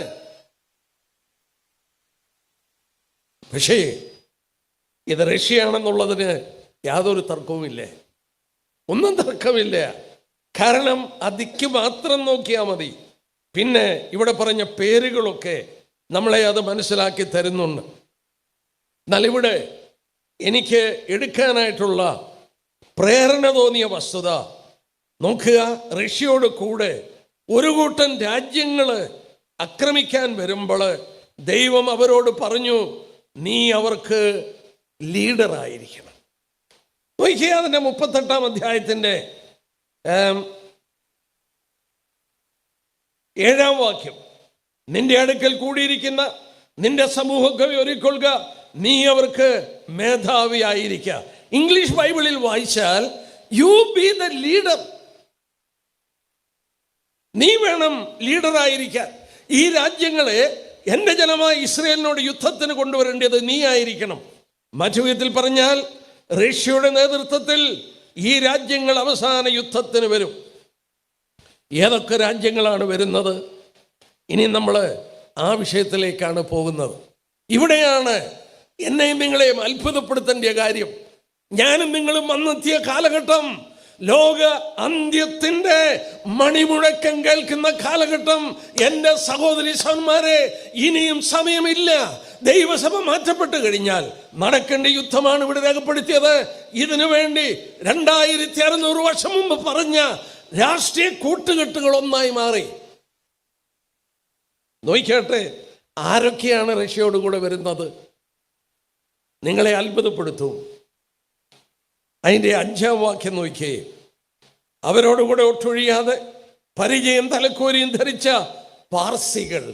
പക്ഷേ ഇത് റഷ്യയാണെന്നുള്ളതിന് യാതൊരു തർക്കവുമില്ല, ഒന്നും തർക്കമില്ല. കാരണം അതിക്ക് മാത്രം നോക്കിയാൽ മതി. പിന്നെ ഇവിടെ പറഞ്ഞ പേരുകളൊക്കെ നമ്മളെ അത് മനസ്സിലാക്കി തരുന്നുണ്ട്. എന്നാൽ ഇവിടെ എനിക്ക് എടുക്കാനായിട്ടുള്ള പ്രേരണ തോന്നിയ വസ്തുത നോക്കുക. റഷ്യയോട് കൂടെ ഒരു കൂട്ടം രാജ്യങ്ങൾ ആക്രമിക്കാൻ വരുമ്പോൾ ദൈവം അവരോട് പറഞ്ഞു, നീ അവർക്ക് ലീഡറായിരിക്കണം. നോക്കിയാൽ അതിൻ്റെ 38-ാം അധ്യായത്തിൻ്റെ 7-ാം വാക്യം, നിന്റെ അടുക്കൽ കൂടിയിരിക്കുന്ന നിന്റെ സമൂഹത്തെ ഒരുക്കൊള്ളുക, നീ അവർക്ക് മേധാവിയായിരിക്കുക. ഇംഗ്ലീഷ് ബൈബിളിൽ വായിച്ചാൽ യു ബി ദ ലീഡർ, നീ വേണം ലീഡറായിരിക്കാൻ. ഈ രാജ്യങ്ങളെ എൻ്റെ ജനമായ ഇസ്രയേലിനോട് യുദ്ധത്തിന് കൊണ്ടുവരേണ്ടത് നീ ആയിരിക്കണം. മറ്റു വിധത്തിൽ പറഞ്ഞാൽ റഷ്യയുടെ നേതൃത്വത്തിൽ ഈ രാജ്യങ്ങൾ അവസാന യുദ്ധത്തിന് വരും. ഏതൊക്കെ രാജ്യങ്ങളാണ് വരുന്നത്? ഇനി നമ്മൾ ആ വിഷയത്തിലേക്കാണ് പോകുന്നത്. ഇവിടെയാണ് എന്നെയും നിങ്ങളെയും അത്ഭുതപ്പെടുത്തേണ്ട കാര്യം. ഞാനും നിങ്ങളും വന്നെത്തിയ കാലഘട്ടം ലോക അന്ത്യത്തിൻ്റെ മണിമുഴക്കം കേൾക്കുന്ന കാലഘട്ടം. എൻ്റെ സഹോദരി സഹോദരന്മാരെ, ഇനിയും സമയമില്ല. ദൈവസഭ മാറ്റപ്പെട്ട് കഴിഞ്ഞാൽ നടക്കേണ്ട യുദ്ധമാണ് ഇവിടെ രേഖപ്പെടുത്തിയത്. ഇതിനു വേണ്ടി 2600 വർഷം മുമ്പ് പറഞ്ഞ രാഷ്ട്രീയ കൂട്ടുകെട്ടുകൾ ഒന്നായി മാറി. നോക്കിയാട്ടെ, ആരൊക്കെയാണ് റഷ്യയോട് കൂടെ വരുന്നത്? നിങ്ങളെ അത്ഭുതപ്പെടുത്തും. അതിൻ്റെ 5-ാം വാക്യം നോക്കിയേ. അവരോടുകൂടെ ഒട്ടൊഴിയാതെ പരിചയം തലക്കോരിയും ധരിച്ച പാർസികൾ.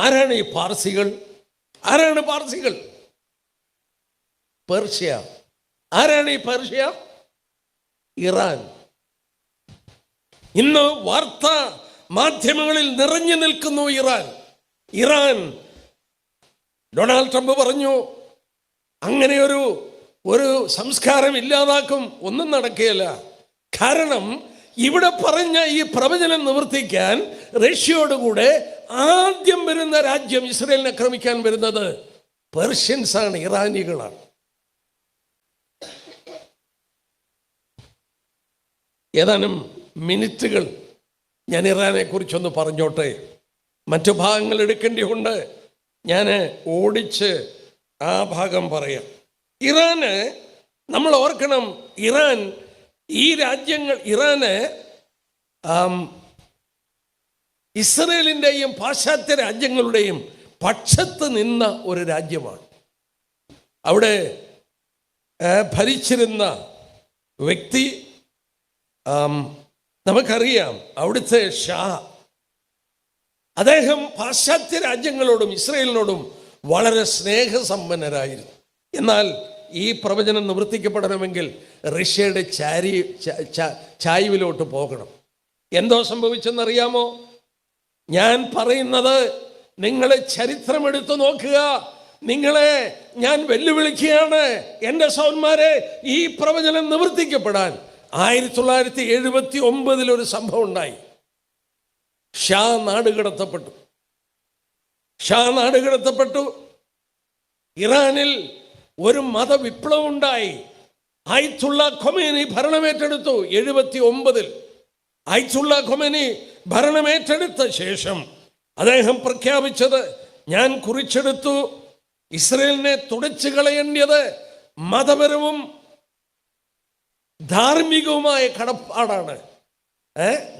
ആരാണ് ഈ പാർസികൾ? ആരാണ് പാർസികൾ? പേർഷ്യ. ആരാണ് ഈ പേർഷ്യ? ഇറാൻ. ഇന്ന് വാർത്താ മാധ്യമങ്ങളിൽ നിറഞ്ഞു നിൽക്കുന്നു ഇറാൻ. ഇറാൻ ഡൊണാൾഡ് ട്രംപ് പറഞ്ഞു, അങ്ങനെ ഒരു സംസ്കാരം ഇല്ലാതാക്കും. ഒന്നും നടക്കുകയില്ല. കാരണം ഇവിടെ പറഞ്ഞ ഈ പ്രവചനം നിവർത്തിക്കാൻ റഷ്യയോടുകൂടെ ആദ്യം വരുന്ന രാജ്യം ഇസ്രയേലിനെ ആക്രമിക്കാൻ വരുന്നത് പേർഷ്യൻസ് ആണ്, ഇറാനികളാണ്. ഏതാനും മിനിറ്റുകൾ ഞാൻ ഇറാനെ കുറിച്ചൊന്ന് പറഞ്ഞോട്ടെ. മറ്റു ഭാഗങ്ങൾ എടുക്കേണ്ടിയുണ്ട്. ഞാൻ ഓടിച്ച് ആ ഭാഗം പറയാം. ഇറാന് നമ്മൾ ഓർക്കണം, ഇറാൻ ഈ രാജ്യങ്ങൾ, ഇറാന് ഇസ്രയേലിൻ്റെയും പാശ്ചാത്യ രാജ്യങ്ങളുടെയും പക്ഷത്ത് നിന്ന ഒരു രാജ്യമാണ്. അവിടെ ഭരിച്ചിരുന്ന വ്യക്തി നമുക്കറിയാം, അവിടുത്തെ ഷാ. അദ്ദേഹം പാശ്ചാത്യ രാജ്യങ്ങളോടും ഇസ്രയേലിനോടും വളരെ സ്നേഹസമ്പന്നരായിരുന്നു. എന്നാൽ ഈ പ്രവചനം നിവർത്തിക്കപ്പെടണമെങ്കിൽ റഷ്യയുടെ ചായ്വിലോട്ട് പോകണം. എന്തോ സംഭവിച്ചെന്നറിയാമോ? ഞാൻ പറയുന്നത് നിങ്ങൾ ചരിത്രമെടുത്ത് നോക്കുക. നിങ്ങളെ ഞാൻ വെല്ലുവിളിക്കുകയാണ്. എൻ്റെ സഹോദരന്മാരെ, ഈ പ്രവചനം നിവർത്തിക്കപ്പെടാൻ 1979 ഒരു സംഭവം ഉണ്ടായി. ഷാ നാടുകടത്തപ്പെട്ടു. ഇറാനിൽ ഒരു മതവിപ്ലവം ഉണ്ടായി. ആയത്തുള്ള ഖൊമേനി ഭരണമേറ്റെടുത്തു. 79 ആയത്തുള്ള ഖൊമേനി ഭരണമേറ്റെടുത്ത ശേഷം അദ്ദേഹം പ്രഖ്യാപിച്ചത്, ഞാൻ കുറിച്ചെടുത്തു, ഇസ്രയേലിനെ തുടച്ചു കളയേണ്ടത് മതപരവും ധാർമ്മികവുമായ കടപ്പാടാണ്.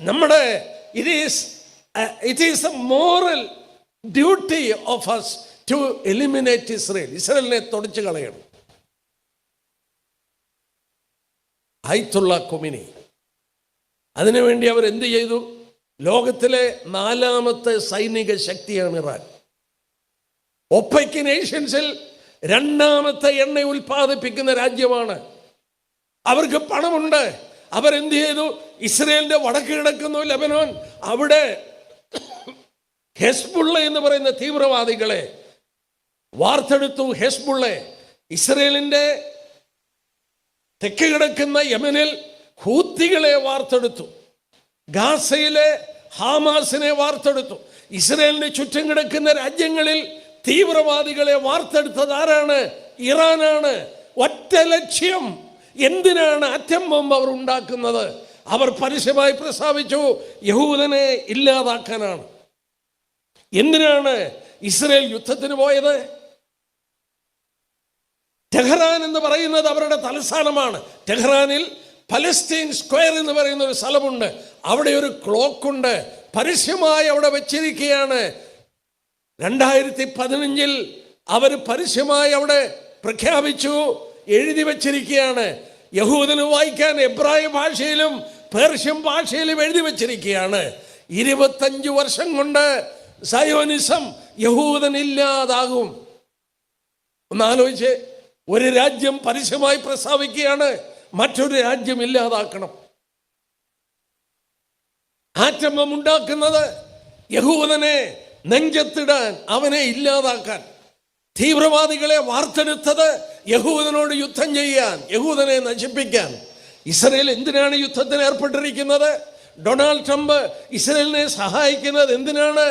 നമ്മുടെ it is A moral duty of us to eliminate Israel. ഇസ്രയേലിനെ തുടച്ചു കളയണം. ആയത്തുള്ള ഖൊമേനി അതിനുവേണ്ടി അവർ എന്ത് ചെയ്തു? ലോകത്തിലെ 4ാമത്തെ സൈനിക ശക്തിയാണ് ഇറാൻ. ഒപെക് നേഷൻസിൽ 2ാമത്തെ എണ്ണ ഉൽപ്പാദിപ്പിക്കുന്ന രാജ്യമാണ്. അവർക്ക് പണമുണ്ട്. അവരെന്ത് ചെയ്തു? ഇസ്രയേലിന്റെ വടക്ക് കിടക്കുന്നു ലെബനോൻ, അവിടെ ഹെസ്ബുള്ള എന്ന് പറയുന്ന തീവ്രവാദികളെ വാർത്തെടുത്തു. ഹെസ്ബുള്ള ഇസ്രയേലിന്റെ തെക്ക് കിടക്കുന്ന യമനിൽ ഹൂത്തികളെ വാർത്തെടുത്തു. ഗാസയിലെ ഹാമാസിനെ വാർത്തെടുത്തു. ഇസ്രയേലിന് ചുറ്റും കിടക്കുന്ന രാജ്യങ്ങളിൽ തീവ്രവാദികളെ വാർത്തെടുത്തത് ആരാണ്? ഇറാനാണ്. ഒറ്റ ലക്ഷ്യം. എന്തിനാണ് ആറ്റം ബോംബ് അവർ ഉണ്ടാക്കുന്നത്? അവർ പരസ്യമായി പ്രസ്താവിച്ചു, യഹൂദനെ ഇല്ലാതാക്കാനാണ്. എന്തിനാണ് ഇസ്രയേൽ യുദ്ധത്തിന് പോയത്? ടെഹ്റാൻ എന്ന് പറയുന്നത് അവരുടെ തലസ്ഥാനമാണ്. ടെഹ്റാനിൽ പലസ്തീൻ സ്ക്വയർ എന്ന് പറയുന്ന ഒരു സ്ഥലമുണ്ട്. അവിടെ ഒരു ക്ലോക്കുണ്ട്, പരസ്യമായി അവിടെ വെച്ചിരിക്കുകയാണ്. 2015 അവർ പരസ്യമായി അവിടെ പ്രഖ്യാപിച്ചു, എഴുതി വച്ചിരിക്കുകയാണ്. യഹൂദന് വായിക്കാൻ എബ്രായ ഭാഷയിലും പേർഷ്യൻ ഭാഷയിലും എഴുതി വച്ചിരിക്കുകയാണ്. 25 വർഷം കൊണ്ട് സയോനിസം യഹൂദനില്ലാതാകും. ഒന്നാലോചിച്ച്, ഒരു രാജ്യം പരസ്യമായി പ്രസ്താവിക്കുകയാണ് മറ്റൊരു രാജ്യം ഇല്ലാതാക്കണം. ആറ്റം ബോംബ് ഉണ്ടാക്കുന്നത് യഹൂദനെ നെഞ്ചത്തിടാൻ, അവനെ ഇല്ലാതാക്കാൻ. തീവ്രവാദികളെ വാർത്തെടുത്തത് യഹൂദനോട് യുദ്ധം ചെയ്യാൻ, യഹൂദനെ നശിപ്പിക്കാൻ. ഇസ്രയേൽ എന്തിനാണ് യുദ്ധത്തിന് ഏർപ്പെട്ടിരിക്കുന്നത്? ഡൊണാൾഡ് ട്രംപ് ഇസ്രയേലിനെ സഹായിക്കുന്നത് എന്തിനാണ്?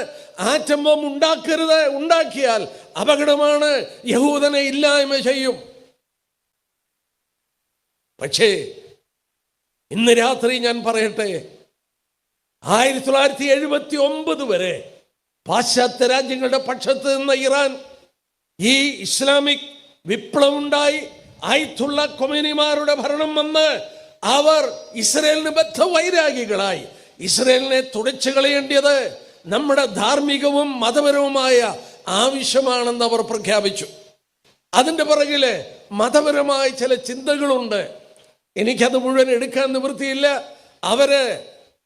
ആറ്റം ബോംബ് ഉണ്ടാക്കരുത്, ഉണ്ടാക്കിയാൽ അപകടമാണ്, യഹൂദനെ ഇല്ലായ്മ ചെയ്യും. പക്ഷേ ഇന്ന് രാത്രി ഞാൻ പറയട്ടെ, 1979 വരെ പാശ്ചാത്യ രാജ്യങ്ങളുടെ പക്ഷത്ത് നിന്ന ഇറാൻ, ഈ ഇസ്ലാമിക് വിപ്ലവം ഉണ്ടായി, ആയത്തുള്ള കൊമേനിമാരുടെ ഭരണം വന്ന് അവർ ഇസ്രയേലിന് ബദ്ധവൈരാഗികളായി. ഇസ്രയേലിനെ തുടച്ചു കളയേണ്ടത് നമ്മുടെ ധാർമ്മികവും മതപരവുമായ ആവശ്യമാണെന്ന് അവർ പ്രഖ്യാപിച്ചു. അതിൻ്റെ പുറകില് മതപരമായ ചില ചിന്തകളുണ്ട്. എനിക്കത് മുഴുവൻ എടുക്കാൻ നിവൃത്തിയില്ല. അവര്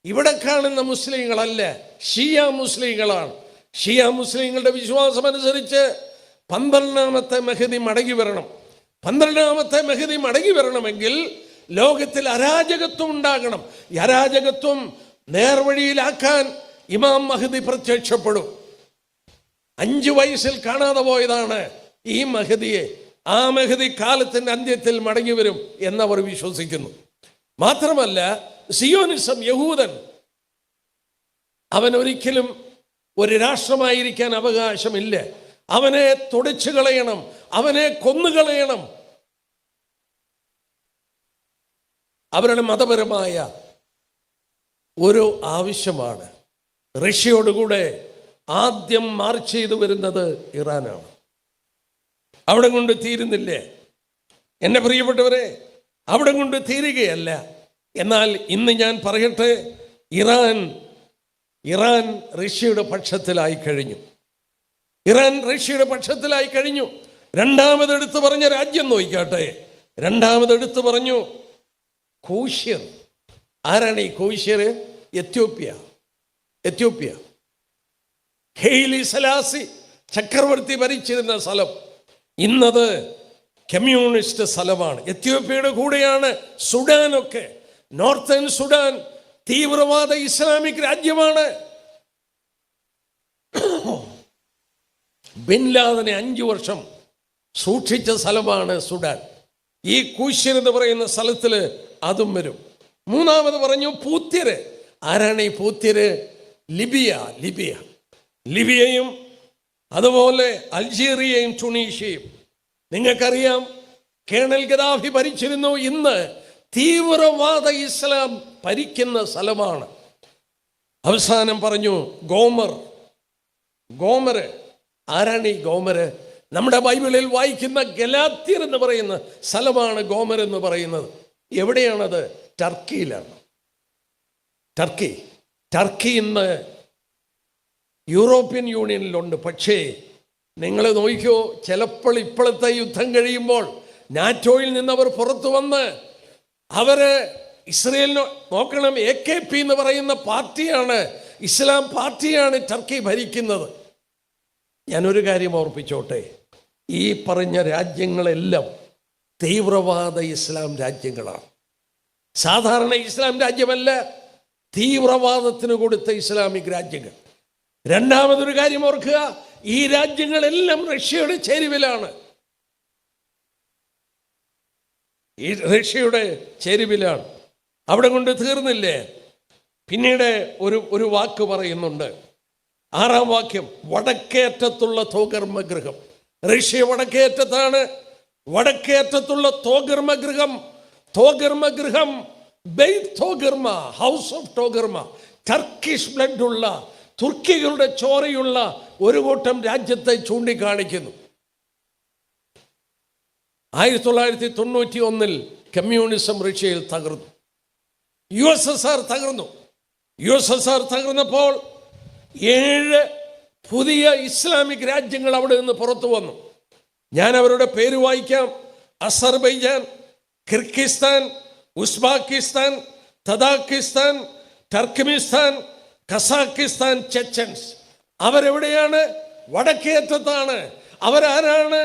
ഇവിടെ കാണുന്ന മുസ്ലിങ്ങളല്ല, ഷിയ മുസ്ലിങ്ങളാണ്. ഷിയ മുസ്ലിങ്ങളുടെ വിശ്വാസം അനുസരിച്ച് 12ാമത്തെ മെഹദി മടങ്ങി വരണം. 12ാമത്തെ മെഹദി മടങ്ങി വരണമെങ്കിൽ ലോകത്തിൽ അരാജകത്വം ഉണ്ടാകണം. ഈ അരാജകത്വം നേർവഴിയിലാക്കാൻ ഇമാം മഹദി പ്രത്യക്ഷപ്പെടും. 5 വയസ്സിൽ കാണാതെ പോയതാണ് ഈ മഹദിയെ. ആ മഹദി കാലത്തിന്റെ അന്ത്യത്തിൽ മടങ്ങി വരും എന്നവർ വിശ്വസിക്കുന്നു. മാത്രമല്ല, സിയോനിസം, യഹൂദൻ, അവൻ ഒരിക്കലും ഒരു രാഷ്ട്രമായിരിക്കാൻ അവകാശമില്ല. അവനെ തുടച്ചു കളയണം, അവനെ കൊന്നുകളയണം. അവരുടെ മതപരമായ ഒരു ആവശ്യമാണ്. റഷ്യയോടുകൂടെ ആദ്യം മാർച്ച് ചെയ്തു വരുന്നത് ഇറാനാണ്. അവിടെ കൊണ്ട് തീരുന്നില്ലേ എൻ്റെ പ്രിയപ്പെട്ടവരെ? അവിടെ കൊണ്ട് തീരുകയല്ല. എന്നാൽ ഇന്ന് ഞാൻ പറയട്ടെ, ഇറാൻ റഷ്യയുടെ പക്ഷത്തിലായി കഴിഞ്ഞു. ഇറാൻ റഷ്യയുടെ പക്ഷത്തിലായി കഴിഞ്ഞു. രണ്ടാമതെടുത്ത് പറഞ്ഞ രാജ്യം നോക്കിക്കാട്ടെ. രണ്ടാമതെടുത്ത് പറഞ്ഞു കൂശ്യർ. ആരാണ് ഈ കൂശ്യർ? എത്യോപ്യ. ഹെയ്ലി സലാസി ചക്രവർത്തി ഭരിച്ചിരുന്ന സ്ഥലം ഇന്നത് കമ്മ്യൂണിസ്റ്റ് സ്ഥലമാണ്. എത്യോപ്യയുടെ കൂടെയാണ് സുഡാനൊക്കെ. നോർത്തേൺ സുഡാൻ തീവ്രവാദ ഇസ്ലാമിക് രാജ്യമാണ്. ബിൻ ലാദനെ 5 വർഷം സൂക്ഷിച്ച സ്ഥലമാണ് സുഡാൻ. ഈ കൂശ്യർ എന്ന് പറയുന്ന സ്ഥലത്തിൽ അതും വരും. മൂന്നാമത് പറഞ്ഞു പൂത്യര്. ആരാണ് ഈ പൂത്യര്? ലിബിയയും അതുപോലെ അൾജീരിയയും ടുണീഷ്യയും. നിങ്ങൾക്കറിയാം, കേണൽ ഗദാഫി ഭരിച്ചിരുന്നു. ഇന്ന് തീവ്രവാദ ഇസ്ലാം ഭരിക്കുന്ന സ്ഥലമാണ്. അവസാനം പറഞ്ഞു ഗോമർ. ആരാണ് ഈ ഗോമർ? നമ്മുടെ ബൈബിളിൽ വായിക്കുന്ന ഗലാത്യർ എന്ന് പറയുന്ന സ്ഥലമാണ് ഗോമർ എന്ന് പറയുന്നത്. എവിടെയാണത്? ടർക്കിയിലാണ്. ടർക്കി ഇന്ന് യൂറോപ്യൻ യൂണിയനിലുണ്ട്. പക്ഷേ നിങ്ങൾ നോക്കിക്കോ, ചിലപ്പോൾ ഇപ്പോഴത്തെ യുദ്ധം കഴിയുമ്പോൾ നാറ്റോയിൽ നിന്നവർ പുറത്തു വന്ന് അവര് ഇസ്രയേലിന് നോക്കണം. AKP എന്ന് പറയുന്ന പാർട്ടിയാണ്, ഇസ്ലാം പാർട്ടിയാണ് ടർക്കി ഭരിക്കുന്നത്. ഞാനൊരു കാര്യം ഓർപ്പിച്ചോട്ടെ, ഈ പറഞ്ഞ രാജ്യങ്ങളെല്ലാം തീവ്രവാദ ഇസ്ലാം രാജ്യങ്ങളാണ്. സാധാരണ ഇസ്ലാം രാജ്യമല്ല, തീവ്രവാദത്തിന് കൊടുത്ത ഇസ്ലാമിക് രാജ്യങ്ങൾ. രണ്ടാമതൊരു കാര്യം ഓർക്കുക, ഈ രാജ്യങ്ങളെല്ലാം റഷ്യയുടെ ചേരുവിലാണ്. അവിടെ കൊണ്ട് തീർന്നില്ലേ? പിന്നീട് ഒരു വാക്ക് പറയുന്നുണ്ട്. 6-ാം വാക്യം, വടക്കേറ്റത്തുള്ള തോഗർമഗൃഹം. റഷ്യ വടക്കേറ്റത്താണ്. വടക്കേറ്റത്തുള്ള തോഗർമഗൃഹം, തോഗർമഗൃഹം, Beth Togarmah, house of Togarmah, Turkish blood ഉള്ള, തുർക്കികളുടെ ചോരയുള്ള ഒരു കൂട്ടം രാജ്യത്തെ ചൂണ്ടിക്കാണിക്കുന്നു. 1991 കമ്മ്യൂണിസം റഷ്യയിൽ തകർന്നു. USSR തകർന്നു. USSR തകർന്നപ്പോൾ 7 പുതിയ ഇസ്ലാമിക് രാജ്യങ്ങൾ അവിടെ നിന്ന് പുറത്തു വന്നു. ഞാൻ അവരുടെ പേര് വായിക്കാം. Azerbaijan, Kyrgyzstan, Uzbekistan, Tajikistan, Turkmenistan, Kazakhstan, Chechens. അവരെവിടെയാണ്? വടക്കേറ്റത്താണ്. അവരാരാണ്?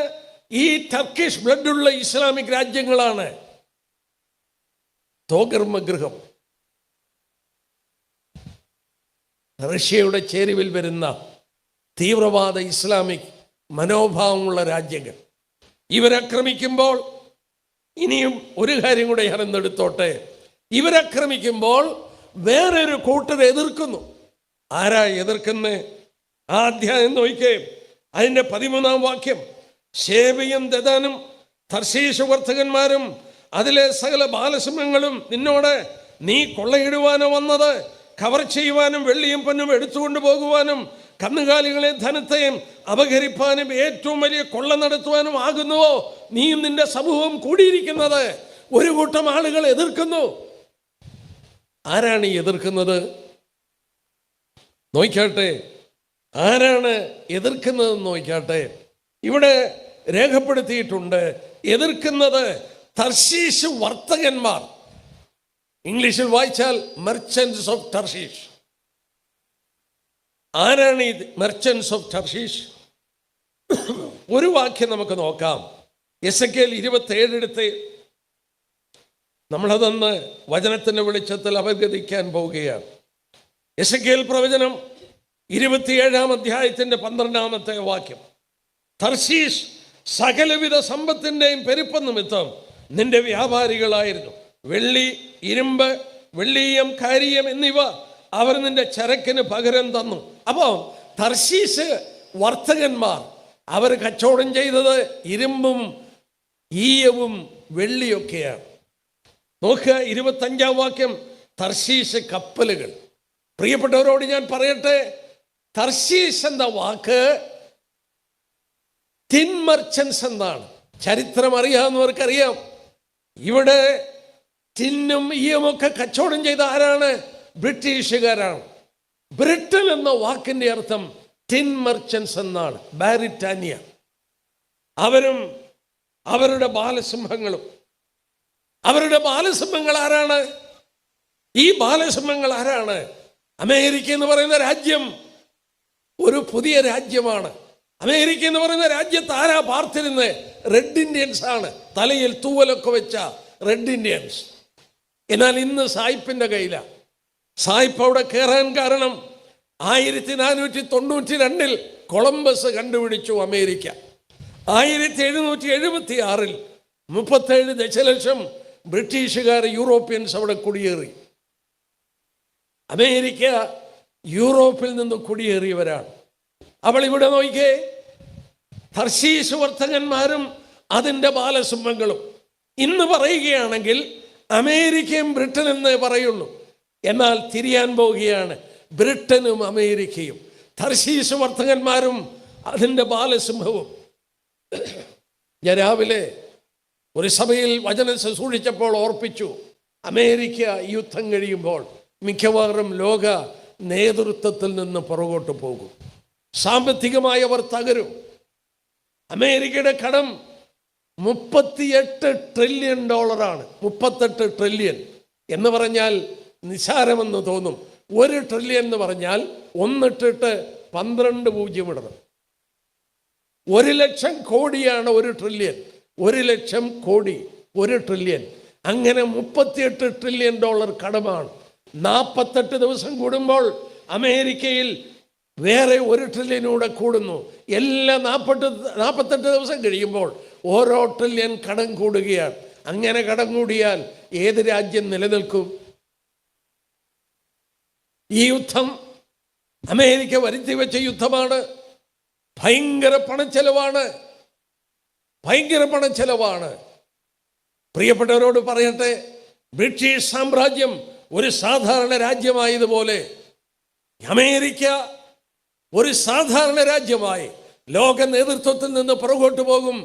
ഈ ടർക്കിഷ് ബ്ലഡുള്ള ഇസ്ലാമിക് രാജ്യങ്ങളാണ്. തോഗർമഗൃഹം റഷ്യയുടെ ചേരുവിൽ വരുന്ന തീവ്രവാദ ഇസ്ലാമിക് മനോഭാവമുള്ള രാജ്യങ്ങൾ. ഇവരാക്രമിക്കുമ്പോൾ, ഇനിയും ഒരു കാര്യം കൂടെ ഞാൻ എന്നെടുത്തോട്ടെ, ഇവരാക്രമിക്കുമ്പോൾ വേറൊരു കൂട്ടർ എതിർക്കുന്നു. ആരാ എതിർക്കുന്നേ? ആ അധ്യായം നോക്കിക്കേ, അതിൻ്റെ 13-ാം വാക്യം. ശേബയും ദദാനും തർശീശ് വർത്തകന്മാരും അതിലെ സകല ബാലസിംഹങ്ങളും നിന്നോട് നീ കൊള്ളയിടുവാനോ വന്നത്, കവർ ചെയ്യുവാനും വെള്ളിയും പൊന്നും എടുത്തുകൊണ്ട് പോകുവാനും കന്നുകാലികളെയും ധനത്തെയും അപഹരിപ്പാനും ഏറ്റവും വലിയ കൊള്ള നടത്തുവാനും ആകുന്നുവോ നീയും നിന്റെ സമൂഹം കൂടിയിരിക്കുന്നത്? ഒരു കൂട്ടം ആളുകൾ എതിർക്കുന്നു. ആരാണ് ഈ എതിർക്കുന്നത്? നോക്കാട്ടെ, ആരാണ് എതിർക്കുന്നതെന്ന് നോക്കാട്ടെ. ഇവിടെ രേഖപ്പെടുത്തിയിട്ടുണ്ട്, എതിർക്കുന്നത് തർശീശ് വർത്തകന്മാർ. ഇംഗ്ലീഷിൽ വായിച്ചാൽ മെർച്ചൻസ് ഓഫ് ടർശീഷ്. ആരാണ് ഈ മെർച്ചൻസ് ഓഫ് ടർശീഷ്? ഒരു വാക്യം നമുക്ക് നോക്കാം. എസെക്കിയേൽ 27 എടുത്ത് നമ്മളതൊന്ന് വചനത്തിൻ്റെ വെളിച്ചത്തിൽ അപഗ്രഥിക്കാൻ പോവുകയാണ്. എസെക്കിയേൽ പ്രവചനം 27-ാം അധ്യായത്തിൻ്റെ 12-ാമത്തെ വാക്യം. തർശീഷ് സകലവിധ സമ്പത്തിൻ്റെയും പെരുപ്പം നിമിത്തം നിന്റെ വ്യാപാരികളായിരുന്നു. വെള്ളി, ഇരുമ്പ്, വെള്ളീയം, കാരിയം എന്നിവ അവർ നിന്റെ ചരക്കിന് പകരം തന്നു. അപ്പോൾ തർശീശ് വർത്തകന്മാർ അവർ കച്ചവടം ചെയ്തത് ഇരുമ്പും ഈയവും വെള്ളിയൊക്കെയാണ്. നോക്കുക 25-ാം വാക്യം. തർശീശ് കപ്പലുകൾ. പ്രിയപ്പെട്ടവരോട് ഞാൻ പറയട്ടെ, തർശീശ് എന്ന വാക്ക് ടിൻ മർച്ചൻസ് എന്നാണ്. ചരിത്രം അറിയാവുന്നവർക്കറിയാം. ഇവിടെ ടിന്നും ഈയമൊക്കെ കച്ചവടം ചെയ്ത ആരാണ്? ബ്രിട്ടീഷുകാരാണ്. ബ്രിട്ടൻ എന്ന വാക്കിൻ്റെ അർത്ഥം ടിൻ മർച്ചൻസ് എന്നാണ്. ബാരിറ്റാനിയ. അവരും അവരുടെ ബാലസിംഹങ്ങളും. അവരുടെ ബാലസിംഹങ്ങൾ ആരാണ്? ഈ ബാലസിംഹങ്ങൾ ആരാണ്? അമേരിക്ക എന്ന് പറയുന്ന രാജ്യം ഒരു പുതിയ രാജ്യമാണ്. അമേരിക്ക എന്ന് പറയുന്ന രാജ്യത്ത് ആരാ പാർത്തിരുന്നത്? റെഡ് ഇന്ത്യൻസ് ആണ്. തലയിൽ തൂവലൊക്കെ വെച്ച റെഡ് ഇന്ത്യൻസ്. എന്നാൽ ഇന്ന് സായിപ്പിന്റെ കയ്യിലാണ്. സായിപ്പ് അവിടെ കയറാൻ കാരണം 1492 കൊളംബസ് കണ്ടുപിടിച്ചു അമേരിക്ക. 1776 37 ദശലക്ഷം ബ്രിട്ടീഷുകാർ, യൂറോപ്യൻസ് അവിടെ കുടിയേറി. അമേരിക്ക യൂറോപ്പിൽ നിന്ന് കുടിയേറിയവരാണ്. അവൾ ഇവിടെ നോക്കിക്കേ, തർശീശ് വർത്തകന്മാരും അതിൻ്റെ ബാലസിംഹങ്ങളും. ഇന്ന് പറയുകയാണെങ്കിൽ അമേരിക്കയും ബ്രിട്ടൻ എന്നേ പറയുള്ളൂ. എന്നാൽ തിരിയാൻ പോവുകയാണ്. ബ്രിട്ടനും അമേരിക്കയും, തർശീശ് വർത്തകന്മാരും അതിൻ്റെ ബാലസിംഹവും. ഞാൻ രാവിലെ ഒരു സഭയിൽ വചനം ശുശ്രൂഷിച്ചപ്പോൾ ഓർപ്പിച്ചു, അമേരിക്ക യുദ്ധം കഴിയുമ്പോൾ മിക്കവാറും ലോക നേതൃത്വത്തിൽ നിന്ന് പുറകോട്ട് പോകും. സാമ്പത്തികമായി അവർ തകരും. അമേരിക്കയുടെ കടം $38 ട്രില്യൺ. 38 ട്രില്യൺ എന്ന് പറഞ്ഞാൽ നിസാരമെന്ന് തോന്നും. 1 ട്രില്യൺ എന്ന് പറഞ്ഞാൽ 1 ഇട്ടിട്ട് 12 പൂജ്യം ഇടണം. 1 ലക്ഷം കോടിയാണ് 1 ട്രില്യൺ. 1 ലക്ഷം കോടി 1 ട്രില്യൺ. അങ്ങനെ $38 ട്രില്യൺ കടമാണ്. 48 ദിവസം കൂടുമ്പോൾ അമേരിക്കയിൽ വേറെ 1 ട്രില്യനൂടെ കൂടുന്നു. എല്ലാ 48 ദിവസം കഴിയുമ്പോൾ ഓരോ ട്രില്യൺ കടം കൂടുകയാണ്. അങ്ങനെ കടം കൂടിയാൽ ഏത് രാജ്യം നിലനിൽക്കും? ഈ യുദ്ധം അമേരിക്ക വരുത്തി വെച്ച യുദ്ധമാണ്. ഭയങ്കര പണച്ചെലവാണ്. പ്രിയപ്പെട്ടവരോട് പറയട്ടെ, ബ്രിട്ടീഷ് സാമ്രാജ്യം ഒരു സാധാരണ രാജ്യമായതുപോലെ അമേരിക്ക ഒരു സാധാരണ രാജ്യമായി ലോക നേതൃത്വത്തിൽ നിന്ന് പുറകോട്ട് പോകും.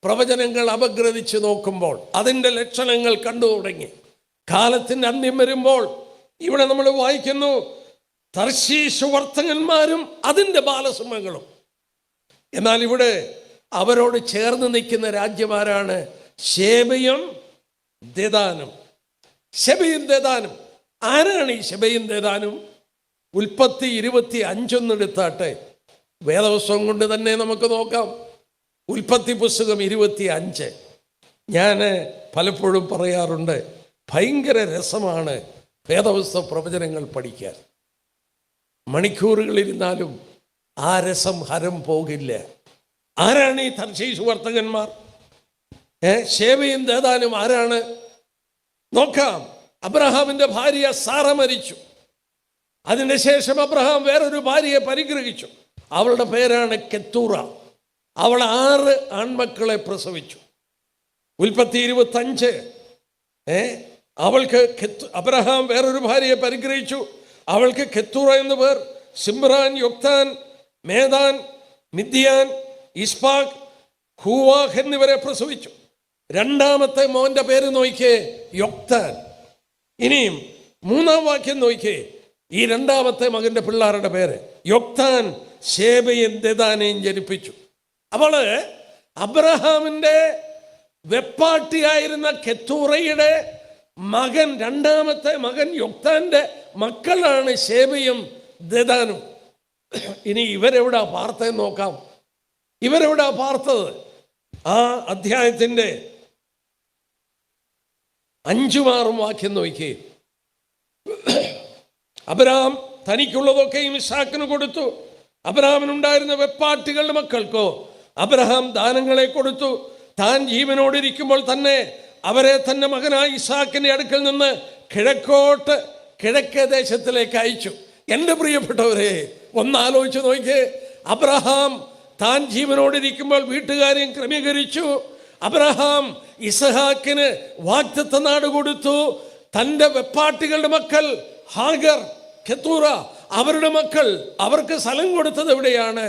പ്രവചനങ്ങൾ അപഗ്രഥിച്ച് നോക്കുമ്പോൾ അതിൻ്റെ ലക്ഷണങ്ങൾ കണ്ടു തുടങ്ങി. കാലത്തിൻ്റെ അന്ത്യം വരുമ്പോൾ ഇവിടെ നമ്മൾ വായിക്കുന്നു, തർശീശ് വർത്തകന്മാരും അതിൻ്റെ ബാലസിംഹങ്ങളും. എന്നാൽ ഇവിടെ അവരോട് ചേർന്ന് നിൽക്കുന്ന രാജ്യമാരാണ്? ശേബയും ദെദാനും. ആരാണ് ഈ ശെബയും ദെദാനും? ഉൽപ്പത്തി 25 എടുത്താട്ടെ, വേദപുസ്തകം കൊണ്ട് തന്നെ നമുക്ക് നോക്കാം. ഉൽപ്പത്തി പുസ്തകം 25. ഞാൻ പലപ്പോഴും പറയാറുണ്ട്, ഭയങ്കര രസമാണ് വേദപുസ്തക പ്രവചനങ്ങൾ പഠിക്കാൻ. മണിക്കൂറുകളിരുന്നാലും ആ രസം ഹരം പോകില്ല. ആരാണ് ഈ തർശീശ് വർത്തകന്മാർ? ശേബയും ദെദാനും ആരാണ്? നോക്കാം. അബ്രഹാമിന്റെ ഭാര്യ സാറ മരിച്ചു. അതിന് ശേഷം അബ്രഹാം വേറൊരു ഭാര്യയെ പരിഗ്രഹിച്ചു. അവളുടെ പേരാണ് കെത്തൂറ. അവൾ 6 ആൺമക്കളെ പ്രസവിച്ചു. ഉൽപ്പത്തി 25. അവൾക്ക് അബ്രഹാം വേറൊരു ഭാര്യയെ പരിഗ്രഹിച്ചു. അവൾക്ക് കെത്തൂറ എന്ന് പേർ. സിമ്രാൻ, യൊക്താൻ, മേദാൻ, മിദ്യാൻ, ഇസ്പാഖ്, ഹൂവാഹ് എന്നിവരെ പ്രസവിച്ചു. 2ാമത്തെ മോന്റെ പേര് നോക്കിയേ, യൊക്താൻ. ഇനിയും 3ാം വാക്യം നോക്കിയേ, ഈ 2ാമത്തെ മകന്റെ പിള്ളേരുടെ പേര്. യൊക്താൻ ശേബയും ദെദാനെയും ജനിപ്പിച്ചു. അപ്പോൾ അബ്രഹാമിന്റെ വെപ്പാട്ടിയായിരുന്ന കെത്തൂറയുടെ മകൻ, 2ാമത്തെ മകൻ യൊക്താന്റെ മക്കളാണ് ശേബയും ദെദാനും. ഇനി ഇവരെവിടാ പാർത്തതെന്ന് നോക്കാം. ഇവരെവിടാ പാർത്തത്? ആ അധ്യായത്തിന്റെ 5-6 വാക്യം നോക്കി. അബ്രഹാം തനിക്കുള്ളതൊക്കെയും ഇസ്ഹാക്കിന് കൊടുത്തു. അബ്രഹാമിനുണ്ടായിരുന്ന വെപ്പാട്ടികളുടെ മക്കൾക്കോ അബ്രഹാം ദാനങ്ങളെ കൊടുത്തു. താൻ ജീവനോടിരിക്കുമ്പോൾ തന്നെ അവരെ തന്റെ മകനായ ഇസ്ഹാക്കിന്റെ അടുക്കൽ നിന്ന് കിഴക്കേ ദേശത്തിലേക്ക് അയച്ചു. എൻ്റെ പ്രിയപ്പെട്ടവരെ, ഒന്നാലോചിച്ച് നോക്കിയേ. അബ്രഹാം താൻ ജീവനോടിരിക്കുമ്പോൾ വീട്ടുകാരെയും ക്രമീകരിച്ചു. അബ്രഹാം ഇസ്ഹാക്കിന് വാഗ്ദത്ത നാട് കൊടുത്തു. തൻ്റെ വെപ്പാട്ടികളുടെ മക്കൾ ഹാഗർ, കെത്തൂറ, അവരുടെ മക്കൾ, അവർക്ക് സ്ഥലം കൊടുത്തത് എവിടെയാണ്?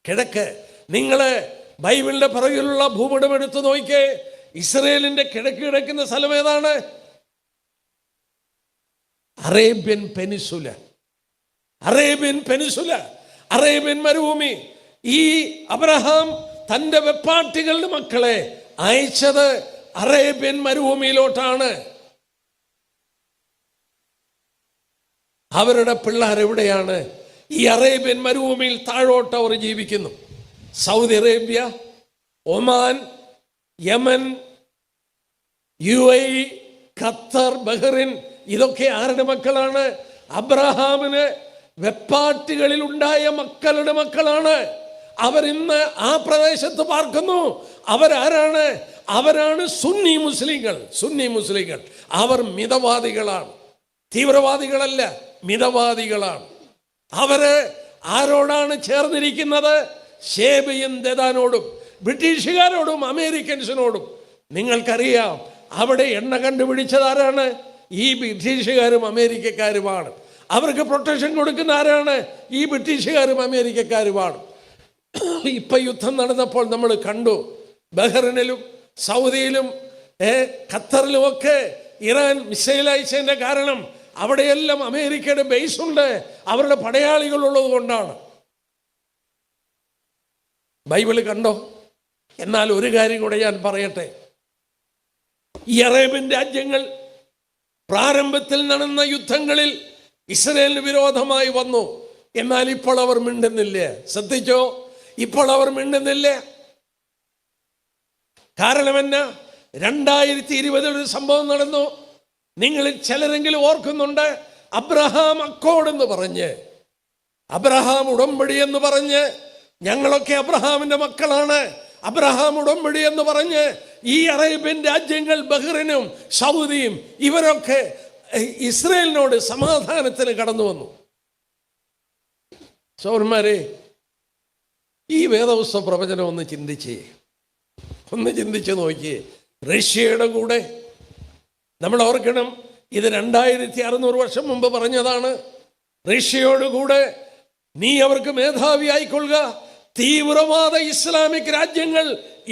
കിഴക്ക്. നിങ്ങള് ബൈബിളിന്റെ പിറകിലുള്ള ഭൂപടം എടുത്തു നോക്കിയേ. ഇസ്രയേലിന്റെ കിഴക്ക് കിടക്കുന്ന സ്ഥലം ഏതാണ്? അറേബ്യൻ പെനിസുല, അറേബ്യൻ മരുഭൂമി. ഈ അബ്രഹാം തൻ്റെ വെപ്പാട്ടികളുടെ മക്കളെ അയച്ചത് അറേബ്യൻ മരുഭൂമിയിലോട്ടാണ്. അവരുടെ പിള്ളേർ എവിടെയാണ്? ഈ അറേബ്യൻ മരുഭൂമിയിൽ താഴോട്ട് അവർ ജീവിക്കുന്നു. Saudi Arabia, Oman, Yemen, UAE, Qatar, Bahrain, ഇതൊക്കെ ആരുടെ മക്കളാണ്? അബ്രഹാമിന് വെപ്പാട്ടികളിൽ ഉണ്ടായ മക്കളുടെ മക്കളാണ്. അവരിന്ന് ആ പ്രദേശത്ത് പാർക്കുന്നു. അവരാരാണ്? അവരാണ് സുന്നി മുസ്ലിങ്ങൾ. അവർ മിതവാദികളാണ്, തീവ്രവാദികളല്ല, മിതവാദികളാണ്. അവര് ആരോടാണ് ചേർന്നിരിക്കുന്നത്? ശേബയും ദെദാനോടും, ബ്രിട്ടീഷുകാരോടും അമേരിക്കൻസിനോടും. നിങ്ങൾക്കറിയാം, അവിടെ എണ്ണ കണ്ടുപിടിച്ചത് ആരാണ്? ഈ ബ്രിട്ടീഷുകാരും അമേരിക്കക്കാരുമാണ്. അവർക്ക് പ്രൊട്ടക്ഷൻ കൊടുക്കുന്ന ആരാണ്? ഈ ബ്രിട്ടീഷുകാരും അമേരിക്കക്കാരുമാണ്. ഇപ്പൊ യുദ്ധം നടന്നപ്പോൾ നമ്മൾ കണ്ടു, ബഹ്റിനിലും സൗദിയിലും ഖത്തറിലും ഒക്കെ ഇറാൻ മിസൈൽ അയച്ചതിന്റെ കാരണം അവിടെയെല്ലാം അമേരിക്കയുടെ ബേസ് ഉണ്ട്, അവരുടെ പടയാളികൾ ഉള്ളത് കൊണ്ടാണ്. ബൈബിള് കണ്ടോ? എന്നാൽ ഒരു കാര്യം കൂടെ ഞാൻ പറയട്ടെ. ഈ അറേബ്യൻ രാജ്യങ്ങൾ പ്രാരംഭത്തിൽ നടന്ന യുദ്ധങ്ങളിൽ ഇസ്രയേലിന് വിരോധമായി വന്നു. എന്നാൽ ഇപ്പോൾ അവർ മിണ്ടുന്നില്ല. ശ്രദ്ധിച്ചോ? ഇപ്പോൾ അവർ മിണ്ടുന്നില്ല. കാരണം എന്നാ? 2020 ഒരു സംഭവം നടന്നു. നിങ്ങളിൽ ചിലരെങ്കിലും ഓർക്കുന്നുണ്ട്. അബ്രഹാം അക്കോർഡ് എന്ന് പറഞ്ഞ്, അബ്രഹാം ഉടമ്പടി എന്ന് പറഞ്ഞ്, ഞങ്ങളൊക്കെ അബ്രഹാമിന്റെ മക്കളാണ്, അബ്രഹാം ഉടമ്പടി എന്ന് പറഞ്ഞ് ഈ അറേബ്യൻ രാജ്യങ്ങൾ, ബഹ്റിനും സൗദിയും, ഇവരൊക്കെ ഇസ്രയേലിനോട് സമാധാനത്തിന് കടന്നു വന്നു. സഹോദരന്മാരെ, ഈ വേദപുസ്തക പ്രവചനം ഒന്ന് ചിന്തിച്ച് നോക്കിയേ. റഷ്യയുടെ കൂടെ നമ്മൾ ഓർക്കണം, ഇത് 2600 വർഷം മുമ്പ് പറഞ്ഞതാണ്. റഷ്യയോടുകൂടെ നീ അവർക്ക് മേധാവിയായിക്കൊള്ളുക. തീവ്രവാദ ഇസ്ലാമിക് രാജ്യങ്ങൾ,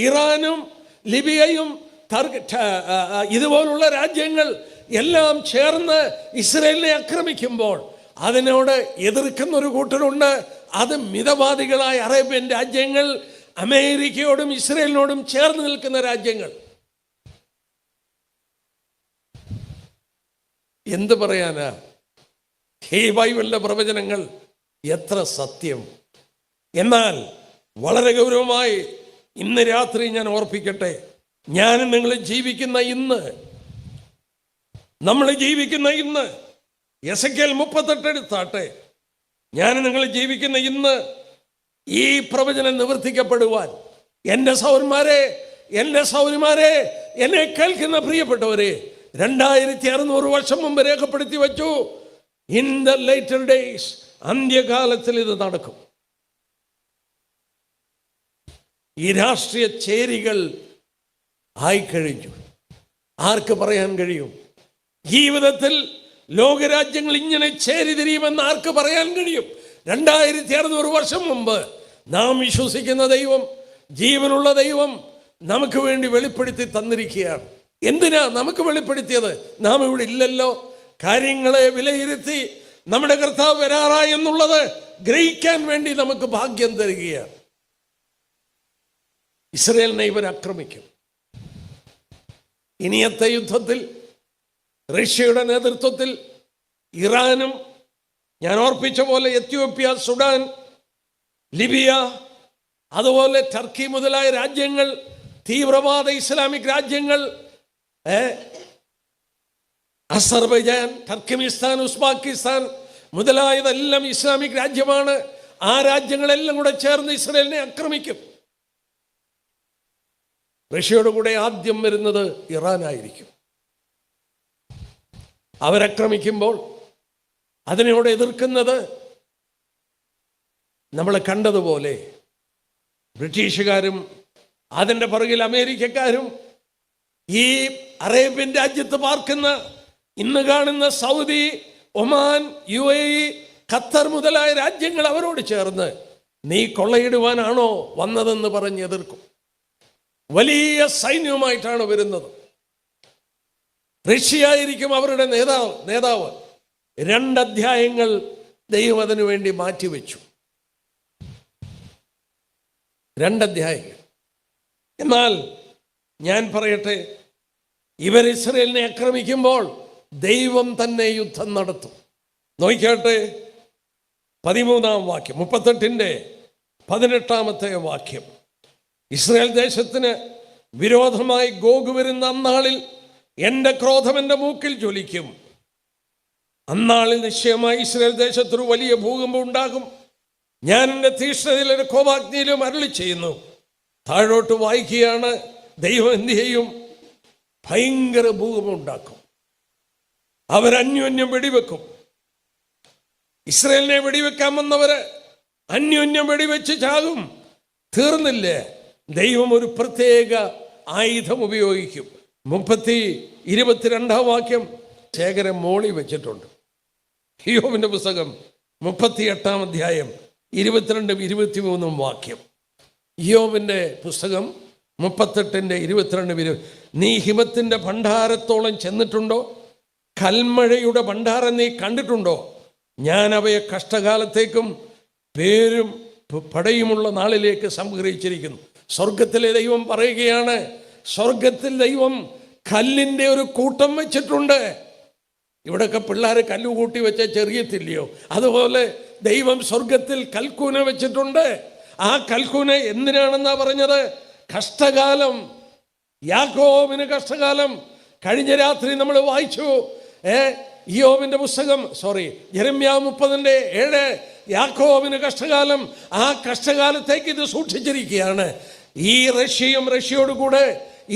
ഇറാനും ലിബിയയും ഇതുപോലുള്ള രാജ്യങ്ങൾ എല്ലാം ചേർന്ന് ഇസ്രയേലിനെ ആക്രമിക്കുമ്പോൾ അതിനോട് എതിർക്കുന്ന ഒരു കൂട്ടരുണ്ട്. അത് മിതവാദികളായ അറേബ്യൻ രാജ്യങ്ങൾ, അമേരിക്കയോടും ഇസ്രയേലിനോടും ചേർന്ന് നിൽക്കുന്ന രാജ്യങ്ങൾ. എന്ത് പറയാനാ? ഈ ബൈബിളിലെ പ്രവചനങ്ങൾ എത്ര സത്യം! എന്നാൽ വളരെ ഗൗരവമായി ഇന്ന് രാത്രി ഞാൻ ഓർപ്പിക്കട്ടെ, ഞാനും നിങ്ങൾ ജീവിക്കുന്ന ഇന്ന് എസെക്കിയേൽ 38 എടുത്താട്ടെ. ഞാനും നിങ്ങൾ ജീവിക്കുന്ന ഇന്ന് ഈ പ്രവചനം നിവർത്തിക്കപ്പെടുവാൻ, എൻ്റെ സഹോദരന്മാരെ, എൻ്റെ സഹോദരിമാരെ, എന്നെ കേൾക്കുന്ന പ്രിയപ്പെട്ടവരെ, 2600 വർഷം മുമ്പ് രേഖപ്പെടുത്തി വച്ചു. ഇൻ ദ ലേറ്റർ ഡേയ്സ്, അന്ത്യകാലത്തിൽ ഇത് നടക്കും. ഈ രാഷ്ട്രീയ ചേരികൾ ആയിക്കഴിഞ്ഞു. ആർക്ക് പറയാൻ കഴിയും? ജീവിതത്തിൽ ലോകരാജ്യങ്ങൾ ഇങ്ങനെ ചേരിതിരിയുമെന്ന് ആർക്ക് പറയാൻ കഴിയും? 2600 വർഷം മുമ്പ് നാം വിശ്വസിക്കുന്ന ദൈവം, ജീവനുള്ള ദൈവം, നമുക്ക് വേണ്ടി വെളിപ്പെടുത്തി തന്നിരിക്കുകയാണ്. എന്തിനാ നമുക്ക് വെളിപ്പെടുത്തിയത്? നാം ഇവിടെ ഇല്ലല്ലോ. കാര്യങ്ങളെ വിലയിരുത്തി നമ്മുടെ കർത്താവ് വരാറായി എന്നുള്ളത് ഗ്രഹിക്കാൻ വേണ്ടി നമുക്ക് ഭാഗ്യം തരികയാണ്. ഇസ്രയേലിനെ ഇവർ ആക്രമിക്കും. ഇനിയത്തെ യുദ്ധത്തിൽ റഷ്യയുടെ നേതൃത്വത്തിൽ ഇറാനും, ഞാൻ ഓർപ്പിച്ച പോലെ എത്യോപ്യ, സുഡാൻ, ലിബിയ, അതുപോലെ ടർക്കി മുതലായ രാജ്യങ്ങൾ, തീവ്രവാദ ഇസ്ലാമിക് രാജ്യങ്ങൾ, അസർബൈജാൻ, ടർക്കിമിസ്ഥാൻ, ഉസ്ബെക്കിസ്ഥാൻ മുതലായതെല്ലാം ഇസ്ലാമിക് രാജ്യമാണ്. ആ രാജ്യങ്ങളെല്ലാം കൂടെ ചേർന്ന് ഇസ്രയേലിനെ ആക്രമിക്കും. റഷ്യയുടെ കൂടെ ആദ്യം വരുന്നത് ഇറാനായിരിക്കും. അവരാക്രമിക്കുമ്പോൾ അതിനോട് എതിർക്കുന്നത് നമ്മൾ കണ്ടതുപോലെ ബ്രിട്ടീഷുകാരും അതിൻ്റെ പുറകിൽ അമേരിക്കക്കാരും, ഈ അറേബ്യൻ രാജ്യത്ത് പാർക്കുന്ന ഇന്ന് കാണുന്ന സൗദി, ഒമാൻ, UAE, ഖത്തർ മുതലായ രാജ്യങ്ങൾ അവരോട് ചേർന്ന് നീ കൊള്ളയിടുവാനാണോ വന്നതെന്ന് പറഞ്ഞ് എതിർക്കും. വലിയ സൈന്യവുമായിട്ടാണ് വരുന്നത്. റഷ്യ ആയിരിക്കും അവരുടെ നേതാവ്. 2 അധ്യായങ്ങൾ ദൈവം അതിനു വേണ്ടി മാറ്റിവെച്ചു. 2 അധ്യായങ്ങൾ. എന്നാൽ ഞാൻ പറയട്ടെ, ഇവർ ഇസ്രയേലിനെ ആക്രമിക്കുമ്പോൾ ദൈവം തന്നെ യുദ്ധം നടത്തും. നോക്കിയാട്ടെ, 13-ാം വാക്യം, 38-ന്റെ 18-ാമത്തെ വാക്യം. ഇസ്രായേൽ ദേശത്തിന് വിരോധമായി ഗോഗ് വരുന്ന അന്നാളിൽ എൻ്റെ ക്രോധം എൻ്റെ മൂക്കിൽ ജ്വലിക്കും. അന്നാളിൽ നിശ്ചയമായി ഇസ്രായേൽ ദേശത്തൊരു വലിയ ഭൂകമ്പം ഉണ്ടാകും. ഞാൻ എൻ്റെ തീഷ്ണതയിൽ ഒരു കോപാഗ്നിയിലും അരുളി ചെയ്യുന്നു. താഴോട്ട് വായിക്കുകയാണ്. ദൈവം എന്ത് ചെയ്യും? ഭയങ്കര ഭൂകമ്പം ഉണ്ടാക്കും. അവരന്യോന്യം വെടിവെക്കും. ഇസ്രായേലിനെ വെടിവെക്കാൻ വന്നവര് അന്യോന്യം വെടിവെച്ച് ചാകും. തീർന്നില്ലേ? ദൈവം ഒരു പ്രത്യേക ആയുധം ഉപയോഗിക്കും. 22-ാം വാക്യം ശേഖരം മോളി വെച്ചിട്ടുണ്ട്. യോബിന്റെ പുസ്തകം 38-ാം അധ്യായം 22-ഉം 23-ഉം വാക്യം. യോബിന്റെ പുസ്തകം 38-ന്റെ 22-ഉം. നീ ഹിമത്തിന്റെ ഭണ്ഡാരത്തോളം ചെന്നിട്ടുണ്ടോ? കൽമഴയുടെ ഭണ്ഡാരം നീ കണ്ടിട്ടുണ്ടോ? ഞാൻ അവയെ കഷ്ടകാലത്തേക്കും പേരും പടയുമുള്ള നാളിലേക്ക് സംഗ്രഹിച്ചിരിക്കുന്നു. സ്വർഗത്തിലെ ദൈവം പറയുകയാണ്, സ്വർഗത്തിൽ ദൈവം കല്ലിൻ്റെ ഒരു കൂട്ടം വെച്ചിട്ടുണ്ട്. ഇവിടെയൊക്കെ പിള്ളേർ കല്ല് കൂട്ടി വെച്ച ചെറിയത്തില്ലയോ? അതുപോലെ ദൈവം സ്വർഗത്തിൽ കൽക്കൂന വെച്ചിട്ടുണ്ട്. ആ കൽക്കൂന എന്തിനാണെന്നാ പറഞ്ഞത്? കഷ്ടകാലം. യാക്കോബിന് കഷ്ടകാലം. കഴിഞ്ഞ രാത്രി നമ്മൾ വായിച്ചു യോബിന്റെ പുസ്തകം, യെരമ്യാ 30-7. യാക്കോബിന് കഷ്ടകാലം. ആ കഷ്ടകാലത്തേക്ക് ഇത് സൂക്ഷിച്ചിരിക്കുകയാണ്. ഈ റഷ്യയോടുകൂടെ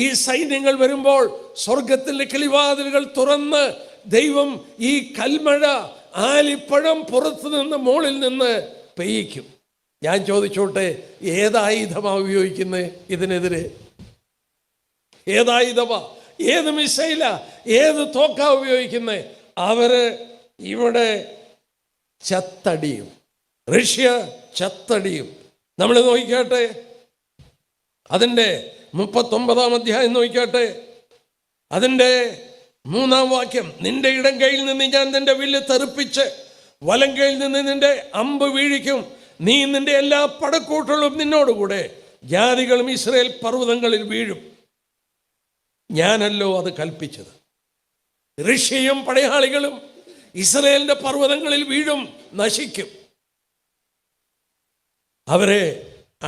ഈ സൈന്യങ്ങൾ വരുമ്പോൾ സ്വർഗത്തിലെ കിളിവാതിലുകൾ തുറന്ന് ദൈവം ഈ കൽമഴ, ആലിപ്പഴം പുറത്തു നിന്ന് മുകളിൽ നിന്ന് പെയ്യിക്കും. ഞാൻ ചോദിച്ചോട്ടെ, ഏതായുധമാണ് ഉപയോഗിക്കുന്നത് ഇതിനെതിരെ? ഏതായുധമാ, ഏത് മിസൈലാ, ഏത് തോക്കാ ഉപയോഗിക്കുന്നത്? അവര് ഇവിടെ ചത്തടിയും, റഷ്യ ചത്തടിയും. നമ്മൾ നോക്കിക്കാട്ടെ, അതിൻ്റെ 39-ാം അധ്യായം നോക്കിക്കാട്ടെ, അതിൻ്റെ 3-ാം വാക്യം. നിന്റെ ഇടം കയ്യിൽ നിന്ന് ഞാൻ നിന്റെ വില്ല് തെറിപ്പിച്ച് വലം കയ്യിൽ നിന്ന് നിന്റെ അമ്പ് വീഴിക്കും. നീ നിന്റെ എല്ലാ പടക്കൂട്ടുകളും നിന്നോടുകൂടെ ജാതികളും ഇസ്രായേൽ പർവ്വതങ്ങളിൽ വീഴും. ഞാനല്ലോ അത് കൽപ്പിച്ചത്. റഷ്യയും പടയാളികളും ഇസ്രായേലിന്റെ പർവ്വതങ്ങളിൽ വീഴും, നശിക്കും. അവരെ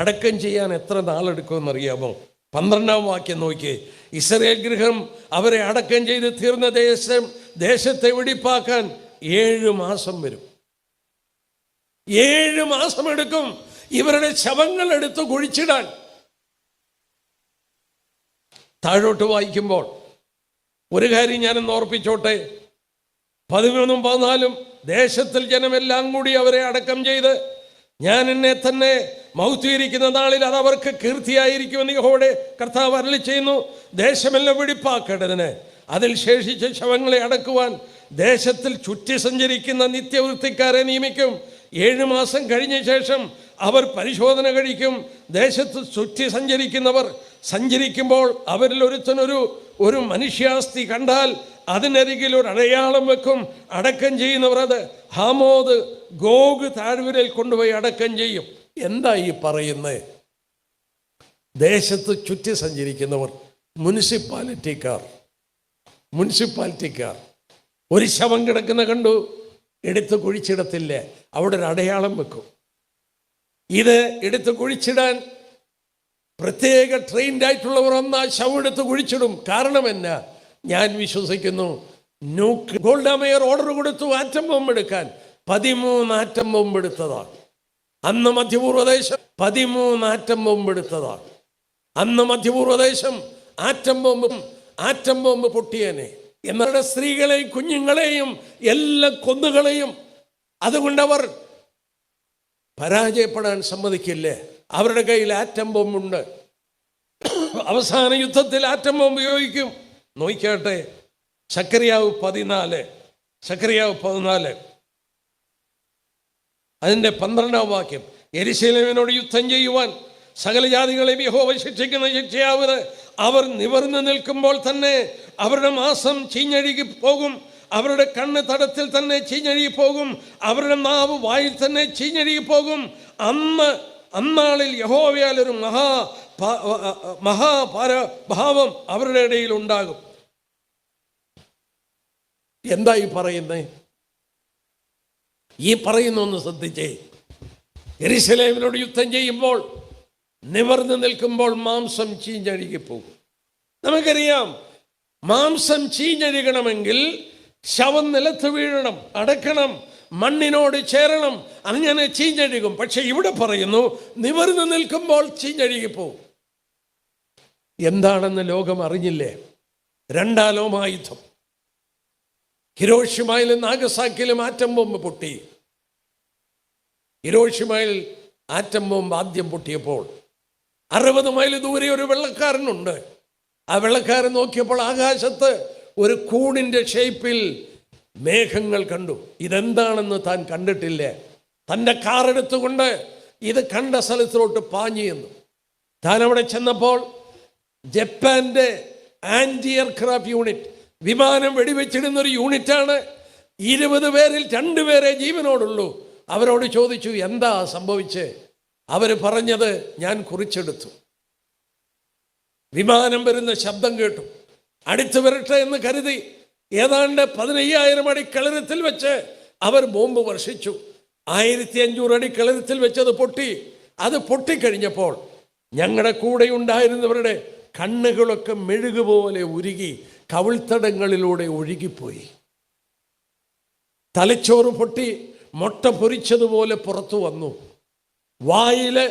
അടക്കം ചെയ്യാൻ എത്ര നാളെടുക്കുമെന്നറിയാമോ? 12-ാം വാക്യം നോക്കി. ഇസ്രായേൽ ഗൃഹം അവരെ അടക്കം ചെയ്ത് തീർന്ന ദേശത്തെ വെടിപ്പാക്കാൻ 7 മാസം വരും. 7 മാസം എടുക്കും ഇവരുടെ ശവങ്ങൾ എടുത്ത് കുഴിച്ചിടാൻ. താഴോട്ട് വായിക്കുമ്പോൾ ഒരു കാര്യം ഞാനൊന്ന് ഓർപ്പിച്ചോട്ടെ. 13-ഉം 14-ഉം ദേശത്തിൽ ജനമെല്ലാം കൂടി അവരെ അടക്കം ചെയ്ത് ഞാൻ എന്നെ തന്നെ മൗത്തീകരിക്കുന്ന നാളിൽ അത് അവർക്ക് കീർത്തിയായിരിക്കുമെന്ന് യഹോവയുടെ കർത്താവ് അരുളി ചെയ്യുന്നു. ദേശമെല്ലാം വെടിപ്പാക്കേണ്ടതിന് അതിൽ ശേഷിച്ച ശവങ്ങളെ അടക്കുവാൻ ദേശത്തിൽ ചുറ്റി സഞ്ചരിക്കുന്ന നിത്യവൃത്തിക്കാരെ നിയമിക്കും. 7 മാസം കഴിഞ്ഞ ശേഷം അവർ പരിശോധന കഴിക്കും. ദേശത്ത് ചുറ്റി സഞ്ചരിക്കുമ്പോൾ അവരിൽ ഒരു മനുഷ്യാസ്ഥി കണ്ടാൽ അതിനരികിൽ ഒരു അടയാളം വെക്കും. അടക്കം ചെയ്യുന്നവർ അത് ഹാമോദ് ഗോഗ് താഴ്വരയിൽ കൊണ്ടുപോയി അടക്കം ചെയ്യും. എന്താ ഈ പറയുന്നത്? ദേശത്ത് ചുറ്റി സഞ്ചരിക്കുന്നവർ മുനിസിപ്പാലിറ്റിക്കാർ ഒരു ശവം കിടക്കുന്ന കണ്ടു, എടുത്ത് കുഴിച്ചിടത്തില്ല, അവിടെ ഒരു അടയാളം വെക്കും. ഇത് എടുത്ത് കുഴിച്ചിടാൻ പ്രത്യേക ട്രെയിൻഡ് ആയിട്ടുള്ളവർ ഒന്നാ ശവം എടുത്ത് കുഴിച്ചിടും. കാരണം എന്നാ? ഞാൻ വിശ്വസിക്കുന്നു, ഗോൾഡ മേയർ ഓർഡർ കൊടുത്തു ആറ്റം ബോംബ് എടുക്കാൻ. 13 ആറ്റം ബോംബ് എടുത്തതാണ്. അന്ന് മധ്യപൂർവ്വദേശം 13 ആറ്റം ബോംബ് എടുത്തതാണ്. അന്ന് മധ്യപൂർവ്വദേശം ആറ്റം ബോംബ് പൊട്ടിയനെ. എന്നാൽ സ്ത്രീകളെയും കുഞ്ഞുങ്ങളെയും എല്ലാം കൊന്നുകളയും. അതുകൊണ്ടവർ പരാജയപ്പെടാൻ സമ്മതിക്കില്ലേ. അവരുടെ കയ്യിൽ ആറ്റം ബോംബുണ്ട്. അവസാന യുദ്ധത്തിൽ ആറ്റം ബോംബ് ഉപയോഗിക്കും. നോക്കിയാട്ടെ, സക്കറിയാവ് 14 അതിൻ്റെ 12-ാം വാക്യം. യെരൂശലേമിനോട് യുദ്ധം ചെയ്യുവാൻ സകല ജാതികളെയും യഹോവ ശിക്ഷിക്കുന്ന ശിക്ഷയാവത്. അവർ നിവർന്നു നിൽക്കുമ്പോൾ തന്നെ അവരുടെ മാസം ചീഞ്ഞഴുകി പോകും. അവരുടെ കണ്ണ് തടത്തിൽ തന്നെ ചീഞ്ഞഴുകി പോകും. അവരുടെ നാവ് വായിൽ തന്നെ ചീഞ്ഞഴുകി പോകും. അന്നാളിൽ യഹോവയാൽ ഒരു മഹാഭാവം അവരുടെ ഇടയിൽ ഉണ്ടാകും. എന്താ ഈ പറയുന്നേ? ഈ പറയുന്നൊന്ന് ശ്രദ്ധിച്ചേ. യെരൂശലേമിനോട് യുദ്ധം ചെയ്യുമ്പോൾ നിവർന്നു നിൽക്കുമ്പോൾ മാംസം ചീഞ്ഞഴുകി പോകും. നമുക്കറിയാം, മാംസം ചീഞ്ഞഴുകണമെങ്കിൽ ശവം നിലത്ത് വീഴണം, അടക്കണം, മണ്ണിനോട് ചേരണം, അങ്ങനെ ചീഞ്ഞഴുകും. പക്ഷെ ഇവിടെ പറയുന്നു നിവർന്നു നിൽക്കുമ്പോൾ ചീഞ്ഞഴുകിപ്പോവും. എന്താണെന്ന് ലോകം അറിഞ്ഞില്ലേ? 2-ാം ലോകയുദ്ധം. ഹിരോഷിമയിലും നാഗസാക്കിയിലും ആറ്റം ബോംബ് പൊട്ടി. ഹിരോഷിമയിൽ ആറ്റം ബോംബ് ആദ്യം പൊട്ടിയപ്പോൾ 60 മൈൽ ദൂരെ ഒരു വെള്ളക്കാരനുണ്ട്. ആ വെള്ളക്കാരൻ നോക്കിയപ്പോൾ ആകാശത്ത് ഒരു കൂണിൻ്റെ ഷേപ്പിൽ മേഘങ്ങൾ കണ്ടു. ഇതെന്താണെന്ന് താൻ കണ്ടിട്ടില്ല. തൻ്റെ കാറെടുത്തുകൊണ്ട് ഇത് കണ്ട സ്ഥലത്തിലോട്ട് പാഞ്ഞു ചെന്നു. താൻ അവിടെ ചെന്നപ്പോൾ ജപ്പാൻ്റെ ആൻറ്റി എയർക്രാഫ്റ്റ് യൂണിറ്റ്, വിമാനം വെടിവെച്ചിടുന്നൊരു യൂണിറ്റാണ്. 20 പേരിൽ 2 പേരെ ജീവനോടുള്ളൂ. അവരോട് ചോദിച്ചു, എന്താ സംഭവിച്ചേ? അവർ പറഞ്ഞത് ഞാൻ കുറിച്ചെടുത്തു. വിമാനം വരുന്ന ശബ്ദം കേട്ടു. അടുത്ത് വരട്ടെ എന്ന് കരുതി ഏതാണ്ട് 15,000 അടി കളരത്തിൽ വെച്ച് അവർ ബോംബ് വർഷിച്ചു. 1500 അടി കളരത്തിൽ വെച്ചത് പൊട്ടി. അത് പൊട്ടിക്കഴിഞ്ഞപ്പോൾ ഞങ്ങളുടെ കൂടെ ഉണ്ടായിരുന്നവരുടെ കണ്ണുകളൊക്കെ മെഴുകുപോലെ ഉരുകി കവിൾത്തടങ്ങളിലൂടെ ഒഴുകിപ്പോയി. തലച്ചോറ് പൊട്ടി മുട്ട പൊരിച്ചതുപോലെ പുറത്തു വന്നു. വായില്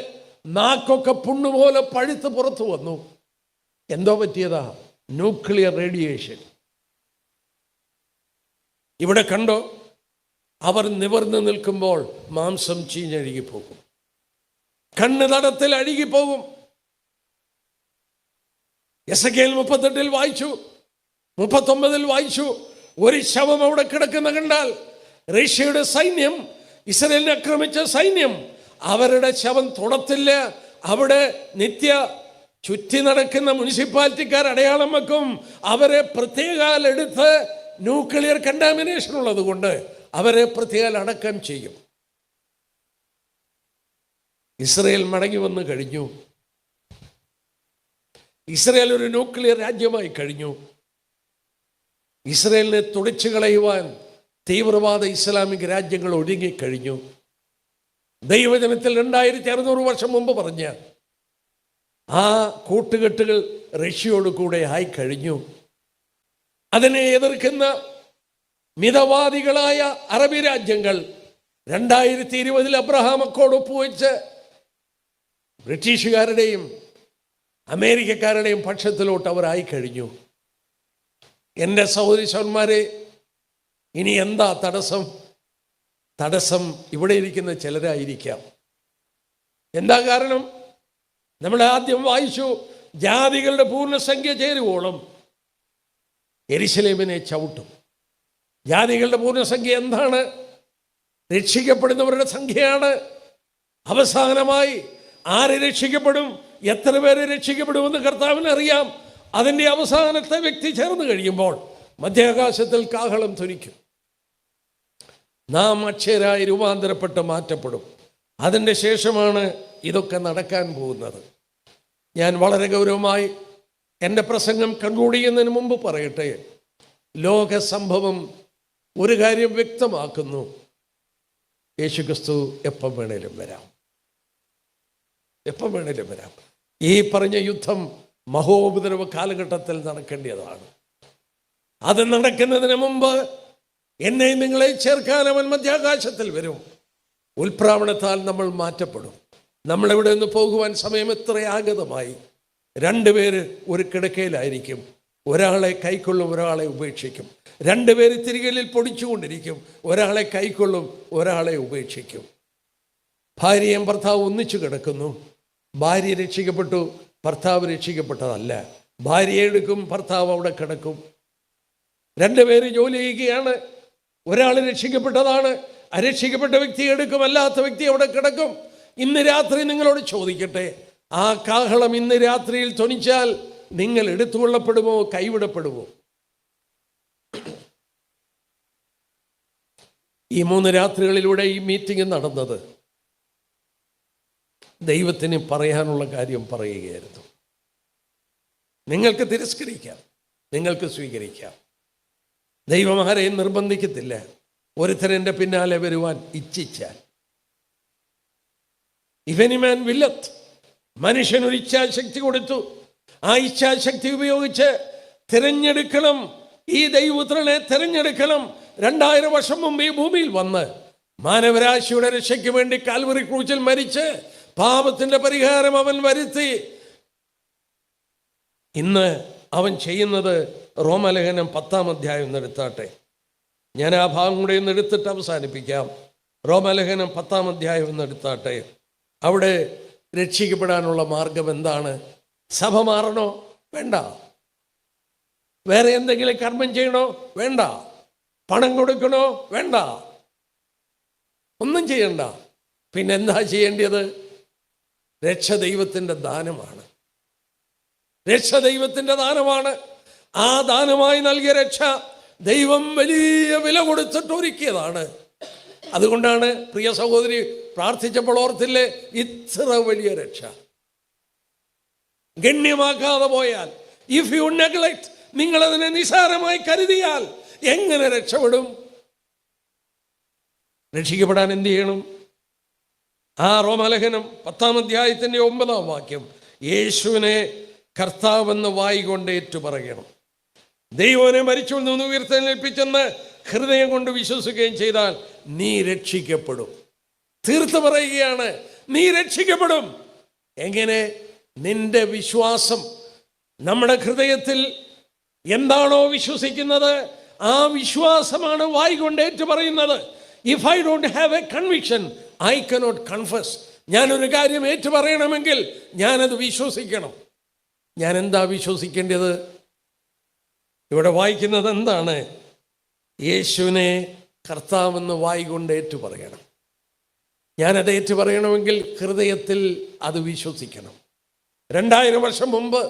നാക്കൊക്കെ പുണ്ണുപോലെ പഴുത്ത് പുറത്തു വന്നു. എന്തോ പറ്റിയതാ? Nuclear radiation. ഇവിടെ കണ്ടോ, അവർ നിവർന്നു നിൽക്കുമ്പോൾ മാംസം ചീഞ്ഞഴുകിപ്പോകും, കണ്ണ് തടത്തിൽ അഴുകിപ്പോകും. എസെക്കിയേൽ 38 വായിച്ചു, 39 വായിച്ചു. ഒരു ശവം അവിടെ കിടക്കുന്ന കണ്ടാൽ റഷ്യയുടെ സൈന്യം, ഇസ്രായേലിനെ ആക്രമിച്ച സൈന്യം അവരുടെ ശവം തൊടത്തില്ല. അവിടെ നിത്യ ചുറ്റി നടക്കുന്ന മുനിസിപ്പാലിറ്റിക്കാർ അടയാളം വെക്കും. അവരെ പ്രത്യേകം എടുത്ത് ന്യൂക്ലിയർ കണ്ടാമിനേഷൻ ഉള്ളത് കൊണ്ട് അവരെ പ്രത്യേകം അടക്കം ചെയ്യും. ഇസ്രായേൽ മടങ്ങി വന്നു കഴിഞ്ഞു. ഇസ്രായേൽ ഒരു ന്യൂക്ലിയർ രാജ്യമായി കഴിഞ്ഞു. ഇസ്രായേലിനെ തുടച്ചു കളയുവാൻ തീവ്രവാദ ഇസ്ലാമിക് രാജ്യങ്ങൾ ഒഴുകിക്കഴിഞ്ഞു. ദൈവജനത്തിൽ 2600 വർഷം മുമ്പ് പറഞ്ഞ ആ കൂട്ടുകെട്ടുകൾ റഷ്യയോട് കൂടെ ആയിക്കഴിഞ്ഞു. അതിനെ എതിർക്കുന്ന മിതവാദികളായ അറബി രാജ്യങ്ങൾ 2020 അബ്രഹാം അക്കോർഡ് ഒപ്പുവെച്ച് ബ്രിട്ടീഷുകാരുടെയും അമേരിക്കക്കാരുടെയും പക്ഷത്തിലോട്ട് അവരായി കഴിഞ്ഞു. എൻ്റെ സഹോദരീശന്മാരെ, ഇനി എന്താ തടസ്സം? തടസ്സം ഇവിടെ ഇരിക്കുന്ന ചിലരായിരിക്കാം. എന്താ കാരണം? നമ്മൾ ആദ്യം വായിച്ചു, ജാതികളുടെ പൂർണ്ണസംഖ്യ ചേരുവോളം യെരുശലേമിനെ ചവിട്ടും. ജാതികളുടെ പൂർണ്ണസംഖ്യ എന്താണ്? രക്ഷിക്കപ്പെടുന്നവരുടെ സംഖ്യയാണ്. അവസാനമായി ആര് രക്ഷിക്കപ്പെടും, എത്ര പേര് രക്ഷിക്കപ്പെടുമെന്ന് കർത്താവിന് അറിയാം. അതിൻ്റെ അവസാനത്തെ വ്യക്തി ചേർന്ന് കഴിയുമ്പോൾ മധ്യാകാശത്തിൽ കാഹളം ധ്വനിക്കും. നാം അക്ഷരായി രൂപാന്തരപ്പെട്ട് മാറ്റപ്പെടും. അതിൻ്റെ ശേഷമാണ് ഇതൊക്കെ നടക്കാൻ പോകുന്നത്. ഞാൻ വളരെ ഗൗരവമായി എൻ്റെ പ്രസംഗം കൺക്ലൂഡ് ചെയ്യുന്നതിന് മുമ്പ് പറയട്ടെ, ലോക സംഭവം ഒരു കാര്യം വ്യക്തമാക്കുന്നു: യേശുക്രിസ്തു എപ്പം വേണേലും വരാം, എപ്പം വേണേലും വരാം. ഈ പറഞ്ഞ യുദ്ധം മഹോപദ്രവ കാലഘട്ടത്തിൽ നടക്കേണ്ടതാണ്. അത് നടക്കുന്നതിന് മുമ്പ് എന്നെയും നിങ്ങളെ ചേർക്കാൻ അവൻ മധ്യാകാശത്തിൽ വരും. ഉൽപ്രാവണത്താൽ നമ്മൾ മാറ്റപ്പെടും. നമ്മളെവിടെ നിന്ന് പോകുവാൻ സമയം എത്ര ആഗതമായി. 2 പേര് ഒരു കിടക്കയിലായിരിക്കും. ഒരാളെ കൈക്കൊള്ളും, ഒരാളെ ഉപേക്ഷിക്കും. 2 പേര് തിരികലിൽ പൊടിച്ചുകൊണ്ടിരിക്കും. ഒരാളെ കൈക്കൊള്ളും, ഒരാളെ ഉപേക്ഷിക്കും. ഭാര്യയും ഭർത്താവ് ഒന്നിച്ചു കിടക്കുന്നു. ഭാര്യ രക്ഷിക്കപ്പെട്ടു, ഭർത്താവ് രക്ഷിക്കപ്പെട്ടതല്ല. ഭാര്യയെ എടുക്കും, ഭർത്താവ് അവിടെ കിടക്കും. 2 പേര് ജോലി ചെയ്യുകയാണ്. ഒരാൾ രക്ഷിക്കപ്പെട്ടതാണ്, അരക്ഷിക്കപ്പെട്ട വ്യക്തി എടുക്കും, അല്ലാത്ത വ്യക്തി അവിടെ കിടക്കും. ഇന്ന് രാത്രി നിങ്ങളോട് ചോദിക്കട്ടെ, ആ കാഹളം ഇന്ന് രാത്രിയിൽ ധ്വനിച്ചാൽ നിങ്ങൾ എടുത്തുകൊള്ളപ്പെടുമോ, കൈവിടപ്പെടുമോ? ഈ 3 രാത്രികളിലൂടെ ഈ മീറ്റിംഗ് നടന്നത് ദൈവത്തിന് പറയാനുള്ള കാര്യം പറയുകയായിരുന്നു. നിങ്ങൾക്ക് തിരസ്കരിക്കാം, നിങ്ങൾക്ക് സ്വീകരിക്കാം. ദൈവം ആരെയും നിർബന്ധിക്കത്തില്ല. ഒരുത്തരൻ്റെ പിന്നാലെ വരുവാൻ ഇച്ഛിച്ചാൽ. ഇവനിമാൻ വില്ലത്ത്, മനുഷ്യനൊരു ഇച്ഛാശക്തി കൊടുത്തു. ആ ഇച്ഛാശക്തി ഉപയോഗിച്ച് തിരഞ്ഞെടുക്കണം, ഈ ദൈവപുത്രനെ തിരഞ്ഞെടുക്കണം. 2000 വർഷം മുമ്പ് ഈ ഭൂമിയിൽ വന്ന് മാനവരാശിയുടെ രക്ഷയ്ക്ക് വേണ്ടി കാൽവറി ക്രൂശിൽ മരിച്ച് പാപത്തിൻ്റെ പരിഹാരം അവൻ വരുത്തി. ഇന്ന് അവൻ ചെയ്യുന്നത്, റോമലേഖനം 10-ാം അധ്യായം എടുത്താട്ടെ. ഞാൻ ആ ഭാഗം കൂടെ ഒന്ന് എടുത്തിട്ട് അവസാനിപ്പിക്കാം. റോമലേഖനം 10-ാം അധ്യായം എടുത്താട്ടെ. അവിടെ രക്ഷിക്കപ്പെടാനുള്ള മാർഗം എന്താണ്? സഭ മാറണോ? വേണ്ട. വേറെ എന്തെങ്കിലും കർമ്മം ചെയ്യണോ? വേണ്ട. പണം കൊടുക്കണോ? വേണ്ട. ഒന്നും ചെയ്യണ്ട. പിന്നെന്താ ചെയ്യേണ്ടത്? രക്ഷ ദൈവത്തിൻ്റെ ദാനമാണ്. രക്ഷ ദൈവത്തിൻ്റെ ദാനമാണ്. ആ ദാനമായി നൽകിയ രക്ഷ ദൈവം വലിയ വില കൊടുത്തിട്ട് ഒരുക്കിയതാണ്. അതുകൊണ്ടാണ് പ്രിയ സഹോദരി പ്രാർത്ഥിച്ചപ്പോൾ ഓർത്തില്ലേ, ഇത്ര വലിയ രക്ഷ ഗണ്യമാക്കാതെ പോയാൽ, ഇഫ് യു നെഗ്ലക്ട്, നിങ്ങളതിനെ നിസാരമായി കരുതിയാൽ എങ്ങനെ രക്ഷപ്പെടും? രക്ഷിക്കപ്പെടാൻ എന്ത് ചെയ്യണം? ആ റോമലേഖനം 10-ാം അധ്യായത്തിൻ്റെ 9-ാം വാക്യം, യേശുവിനെ കർത്താവെന്ന് വായികൊണ്ട് ഏറ്റുപറയണം. ദൈവനെ മരിച്ചവരിൽ നിന്ന് ഉയർത്തെഴുന്നേൽപ്പിച്ചെന്ന് ഹൃദയം കൊണ്ട് വിശ്വസിക്കുകയും ചെയ്താൽ നീ രക്ഷിക്കപ്പെടും. തീർത്ത് പറയുകയാണ്, നീ രക്ഷിക്കപ്പെടും. എങ്ങനെ? നിന്റെ വിശ്വാസം, നമ്മുടെ ഹൃദയത്തിൽ എന്താണോ വിശ്വസിക്കുന്നത്, ആ വിശ്വാസമാണ് വായികൊണ്ട് ഏറ്റു പറയുന്നത്. If I don't have A conviction I cannot confess. ഞാനൊരു കാര്യം ഏറ്റു പറയണമെങ്കിൽ ഞാനത് വിശ്വസിക്കണം. ഞാൻ എന്താ വിശ്വസിക്കേണ്ടത്? ഇവിടെ വായിക്കുന്നത് എന്താണ്? യേശുവിനെ കർത്താവെന്ന് വായി കൊണ്ട് ഏറ്റു പറയണം. ഞാനത് ഏറ്റു പറയണമെങ്കിൽ ഹൃദയത്തിൽ അത് വിശ്വസിക്കണം. 2000 വർഷം മുമ്പ്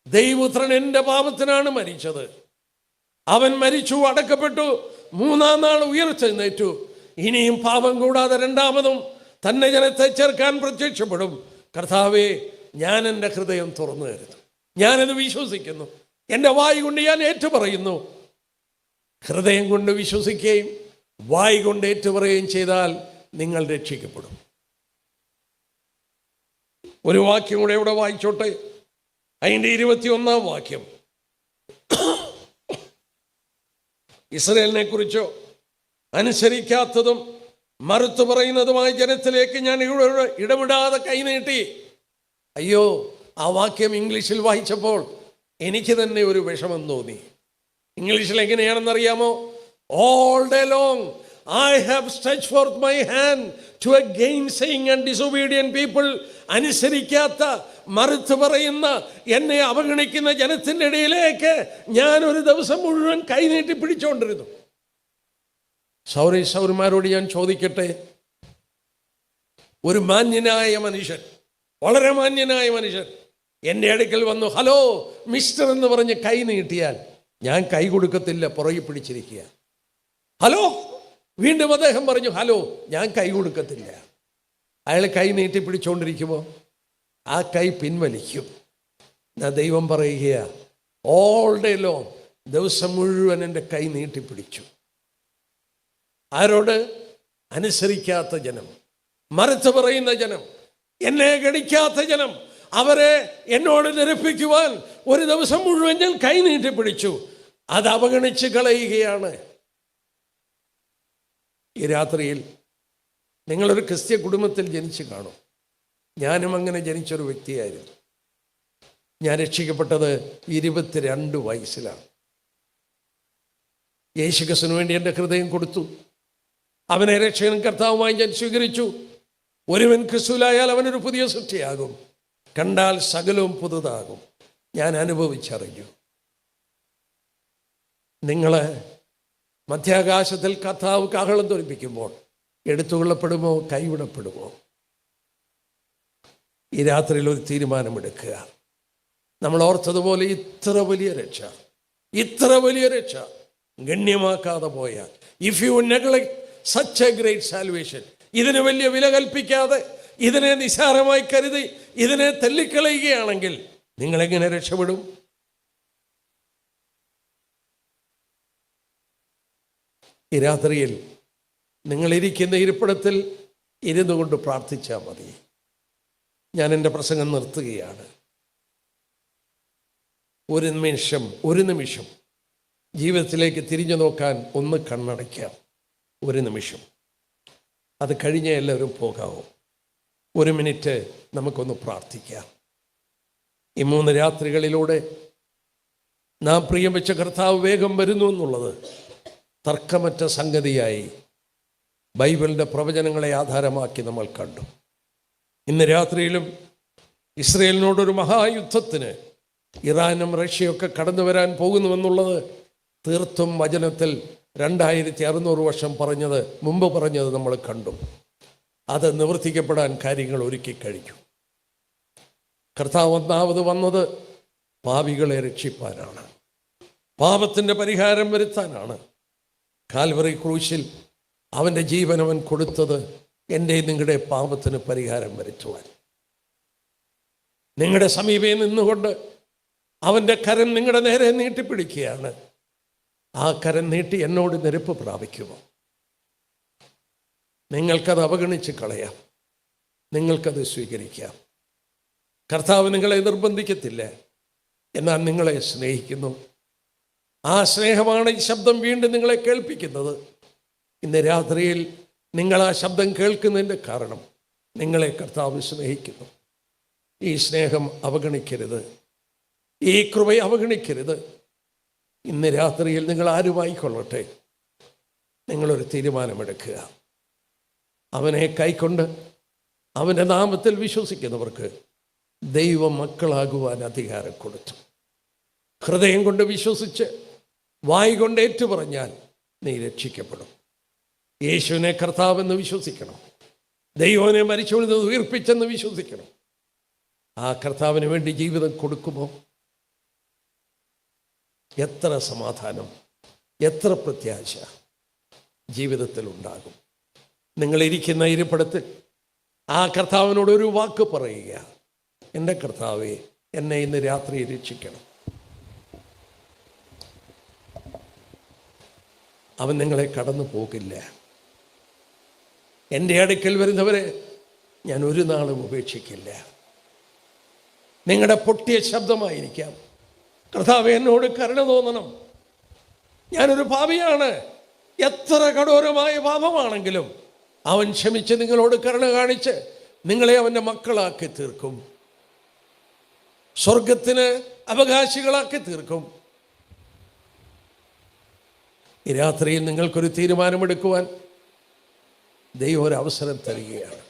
ദൈവപുത്രൻ എൻ്റെ പാപത്തിനാണ് മരിച്ചത്. അവൻ മരിച്ചു, അടക്കപ്പെട്ടു, 3-ാം നാൾ ഉയർത്തെഴുന്നേറ്റു. ഇനിയും പാപം കൂടാതെ രണ്ടാമതും തന്നെ ജനത്തെ ചേർക്കാൻ പ്രത്യക്ഷപ്പെടും. കർത്താവേ, ഞാൻ എൻ്റെ ഹൃദയം തുറന്നു തരുന്നു. ഞാനത് വിശ്വസിക്കുന്നു. എൻ്റെ വായ് കൊണ്ട് ഞാൻ ഏറ്റുപറയുന്നു. ഹൃദയം കൊണ്ട് വിശ്വസിക്കുകയും വായ് കൊണ്ട് ഏറ്റുപറയുകയും ചെയ്താൽ നിങ്ങൾ രക്ഷിക്കപ്പെടും. ഒരു വാക്യം കൂടെ ഇവിടെ വായിച്ചോട്ടെ. അതിൻ്റെ 21-ാം വാക്യം. ഇസ്രായേലിനെ കുറിച്ചോ അനുസരിക്കാത്തതും മറുത്തു പറയുന്നതുമായ ജനത്തിലേക്ക് ഞാൻ ഇടപെടാതെ കൈനീട്ടി. അയ്യോ, ആ വാക്യം ഇംഗ്ലീഷിൽ വായിച്ചപ്പോൾ എനിക്ക് തന്നെ ഒരു വിഷമം തോന്നി. ഇംഗ്ലീഷിൽ എങ്ങനെയാണെന്നറിയാമോ? All day long I have stretched forth my hand to a gainsaying and disobedient people. അനുസരിക്കാത്ത, മറുത്തു പറയുന്ന, എന്നെ അവഗണിക്കുന്ന ജനത്തിൻ്റെ ഇടയിലേക്ക് ഞാൻ ഒരു ദിവസം മുഴുവൻ കൈനീട്ടി പിടിച്ചുകൊണ്ടിരുന്നു. സൗരന്മാരോട് ഞാൻ ചോദിക്കട്ടെ, ഒരു മാന്യനായ മനുഷ്യൻ, വളരെ മാന്യനായ മനുഷ്യൻ എൻ്റെ അടുക്കൽ വന്നു ഹലോ മിസ്റ്റർ എന്ന് പറഞ്ഞ് കൈ നീട്ടിയാൽ ഞാൻ കൈ കൊടുക്കത്തില്ല, പുറകെ പിടിച്ചിരിക്കുക. ഹലോ, വീണ്ടും അദ്ദേഹം പറഞ്ഞു ഹലോ, ഞാൻ കൈ കൊടുക്കത്തില്ല. അയാൾ കൈ നീട്ടി പിടിച്ചുകൊണ്ടിരിക്കുമ്പോൾ ആ കൈ പിൻവലിക്കും. ദൈവം പറയുക, ഓൾ ഡേ ലോങ്, ദിവസം മുഴുവൻ എൻ്റെ കൈ നീട്ടിപ്പിടിച്ചു. ആരോട്? അനുസരിക്കാത്ത ജനം, മറുത്തു പറയുന്ന ജനം, എന്നെ ഗണിക്കാത്ത ജനം. അവരെ എന്നോട് നിരപ്പിക്കുവാൻ ഒരു ദിവസം മുഴുവൻ ഞാൻ കൈ നീട്ടിപ്പിടിച്ചു. അത് അവഗണിച്ച് കളയുകയാണ്. ഈ രാത്രിയിൽ നിങ്ങളൊരു ക്രിസ്ത്യ കുടുംബത്തിൽ ജനിച്ചു കാണും. ഞാനും അങ്ങനെ ജനിച്ചൊരു വ്യക്തിയായിരുന്നു. ഞാൻ രക്ഷിക്കപ്പെട്ടത് 22 വയസ്സിലാണ്. യേശുക്രിസ്തുവിന് വേണ്ടി എൻ്റെ ഹൃദയം കൊടുത്തു. അവനെ രക്ഷകനും കർത്താവുമായി ഞാൻ സ്വീകരിച്ചു. ഒരുവൻ ക്രിസ്തുവിലായാൽ അവനൊരു പുതിയ സൃഷ്ടിയാകും, കണ്ടാൽ സകലവും പുതുതാകും. ഞാൻ അനുഭവിച്ചറിഞ്ഞു. നിങ്ങൾ മധ്യാകാശത്തിൽ കർത്താവ് കാഹളം ധ്വനിപ്പിക്കുമ്പോൾ എടുത്തുകൊള്ളപ്പെടുമോ കൈവിടപ്പെടുമോ? ഈ രാത്രിയിൽ ഒരു തീരുമാനമെടുക്കുക. നമ്മൾ ഓർത്തതുപോലെ ഇത്ര വലിയ രക്ഷ ഗണ്യമാക്കാതെ പോയാൽ, if you neglect such A great salvation, ഇതിന് വലിയ വില കൽപ്പിക്കാതെ, ഇതിനെ നിസ്സാരമായി കരുതി ഇതിനെ തള്ളിക്കളയുകയാണെങ്കിൽ നിങ്ങളെങ്ങനെ രക്ഷപ്പെടും? ഈ രാത്രിയിൽ നിങ്ങളിരിക്കുന്ന ഇരിപ്പിടത്തിൽ ഇരുന്നു കൊണ്ട് പ്രാർത്ഥിച്ചാൽ മതി. ഞാൻ എൻ്റെ പ്രസംഗം നിർത്തുകയാണ്. ഒരു നിമിഷം ജീവിതത്തിലേക്ക് തിരിഞ്ഞു നോക്കാൻ ഒന്ന് കണ്ണടയ്ക്കാം. ഒരു നിമിഷം, അത് കഴിഞ്ഞ എല്ലാവരും പോകാവൂ. 1 മിനിറ്റ് നമുക്കൊന്ന് പ്രാർത്ഥിക്കാം. ഈ 3 രാത്രികളിലൂടെ നാം പ്രിയം വെച്ച കർത്താവ് വേഗം വരുന്നു എന്നുള്ളത് തർക്കമറ്റ സംഗതിയായി ബൈബിളിൻ്റെ പ്രവചനങ്ങളെ ആധാരമാക്കി നമ്മൾ കണ്ടു. ഇന്ന് രാത്രിയിലും ഇസ്രയേലിനോടൊരു മഹായുദ്ധത്തിന് ഇറാനും റഷ്യയൊക്കെ കടന്നു വരാൻ പോകുന്നുവെന്നുള്ളത് തീർത്തും വചനത്തിൽ 2600 വർഷം മുമ്പ് പറഞ്ഞത് നമ്മൾ കണ്ടു. അത് നിവർത്തിക്കപ്പെടാൻ കാര്യങ്ങൾ ഒരുക്കി കഴിഞ്ഞു. കർത്താവ് ഒന്നാമത് വന്നത് പാപികളെ രക്ഷിപ്പാനാണ്, പാപത്തിൻ്റെ പരിഹാരം വരുത്താനാണ്. കാൽവറി ക്രൂശിൽ അവൻ്റെ ജീവൻ അവൻ കൊടുത്തത് എൻ്റെ നിങ്ങളുടെ പാപത്തിന് പരിഹാരം വരുത്തുവാൻ. നിങ്ങളുടെ സമീപേ നിന്നുകൊണ്ട് അവൻ്റെ കരം നിങ്ങളുടെ നേരെ നീട്ടിപ്പിടിക്കുകയാണ്. ആ കരം നീട്ടി എന്നോട് നിരപ്പ് പ്രാപിക്കുമോ? നിങ്ങൾക്കത് അവഗണിച്ച് കളയാം, നിങ്ങൾക്കത് സ്വീകരിക്കാം. കർത്താവ് നിങ്ങളെ നിർബന്ധിക്കത്തില്ല, എന്നാൽ നിങ്ങളെ സ്നേഹിക്കുന്നു. ആ സ്നേഹമാണ് ഈ ശബ്ദം വീണ്ടും നിങ്ങളെ കേൾപ്പിക്കുന്നത്. ഇന്ന് രാത്രിയിൽ നിങ്ങൾ ആ ശബ്ദം കേൾക്കുന്നതിൻ്റെ കാരണം നിങ്ങളെ കർത്താവ് സ്നേഹിക്കുന്നു. ഈ സ്നേഹം അവഗണിക്കരുത്, ഈ കൃപയെ അവഗണിക്കരുത്. ഇന്ന് രാത്രിയിൽ നിങ്ങൾ ആരുമായിക്കൊള്ളട്ടെ, നിങ്ങളൊരു തീരുമാനമെടുക്കുക. അവനെ കൈക്കൊണ്ട് അവൻ്റെ നാമത്തിൽ വിശ്വസിക്കുന്നവർക്ക് ദൈവ മക്കളാകുവാൻ അധികാരം കൊടുത്തു. ഹൃദയം കൊണ്ട് വിശ്വസിച്ച് വായ് കൊണ്ട് ഏറ്റുപറഞ്ഞാൽ നീ രക്ഷിക്കപ്പെടും. യേശുവിനെ കർത്താവെന്ന് വിശ്വസിക്കണം. ദൈവനെ മരിച്ചവരിൽ നിന്ന് ഉയർപ്പിച്ചെന്ന് വിശ്വസിക്കണം. ആ കർത്താവിന് വേണ്ടി ജീവിതം കൊടുക്കുമോ എത്ര സമാധാനം, എത്ര പ്രത്യാശ ജീവിതത്തിൽ ഉണ്ടാകും. നിങ്ങളിരിക്കുന്ന ഇരിപ്പിടത്തിൽ ആ കർത്താവിനോട് ഒരു വാക്ക് പറയുക, എൻ്റെ കർത്താവേ, എന്നെ ഇന്ന് രാത്രി രക്ഷിക്കണം. അവൻ നിങ്ങളെ കടന്നു പോകില്ല. എൻ്റെ അടുക്കൽ വരുന്നവരെ ഞാൻ ഒരു നാളും ഉപേക്ഷിക്കില്ല. നിങ്ങളുടെ പൊട്ടിയ ശബ്ദമായിരിക്കാം, കർത്താവേ എന്നോട് കരുണ തോന്നണം, ഞാനൊരു പാപിയാണ്. എത്ര കഠോരമായ പാപമാണെങ്കിലും അവൻ ക്ഷമിച്ച് നിങ്ങളോട് കരുണ കാണിച്ച് നിങ്ങളെ അവൻ്റെ മക്കളാക്കി തീർക്കും, സ്വർഗത്തിന് അവകാശികളാക്കി തീർക്കും. ഈ രാത്രിയിൽ നിങ്ങൾക്കൊരു തീരുമാനമെടുക്കുവാൻ ദൈവം ഒരു അവസരം തരികയാണ്.